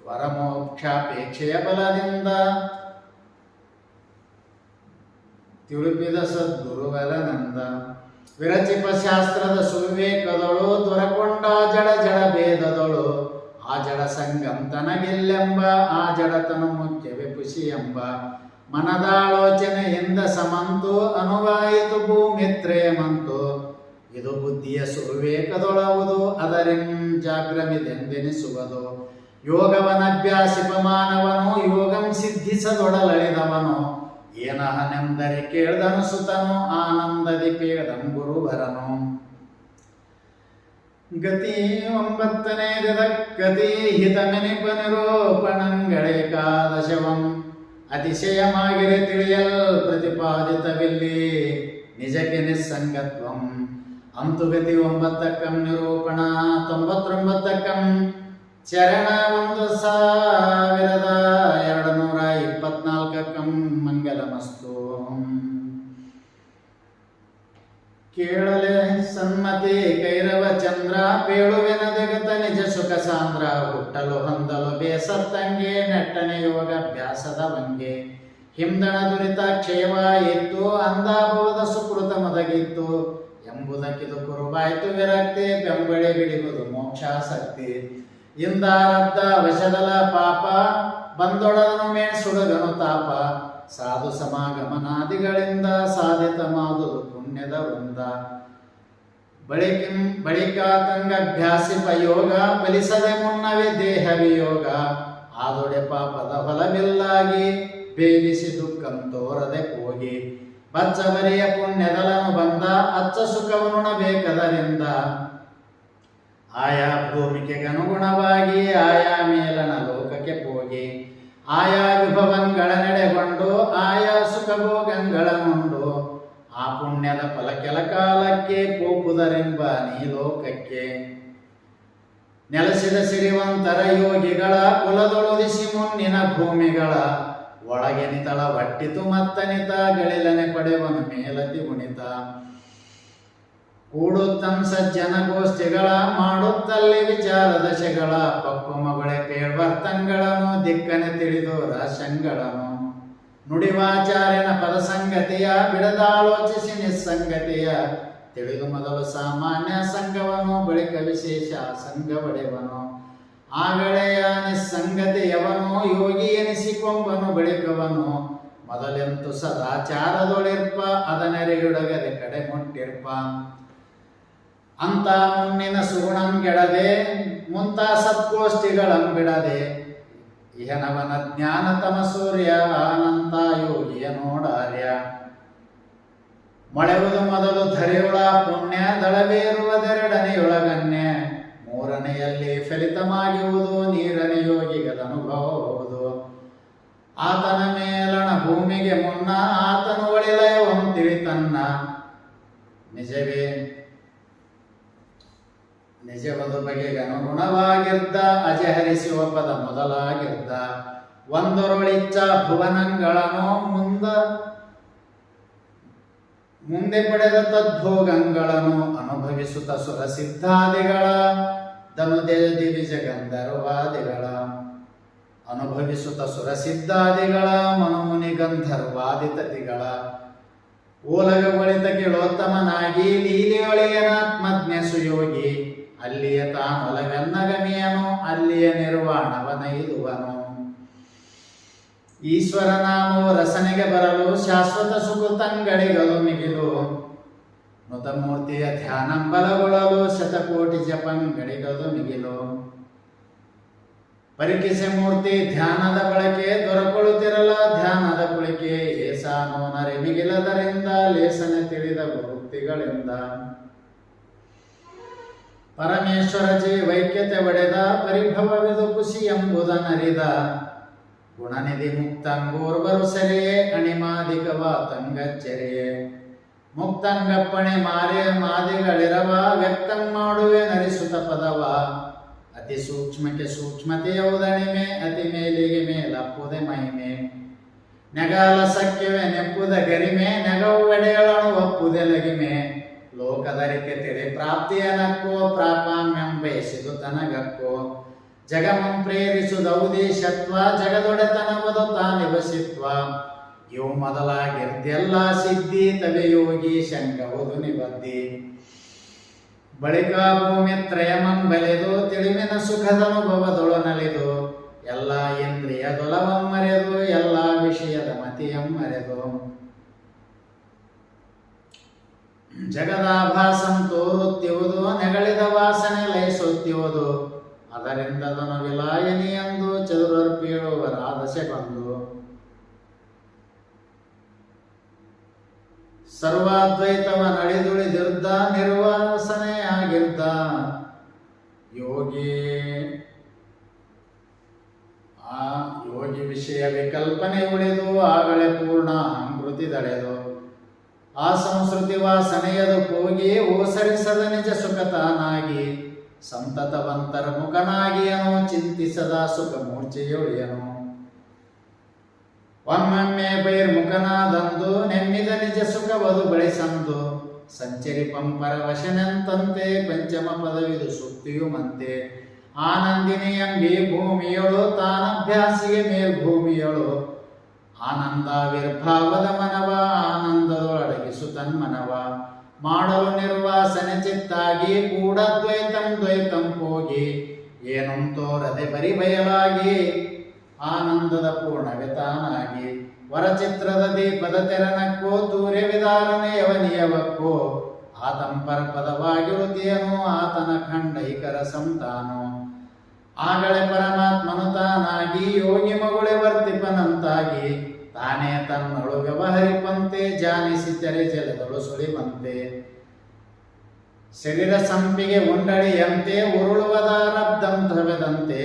ವರಮೋಕ್ಷಾಪೇಕ್ಷೆಯ ಬಲದಿಂದ ತಿಳುಪಿದ ಸದ್ಗುರುವರನಂದ ವಿರಚಿಪ ಶಾಸ್ತ್ರದ ಸುವಿವೇಕದೊಳು ದೊರಕೊಂಡ ಜಡ ಜಡ ಭೇದದೊಳು ಆ ಜಡ ಸಂಗಂತನಗಿಲ್ಲೆಂಬ ಆ ಜಡತನು ಮುಖ್ಯವೇ ಖುಷಿ ಎಂಬ ಮನದಾಲೋಚನೆಯಿಂದ ಸಮಂತು ಅನುವಾಯಿತು ಭೂಮಿತ್ರಯಮಂತು ಇದು ಬುದ್ಧಿಯ ಸುವಿವೇಕದೊಳವುದು ಅದರಿಂ ಜಾಗ್ರಮಿದೆಂದೆನಿಸುವುದು ಯೋಗವನಭ್ಯಾಸಿಪ ಮಾನವನು ಯೋಗಂ ಸಿದ್ಧಿಸದೊಡಲಳಿದವನು ಏನಹನೆಂದರೆ ಕೇಳ್ದನು ಸುತನು ಆನಂದದಿ ಪೇಳ್ದಂ ಗುರುವರನು ಗತಿ 9ನೇ ಗತಿ ಹಿತಮೆನಿಪ ನಿರೂಪಣಂಗಳೇಕಾದಶವಂ ಅತಿಶಯಮಾಗಿರೆ ತಿಳಿಯಲ್ ಪ್ರತಿಪಾದಿತವಿಲ್ಲಿ ನಿಜಕ್ಕೆ ನಿಸ್ಸಂಗತ್ವಂ ಅಂತು ಗತಿ 9ಕ್ಕಂ ನಿರೂಪಣ 99ಕ್ಕಂ ಚರಣ 1224ಕ್ಕಂ ಮಂಗಲಮಸ್ತು ಕೇಳಲೆ ಸನ್ಮತಿ ಕೈರವ ಚಂದ್ರ ಪೇಳುವೆನ ಜಗತ ನಿಜ ಸುಖ ಸಾಂದ್ರ ಹುಟ್ಟಲು ಹೊಂದಲು ಬೇಸತ್ತಂಗೆ ನೆಟ್ಟನೆ ಯೋಗಾಭ್ಯಾಸದ ವಂಗೆ ಹಿಂದಣ ದುರಿತ ಕ್ಷಯವಾಯಿತು ಅಂದಾಭವದ ಸುಕೃತ ಮದಗಿತ್ತು ಎಂಬುದಕ್ಕಿದು ಕುರುಬಾಯ್ತು ವಿರಕ್ತಿ ಬೆಂಬಳಿ ಬಿಡಿಯುವುದು ಮೋಕ್ಷಾಸಕ್ತಿ ಇಂದಾರದ್ದ ವಶದಲ ಪಾಪ ಬಂದೊಡದನು ಮೇಣ್ ಸುಡಗನು ತಾಪ ಸಾಧು ಸಮಾಗಮನಾದಿಗಳಿಂದ ಸಾಧಿತ ಮಾದುದು ಪುಣ್ಯದ ವೃಂದ ಬಳಿಕಾತಂಗಭ್ಯಾಸಿಪ ಯೋಗ ಫಲಿಸದೆ ಮುನ್ನವೇ ದೇಹ ವಿಯೋಗ ಆದೊಡೆ ಪಾಪದ ಫಲವಿಲ್ಲಾಗಿ ಬೇಲಿಸಿ ದುಃಖಂ ತೋರದೆ ಹೋಗಿ ಬಚ್ಚವರಿಯ ಪುಣ್ಯದಲನು ಬಂದ ಅಚ್ಚ ಸುಖವನುಣಬೇಕದರಿಂದ ಆಯಾ ಭೂಮಿಕೆಗನುಗುಣವಾಗಿ ಆಯಾ ಮೇಲನ ಲೋಕಕ್ಕೆ ಹೋಗಿ ಆಯಾ ವಿಭವಂಗಳ ನೆಡೆಗೊಂಡು ಆಯಾ ಸುಖಭೋಗಂಗಳನ್ನುಂಡು ಆ ಪುಣ್ಯದ ಫಲ ಕೆಲ ಕಾಲಕ್ಕೆ ಪೋಪುದರೆಂಬ ನೀ ಲೋಕಕ್ಕೆ ನೆಲೆಸಿದ ಸಿರಿವಂತರ ಯೋಗಿಗಳ ಕುಲದೊಳುದಿಸಿ ಮುನ್ನಿನ ಭೂಮಿಗಳ ಒಳಗೆ ನಿತಳ ಒಟ್ಟಿತು ಮತ್ತನಿತ ಗಳಿಲನೆ ಪಡೆವನು ಮೇಲತಿ ಗುಣಿತ ಕೂಡುತ್ತಂ ಸಜ್ಜನ ಗೋಷ್ಠಿಗಳ ಮಾಡುತ್ತಲ್ಲಿ ವಿಚಾರ ದಶೆಗಳ ಪಕ್ವಮಗೊಳೆ ಪೇಳ್ವರ್ತಂಗಳನ್ನು ದಿಕ್ಕನೆ ತಿಳಿದು ರಹಸ್ಯಗಳನ್ನು ನುಡಿವಾಚಾರ್ಯನ ಪದಸಂಗತಿಯ ಬಿಡದಾಲೋಚಿಸಿ ನಿಸ್ಸಂಗತಿಯ ತಿಳಿದು ಮೊದಲು ಸಾಮಾನ್ಯ ಸಂಘವನು ಬಳಿಕ ವಿಶೇಷ ಸಂಘವಡೆವನು ಆಗಳೆಯ ನಿಸ್ಸಂಗತಿಯವನು ಯೋಗಿ ಎನಿಸಿಕೊಂಬನು ಬಳಿಕವನು ಮೊದಲೆಂತು ಸದಾಚಾರದೊಳಿರ್ಪ ಅದನೆರೆಯುಡಗದೆ ಕಡೆ ಮುಟ್ಟಿರ್ಪ ಅಂತ ಮುನ್ನಿನ ಸುಗುಣಂಗೆಡದೆ ಮುಂತಾ ಸತ್ಗೋಷ್ಠಿಗಳಂಬಿಡದೆ ಇಹನವನ ಜ್ಞಾನ ತಮ ಸೂರ್ಯ ಅನಂತ ಯೋಗಿಯ ನೋಡಾರ್ಯ ಮೊಳೆವುದು ಮೊದಲು ಧರೆಯುಳ ಪುಣ್ಯ ದಳವೇರುವುದೆರಡನೆಯೊಳಗನ್ಯ ಮೂರನೆಯಲ್ಲಿ ಫಲಿತಮಾಗಿರುವುದು ನೀರನೆ ಯೋಗಿಗದ ಅನುಭವವುದು ಆತನ ಮೇಲಣ ಭೂಮಿಗೆ ಮುನ್ನ ಆತನು ಒಳಿಲಯವಂ ತಿಳಿತನ್ನ ನಿಜವೇ ನಿಜವದು ಬಗೆಗೆ ಅನುಗುಣವಾಗಿರ್ದ ಅಜಹರಿಸುವ ಪದ ಮೊದಲಾಗಿರ್ದ ಒಂದೊರಳಿಚ್ಚ ಭುವನಗಳನ್ನು ಮುಂದೆ ಪಡೆದ ತದ್ಭೋಗಗಳನ್ನು ಅನುಭವಿಸುತ್ತ ಸುರ ಸಿದ್ಧಾದಿಗಳ ದಿವಿಜ ಗಂಧರ್ವಾದಿಗಳ ಅನುಭವಿಸುತ್ತ ಸುರ ಸಿದ್ಧಾದಿಗಳ ಮನೋಮುನಿ ಗಂಧರ್ವಾದಿತತಿಗಳ ಓಲಗಗಳಿತ ಕೇಳೋತ್ತಮನಾಗಿ ಲೀಲೆಯೊಳೆಯನಾತ್ಮಜ್ಞ ಸುಯೋಗಿ ಅಲ್ಲಿಯ ತಾನೊಲವೆನ್ನಗಮಿಯನು ಅಲ್ಲಿಯ ನಿರ್ವಾಣವನೈದುವನು. ಈಶ್ವರನಾಮೋ ರಸನೆಗೆ ಬರಲು ಶಾಶ್ವತ ಸುಕೃತಂಗಳಿಗಲು ಮಿಗಿಲು ಮೃತಮೂರ್ತಿಯ ಧ್ಯಾನಂಬಲಗೊಳ್ಳಲು ಶತಕೋಟಿ ಜಪಂಗಳಿಗಲು ಮಿಗಿಲು. ಪರಿಕಿಸೆ ಮೂರ್ತಿ ಧ್ಯಾನದ ಬಳಕೆ ದೊರಕುಳುತ್ತಿರಲ ಧ್ಯಾನದ ಕುಳಿಕೆ ಏಸಾನೋ ನರೆ ಮಿಗಿಲದರಿಂದ ಲೇಸನೆ ತಿಳಿದ ಭಕ್ತಿಗಳಿಂದ. ಪರಮೇಶ್ವರ ಜೀವೈಕ್ಯತೆ ಒಡೆದ ಪರಿಭವವಿದು ಖುಷಿ ಎಂಬುದನರಿದ ಗುಣನಿಧಿ ಮುಕ್ತಂಗೂರ್ವರು ಸೆರೆಯೇ ಅಣಿಮಾದಿಕವ ತಂಗಚ್ಚೆರೆಯೇ ಮುಕ್ತಂಗಪ್ಪಣೆ ಮಾರೆ ಮಾದಿಗಳಿರವ ವ್ಯಕ್ತಂ ಮಾಡುವೆ ನರಿಸುತ್ತ ಪದವ ಅತಿ ಸೂಕ್ಷ್ಮಕ್ಕೆ ಸೂಕ್ಷ್ಮತೆಯೌದಣಿಮೆ ಅತಿ ಮೇಲಿಗೆ ಮೇಲಪ್ಪುದೆ ಮಹಿಮೆ ನೆಗಾಲ ಸಖ್ಯವೇ ನೆಪ್ಪುದ ಗರಿಮೆ ನೆಗವೆಡೆಯಳನು ಒಪ್ಪುದೆ ಲಗಿಮೆ ಲೋಕದರಿಕೆ ತಿಳಿ ಪ್ರಾಪ್ತಿಯ ನಕ್ಕೋ ಪ್ರಾಪಾಮ್ಯಂ ಬಯಸಿದು ತನಗಕ್ಕೋ ಜಗಮಂ ಪ್ರೇರಿಸುದೌದೇಶತ್ವ ಜಗದೊಡೆತನವದು ತಾನಿವಸಿತ್ವ ಇವು ಮೊದಲಾಗಿರ್ದೆಲ್ಲ ಸಿದ್ಧಿ ತವೆ ಯೋಗಿ ಶಂಕವುದು ನಿಬದ್ಧಿ. ಬಳಿಕ ಭೂಮಿ ತ್ರಯಮಂ ಬಲೆದು ತಿಳಿವಿನ ಸುಖದನುಭವದೊಳು ನಲಿದು ಎಲ್ಲ ಇಂದ್ರಿಯದೊಲವಂ ಮರೆದು ಎಲ್ಲ ವಿಷಯದ ಮತಿಯಂ ಮರೆದು ಜಗದಾಭಾಸಂ ತೋರುತ್ತಿಯುವುದು ನೆಗಳಿದ ವಾಸನೆ ಲಯಿಸುತ್ತಿಯುವುದು ಅದರಿಂದದನು ವಿಲಾಯನಿ ಎಂದು ಚದುರರ್ಪೀಳುವರಾದಸೆ ಬಂದು ಸರ್ವಾದ್ವೈತವ ನಡೆದುಳಿದಿರ್ದ ನಿರ್ವಾಸನೆಯಾಗಿರ್ದ ಯೋಗಿ ವಿಷಯ ವಿಕಲ್ಪನೆ ಉಳಿದು ಆಗಲೇ ಪೂರ್ಣ ಅಮೃತಿದಳೆದು ಆ ಸಂಸ್ಕೃತಿ ವಾಸನೆಯದು ಹೋಗಿ ಓಸರಿಸದ ನಿಜ ಸುಖತಾನಾಗಿ ಸಂತತವಂತರ ಮುಖನಾಗಿಯನು ಚಿಂತಿಸದ ಸುಖ ಮೂರ್ಛೆಯೊಳಿಯನು. ಒಮ್ಮೊಮ್ಮೆ ಬೈರ್ಮುಖನಾದಂದು ನೆಮ್ಮಿದ ನಿಜ ಸುಖವದು ಬಳಿಸಂದು ಸಂಚರಿ ಪಂಪರ ವಶನೆಂತಂತೆ ಪಂಚಮ ಪದವಿದು ಸುಕ್ತಿಯುಮಂತೆ ಆನಂದಿನಿಯಂಬಿ ಭೂಮಿಯೊಳು ತಾನಭ್ಯಾಸಿಗೆ ಮೇಲ್ಭೂಮಿಯೊಳು ಆನಂದಾವಿರ್ಭಾವದ ಮನವ ಆನಂದದೊಳಡಗಿಸು ತನ್ಮನವ ಮಾಡಲು ನಿರ್ವಾಸನೆ ಚಿತ್ತಾಗಿ ಕೂಡ ದ್ವೈತಂ ಹೋಗಿ ಏನಂ ತೋರದೆ ಬರಿ ಬಯಲಾಗಿ ಆನಂದದ ಪೂರ್ಣವಿತಾನಾಗಿ ವರಚಿತ್ರದ ದೀಪದ ತೆರನಕ್ಕೋ ತೂರ್ಯ ವಿಧಾರಣೆಯವನಿಯವಕ್ಕೋ ಆತಂಪರ ಪದವಾಗಿರುತ್ತಿಯನು ಆತನ ಖಂಡೈಕರ ಸಂತಾನೋ ಆಗಲೇ ಪರಮಾತ್ಮನು ತಾನಾಗಿ ಯೋಗಿ ಮಗುಳೆ ವರ್ತಿಪನಂತಾಗಿ ತಾನೇ ತನ್ನೊಳು ವ್ಯವಹರಿಪಂತೆ ಜಾನಿಸಿ ತೆರೆ ಜಲದೊಳು ಸುಳಿವಂತೆ ಶರೀರ ಸಂಪಿಗೆ ಉಂಡಳಿಯಂತೆ ಉರುಳುವುದಾರಬ್ದಂತವೆದಂತೆ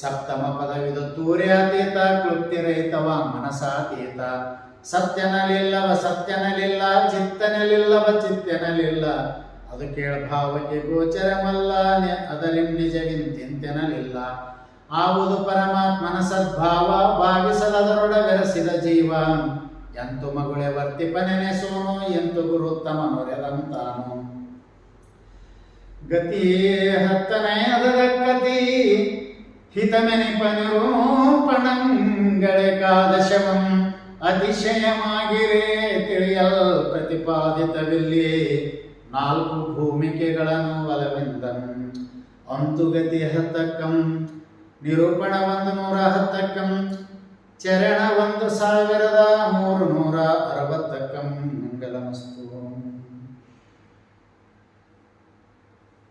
ಸಪ್ತಮ ಪದವಿದು ತೂರ್ಯಾತೀತ ಕ್ಲುಪ್ತಿರಹಿತವ ಮನಸಾತೀತ ಸತ್ಯನಲಿಲ್ಲವ ಸತ್ಯನಲಿಲ್ಲ ಚಿತ್ತನಲಿಲ್ಲವ ಚಿತ್ತನಲಿಲ್ಲ ಅದು ಕೇಳಭಾವಕ್ಕೆ ಗೋಚರಮಲ್ಲ ಅದರಿಂ ನಿಜವಿಂತಿಂತೆನಲಿಲ್ಲ ಆವುದು ಪರಮಾತ್ಮನ ಸದ್ಭಾವ ಭಾವಿಸಲದರೊಡ ಬೆರೆಸಿದ ಜೀವ ಎಂತು ಮಗುಳೆ ವರ್ತಿಪನೆನೆಸೋನು ಎಂತು ಗುರುತ್ತಮನೊರೆದಂತಾನು ಗತಿ ಹತ್ತನೆಯದ ಗತಿ ಹಿತಮೆನಿಪನಿರೂಪಣಂಗಳೆ ಕಾದಶವಂ ಅತಿಶಯಮಾಗಿರೇ ತಿಳಿಯಲ್ ಪ್ರತಿಪಾದಿತವಿಲ್ಲಿ ನಾಲ್ಕು ಭೂಮಿಕೆಗಳನ್ನು ಒಲವೆಂದಂ ಅಂತುಗತಿ ಹತ್ತಕ್ಕಂ ನಿರೂಪಣ 110 ಚರಣ 1360 ಮಂಗಲಮಸ್ತು.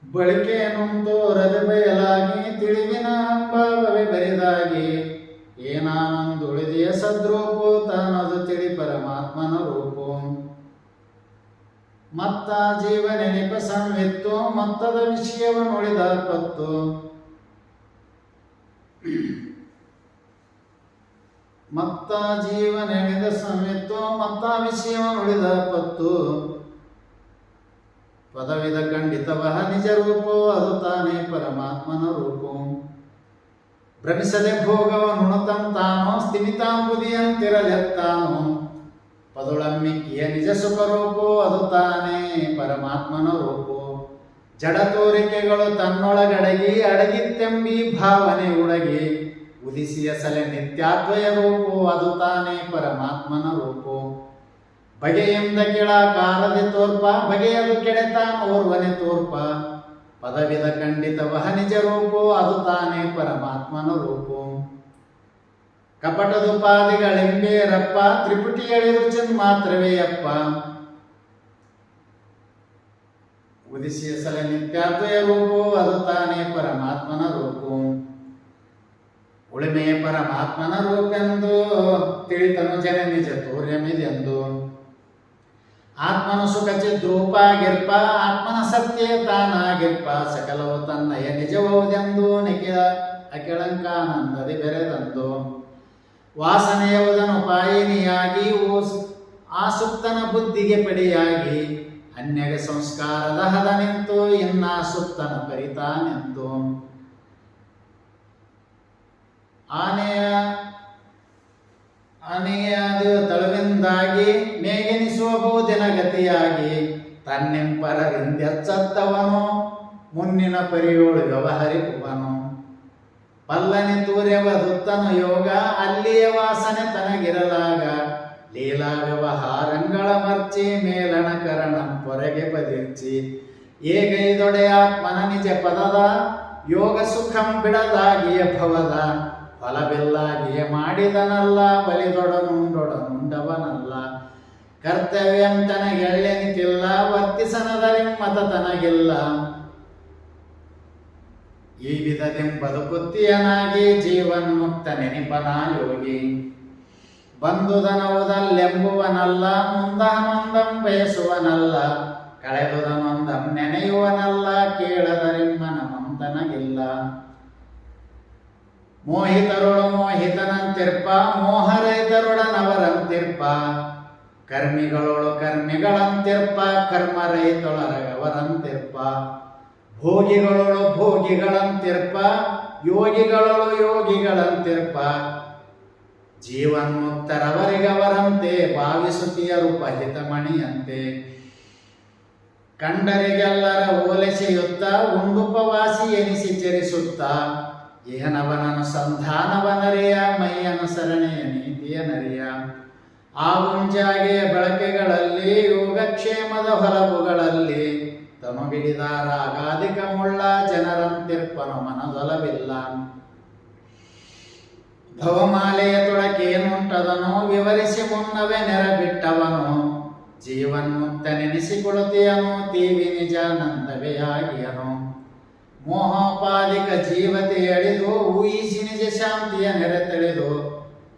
ಬಳಿಕೆಯನ್ನೊಂದು ರಜೆ ಬಯಲಾಗಿ ತಿಳಿವಿನ ಭಾವವೇ ಬರಿದಾಗಿ ಏನಾನಂದು ಉಳಿದೆಯ ಸದ್ರೂಪು ತಾನದು ತಿಳಿ ಪರಮಾತ್ಮನ ರೂಪು ಮತ್ತ ಜೀವ ನೆನಪ ಸಂವಿತ್ತು ಮತ್ತದ ವಿಷಯವನ್ನು ಉಳಿದ ಪತ್ತು ಮತ್ತ ಜೀವ ನೆನೆದ ಸಂವಿತ್ತು ಮತ್ತ ವಿಷಯವನ್ನು ಉಳಿದ ಪತ್ತು ಪದವಿದ ಖಂಡಿತವಹ ನಿಜ ರೂಪೋ ಅದು ತಾನೇ ಪರಮಾತ್ಮನ ರೂಪು ಭ್ರಮಿಸದೆ ಭೋಗವನುಣುತ್ತಂತಾನೋ ಸ್ಥಿಮಿತಾಂಬುದಿಯಂತಿರಲೆತ್ತಾನೋ ಪದುಳಮ್ಮಿಕ್ಕಿಯ ನಿಜ ಸುಖರೂಪೋ ಅದು ತಾನೇ ಪರಮಾತ್ಮನ ರೂಪೋ. ಜಡ ತೋರಿಕೆಗಳು ತನ್ನೊಳಗಡಗಿ ಅಡಗಿತ್ತೆಂಬಿ ಭಾವನೆ ಉಡಗಿ ಉದಿಸಿಯ ಸಲೆ ನಿತ್ಯಾದ್ವಯ ರೂಪೋ ಅದು ತಾನೇ ಪರಮಾತ್ಮನ ರೂಪೋ. ಬಗೆಯಿಂದ ಕೆಳಕಾರದೆ ತೋರ್ಪ ಬಗೆಯದು ಕೆಡೆತಾನ್ ಓರ್ವನೆ ತೋರ್ಪ ಪದವಿದ ಖಂಡಿತವಹ ನಿಜ ರೂಪೋ ಅದು ತಾನೇ ಪರಮಾತ್ಮನ ರೂಪೋ. ಕಪಟದುಪಾದಿಗಳೆಂಬೇರಪ್ಪ ತ್ರಿಪುಟಿಯಳಿರು ಚಿನ್ಮಾತ್ರವೇ ಅಪ್ಪ. ಉದಿಸಿಯ ಸಲೆ ನಿತ್ಯಾದ್ವಯ ರೂಪೋ ಅದು ತಾನೇ ಪರಮಾತ್ಮನ ರೂಪೋ. ಉಳಿಮೆಯ ಪರಮಾತ್ಮನ ರೂಪೆಂದು ತಿಳಿತನು ಜನ ನಿಜ ತೋರ್ಯಮಿದೆಂದು. ಆತ್ಮನ ಸುಖ ಚಿದ್ರೂಪಾಗಿರ್ಪ ಆತ್ಮನ ಸತ್ಯ ತಾನಾಗಿರ್ಪ ಸಕಲವು ತನ್ನಯ ನಿಜವೌದೆಂದು ನಿಖಿಲ ಅಕಿಳಂಕಾನಂದದಿ ಬೆರೆದಂದು. ವಾಸನೆಯವುದನು ಪಾಯಿನಿಯಾಗಿ ಆಸುಪ್ತನ ಬುದ್ಧಿಗೆ ಪಡಿಯಾಗಿ ಅನ್ಯಗೆ ಸಂಸ್ಕಾರದ ಹದ ನಿಂತು ಇನ್ನಾಸುಪ್ತನ ಪರಿತಾನೆಂತು. ಆನೆಯಾದ ತಳುವಿಂದಾಗಿ ಮೇಘನಿಸುವ ಬಹುದಿನ ಗತಿಯಾಗಿ ತನ್ನೆಂಪರರಿಂದೆಚ್ಚತ್ತವನು ಮುನ್ನಿನ ಪರಿಯೋಳು ವ್ಯವಹರಿಪುವನು. ಪಲ್ಲನೆ ತೂರ್ಯವದುತ್ತನು ಯೋಗ ಅಲ್ಲಿಯ ವಾಸನೆ ತನಗಿರಲಾಗ ಲೀಲಾ ವ್ಯವಹಾರಂಗಳ ಮರ್ಚಿ ಮೇಲಣ ಕರಣಂ ಪೊರೆಗೆ ಬದಿರ್ಚಿ. ಏಗೈದೊಡೆ ಆತ್ಮನ ನಿಜ ಪದದ ಯೋಗ ಸುಖಂ ಬಿಡಲಾಗಿಯ ಭವದ ಫಲವಿಲ್ಲಾಗಿಯ ಮಾಡಿದನಲ್ಲ ಬಲಿದೊಡನುಂಡವನಲ್ಲ. ಕರ್ತವ್ಯಂ ತನಗೆಳ್ಳೆನಿತಿಲ್ಲ ವರ್ತಿಸನದರಿಮ್ಮತ ತನಗಿಲ್ಲ. ಈ ವಿಧದಿಂ ಬದುಕುತ್ತಿಯನಾಗಿ ಜೀವನ್ ಮುಕ್ತ ನೆನಿಪನ ಯೋಗಿ. ಬಂದುದನವುದಲ್ಲೆಂಬುವನಲ್ಲ ಮುಂದಹನೊಂದಂ ಬಯಸುವನಲ್ಲ. ಕಳೆದುದನೊಂದಂ ನೆನೆಯುವನಲ್ಲ ಕೇಳದರಿಮ್ಮನ ಮಂತನಗಿಲ್ಲ. ಮೋಹಿತರೊಳು ಮೋಹಿತನಂತಿರ್ಪ ಮೋಹರಹಿತರೊಡನವರಂತಿರ್ಪ. ಕರ್ಮಿಗಳೊಳು ಕರ್ಮಿಗಳಂತಿರ್ಪ ಕರ್ಮರಹಿತೊಳರಗವರಂತಿರ್ಪ. ಭೋಗಿಗಳೊಳು ಭೋಗಿಗಳಂತಿರ್ಪ ಯೋಗಿಗಳೊಳು ಯೋಗಿಗಳಂತಿರ್ಪ. ಜೀವನ್ಮುಕ್ತರವರಿಗವರಂತೆ ಭಾವಿಸುತ್ತಿಯರು ಪಹಿತಮಣಿಯಂತೆ. ಕಂಡರಿಗೆಲ್ಲರ ಓಲೈಸೆಯುತ್ತ ಉಂಡುಪವಾಸಿ ಎನಿಸಿ ಚರಿಸುತ್ತ. ಏಹನವನನು ಸಂಧಾನವನರಿಯ ಮೈಯನ ಸರಣೆಯ ನೀತಿಯ ನರಿಯ. ಆಗುಂಜಾಗೆಯ ಬಳಕೆಗಳಲ್ಲಿ ಯೋಗಕ್ಷೇಮದ ಹೊಲವುಗಳಲ್ಲಿ ತನುಗಿಡಿದಾರಾಗಾದಿಕ ಮುಳ್ಳ ಜನರಂತಿರ್ಪನು ಮನದೊಲವಿಲ್ಲ. ಭವಮಾಲೆಯ ತೊಳಕೇನುಂಟದನು ವಿವರಿಸಿ ಮುನ್ನವೇ ನೆರಬಿಟ್ಟವನು. ಜೀವನ್ಮುಕ್ತ ನೆನೆಸಿಕೊಡುತ್ತೀಯನು ತೀವಿ ನಿಜಾನಂದವೇ ಆಗಿಯನು. ಮೋಹೋಪಾದಿಕ ಜೀವತೆ ಎಳೆದು ಊಹಿಸಿ ನಿಜ ಶಾಂತಿಯ ನೆರೆತಳೆದು.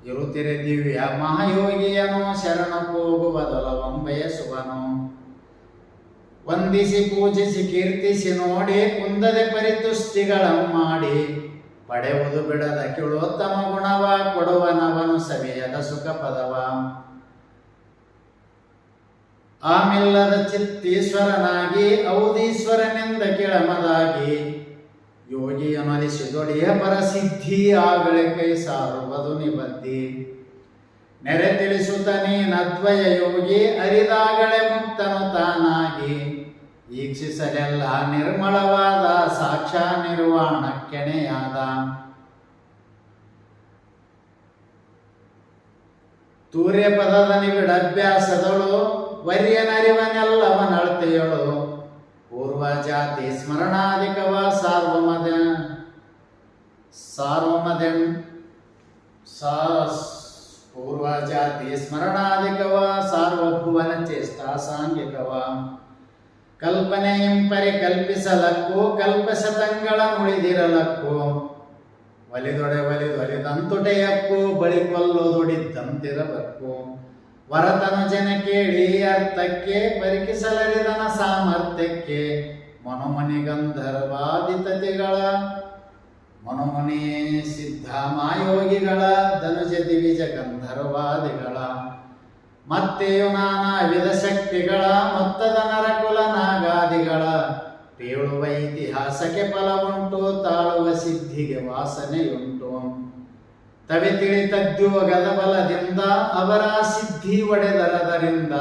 ಇರುತ್ತಿರೆ ದಿವ್ಯ ಮಹಾಯೋಗಿಯನು ಶರಣ ಹೋಗುವುದೊಲವಂ ಬಯಸುವನು. ವಂದಿಸಿ ಪೂಜಿಸಿ ಕೀರ್ತಿಸಿ ನೋಡಿ ಕುಂದದೆ ಪರಿತುಷ್ಟಿಗಳಂ ಮಾಡಿ. ಪಡೆಯುವುದು ಬಿಡದ ಕಿಳೋತ್ತಮ ಗುಣವ ಕೊಡುವನವನು ಸವಿಯದ ಸುಖ ಪದವ. ಆಮಿಲ್ಲದ ಚಿತ್ತೀಶ್ವರನಾಗಿ ಔದೀಶ್ವರನೆಂದ ಕೆಳಮದಾಗಿ. ಯೋಗಿಯನಲಿಸಿದೊಡೆಯ ಪರಸಿದ್ಧಿ ಆಗಳೆ ಕೈ ಸಾರುವುದು ನಿಬದ್ಧಿ. ನೆರೆ ತಿಳಿಸುತ್ತ ನೀನದ್ವಯ ಯೋಗಿ ಅರಿದಾಗಳೆ ಮುಕ್ತನು ತಾನಾಗಿ. ಈಕ್ಷಿಸಲೆಲ್ಲ ನಿರ್ಮಳವಾದ ಸಾಕ್ಷಾ ನಿರ್ವಾಣಕ್ಕೆಣೆಯಾದ. ತೂರ್ಯ ಪದದ ನಿಬಿಡಭ್ಯಾಸದಳು ವರ್ಯನರಿವನೆಲ್ಲವನಳತೆಯಳು. ಪೂರ್ವ ಜಾತಿ ಸ್ಮರಣಾಧಿಕವ ಪೂರ್ವ ಜಾತಿ ಸ್ಮರಣಾಧಿಕವ ಸಾರ್ವಭುವನ ಚೇಷ್ಟಾ ಸಾಂಗಿಕವ. ಕಲ್ಪನೆಯಂ ಪರಿಕಲ್ಪಿಸಲಕ್ಕೂ ಕಲ್ಪಶತಂಗಳ ಮುಳಿದಿರಲಕ್ಕೂ. ಒಲಿದಂತುಟೆಯಕ್ಕೂ ಬಳಿ ಕೊಲ್ಲೊದೊಡಿದ್ದಂತಿರಬೇಕು. ವರತನು ಜನ ಕೇಳಿ ಅರ್ಥಕ್ಕೆ ಪರಿಕಿಸಲರಿದನ ಸಾಮರ್ಥ್ಯಕ್ಕೆ. ಮನುಮುನಿ ಗಂಧರ್ವಾದಿತತಿಗಳ ಮನುಮುನಿ ಸಿದ್ಧ ಮಾಯೋಗಿಗಳ ಧನುಜ ದಿವಿಜ ಗಂಧರ್ವಾದಿಗಳ. ಮತ್ತೆಯು ನಾನಾ ವಿಧ ಶಕ್ತಿಗಳ ಮೊತ್ತದ ನರಕುಲ ನಾಗಾದಿಗಳ. ಪೇಳುವ ಇತಿಹಾಸಕ್ಕೆ ಫಲವುಂಟು ತಾಳುವ ಸಿದ್ಧಿಗೆ ವಾಸನೆಯುಂಟು. ತವೆ ತಿಳಿತದ್ಯೋಗದ ಬಲದಿಂದ ಅವರ ಸಿದ್ಧಿ ಒಡೆದರದರಿಂದ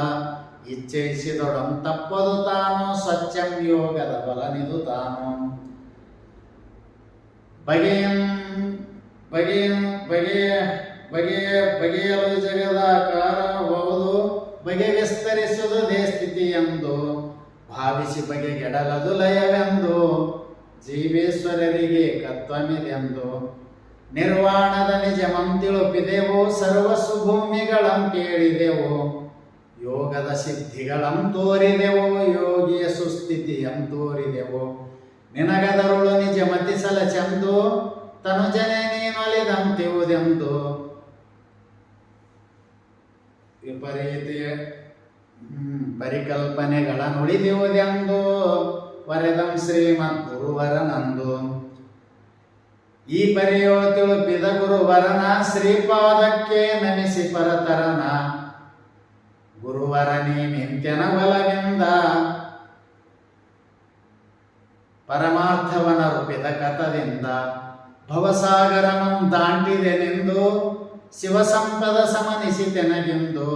ಇಚ್ಛಯಿಸಿದೊಡಂ ತಪ್ಪದು ತಾನು ಸ್ವಚ್ಛಂ ಯೋಗದ ಬಲನಿದು ತಾನು ಬಗೆಯಲು ಜಗದಾಕಾರಬಹುದು ಬಗೆ ವಿಸ್ತರಿಸುವುದು ದೇ ಸ್ಥಿತಿ ಎಂದು ಭಾವಿಸಿ ಬಗೆಗೆಡಲದು ಲಯವೆಂದು ಜೀವೇಶ್ವರರಿಗೆ ಕತ್ವಮಿದೆಂದು ನಿರ್ವಾಣದ ನಿಜಮಂ ತಿಳುಪಿದೆವು ಸರ್ವಸು ಭೂಮಿಗಳಂ ಕೇಳಿದೆವು ಯೋಗದ ಸಿದ್ಧಿಗಳಂ ತೋರಿದೆವು ಯೋಗಿಯ ಸುಸ್ಥಿತಿಯಂ ತೋರಿದೆವು ನಿನಗದರುಳು ನಿಜ ಮತಿ ಸಲಚೆಂದು ತನುಜನೆ ನೀನೊಲಿದಂತಿವುದೆಂದು ವಿಪರೀತ ಪರಿಕಲ್ಪನೆಗಳ ನುಡಿದಿವುದೆಂದು ವರೆದಂ ಶ್ರೀಮದ್ ಗುರುವರನಂದು ಈ ಪರಿಯೋ ತಿಳುಪಿದ ಗುರುವರನ ಶ್ರೀಪಾದಕ್ಕೆ ನಮಿಸಿ ಪರತರನ ಗುರುವರನಿ ಮಿಂತ್ಯನ ಬಲವಿಂದ ಪರಮಾರ್ಥವನ ರೂಪಿದ ಕಥದಿಂದ ಭವಸಾಗರಮಂ ದಾಂಟಿದೆನೆಂದು ಶಿವಸಂಪದ ಸಮನಿಸಿತೆನಗೆಂದು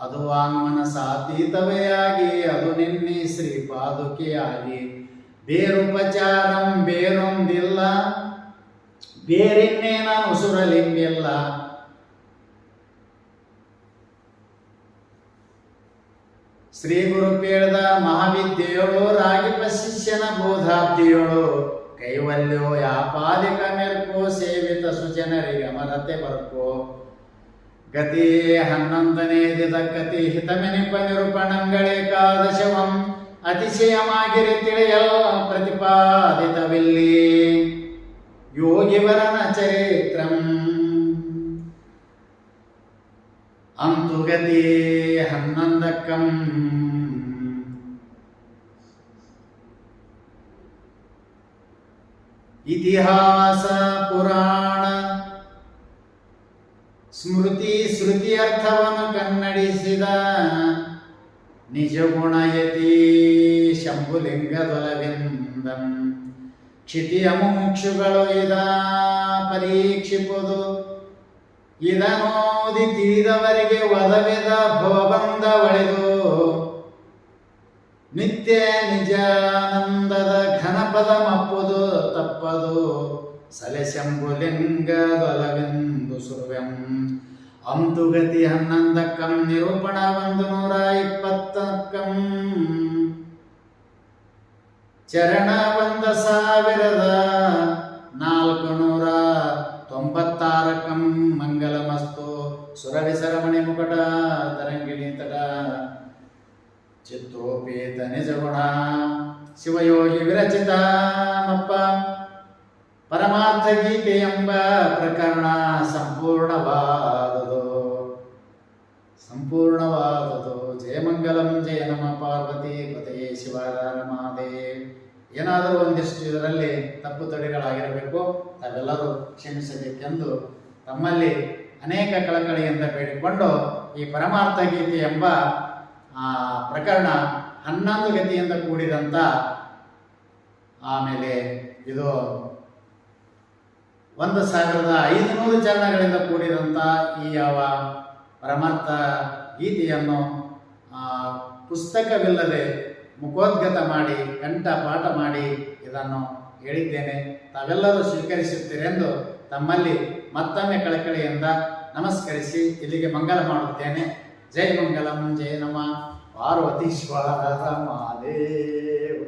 ಅದು ವಾಂಗ್ಮನಸಾತೀತವೇ ಆಗಿ ಅದು ನಿನ್ನೆ ಶ್ರೀಪಾದುಕೆಯಾಗಿ ಬೇರುಪಚಾರಂ ಬೇರೊಂದಿಲ್ಲ ಬೇರಿನ್ನೇನ ಉಸುರಲಿಂಗಿಲ್ಲ ಶ್ರೀ ಗುರು ಪೇಳ್ದ ಮಹಾವಿದ್ಯೆಯೋಳು ರಾಗಿಪ ಶಿಷ್ಯನ ಬೋಧಾಬ್ದಿಯೋಳು ಕೈವಲ್ಯೋ ಯಾಪಾದಿಕ ಮೆರ್ಕೋ ಸೇವಿತ ಸುಜನರಿಗೆ ಅಮರತೆ ಬರ್ಕೋ ಗತಿ 11ನೇ ದಿದ ಗತಿ ಹಿತಮೆನಿಪ ನಿರೂಪಣಂಗಳೇಕಾದಶವಂ ಅತಿಶಯಮಾಗಿರಿ ತಿಳಿಯಲ್ ಪ್ರತಿಪಾದಿತವಿಲ್ಲಿ ಯೋಗಿವರನ ಚರಿತ್ರಂ ಅಂತು ಗತಿ 11ಕ್ಕಂ ಇತಿಹಾಸ ಪುರಾಣ ಸ್ಮೃತಿ ಶ್ರುತಿ ಅರ್ಥವನ್ನು ಕನ್ನಡಿಸಿದ ನಿಜಗುಣಯತಿ ಶಂಭುಲಿಂಗದೊಲವಿಂದಂ ಕ್ಷಿತಿಯ ಮುಮುಕ್ಷುಗಳು ಇದ ಪರೀಕ್ಷಿಪುದು ಇದನೋದಿ ತಿಳಿದವರಿಗೆ ಒದವಿದ ಭವಬಂಧ ಒಳೆದು ನಿತ್ಯ ನಿಜಾನಂದದ ಘನಪದ ಮಪ್ಪುದು ತಪ್ಪದು ಸಲೆ ಶಂಭುಲಿಂಗದೊಲವೆಂದು ಸುರುವೆಂ ಅಂತುಗತಿ 11ಕ್ಕಂ ನಿರೂಪಣ 120ಕ್ಕಂ ಚರಣ 1496ಕ್ಕಂ ಮಂಗಲಮಸ್ತು ಸುರವಿಸರಮಣಿ ಮುಕಟ ತರಂಗಿಣಿ ತಟ ಚಿತ್ತೋಪೇತ ನಿಜಗುಣ ಶಿವಯೋಗಿ ವಿರಚಿತ ಮಪ್ಪ ಪರಮಾರ್ಥ ಗೀತೆ ಎಂಬ ಪ್ರಕರಣ ಸಂಪೂರ್ಣವಾದುದು ಜಯಮಂಗಲಂ ಜಯ ನಮ ಪಾರ್ವತಿ ಪತಯೇ ಶಿವಾಧಾರ ಮಹಾದೇವ್. ಏನಾದರೂ ಒಂದಿಷ್ಟು ಇದರಲ್ಲಿ ತಪ್ಪು ತಡೆಗಳಾಗಿರಬೇಕು, ತಾವೆಲ್ಲರೂ ಕ್ಷಮಿಸಬೇಕೆಂದು ತಮ್ಮಲ್ಲಿ ಅನೇಕ ಕಳಕಳಿಯಿಂದ ಬೇಡಿಕೊಂಡು ಈ ಪರಮಾರ್ಥ ಗೀತೆ ಎಂಬ ಪ್ರಕರಣ 11 ಗತಿಯಿಂದ ಕೂಡಿದಂಥ, ಆಮೇಲೆ ಇದು 1500 ಚರಣಗಳಿಂದ ಕೂಡಿದಂಥ ಈ ಯಾವ ಪರಮಾರ್ಥ ಗೀತೆಯನ್ನು ಪುಸ್ತಕವಿಲ್ಲದೆ ಮುಖೋದ್ಗತ ಮಾಡಿ ಕಂಠಪಾಠ ಮಾಡಿ ಇದನ್ನು ಹೇಳಿದ್ದೇನೆ. ತಾವೆಲ್ಲರೂ ಸ್ವೀಕರಿಸುತ್ತೀರೆಂದು ತಮ್ಮಲ್ಲಿ ಮತ್ತೊಮ್ಮೆ ಕಳಕಳಿಯಿಂದ ನಮಸ್ಕರಿಸಿ ಇಲ್ಲಿಗೆ ಮಂಗಲ ಮಾಡುತ್ತೇನೆ. ಜೈ ಮಂಗಲಂ ಜಯ ನಮ ಪಾರ್ವತೀಶ್ವರ ಮಹಾದೇವ್.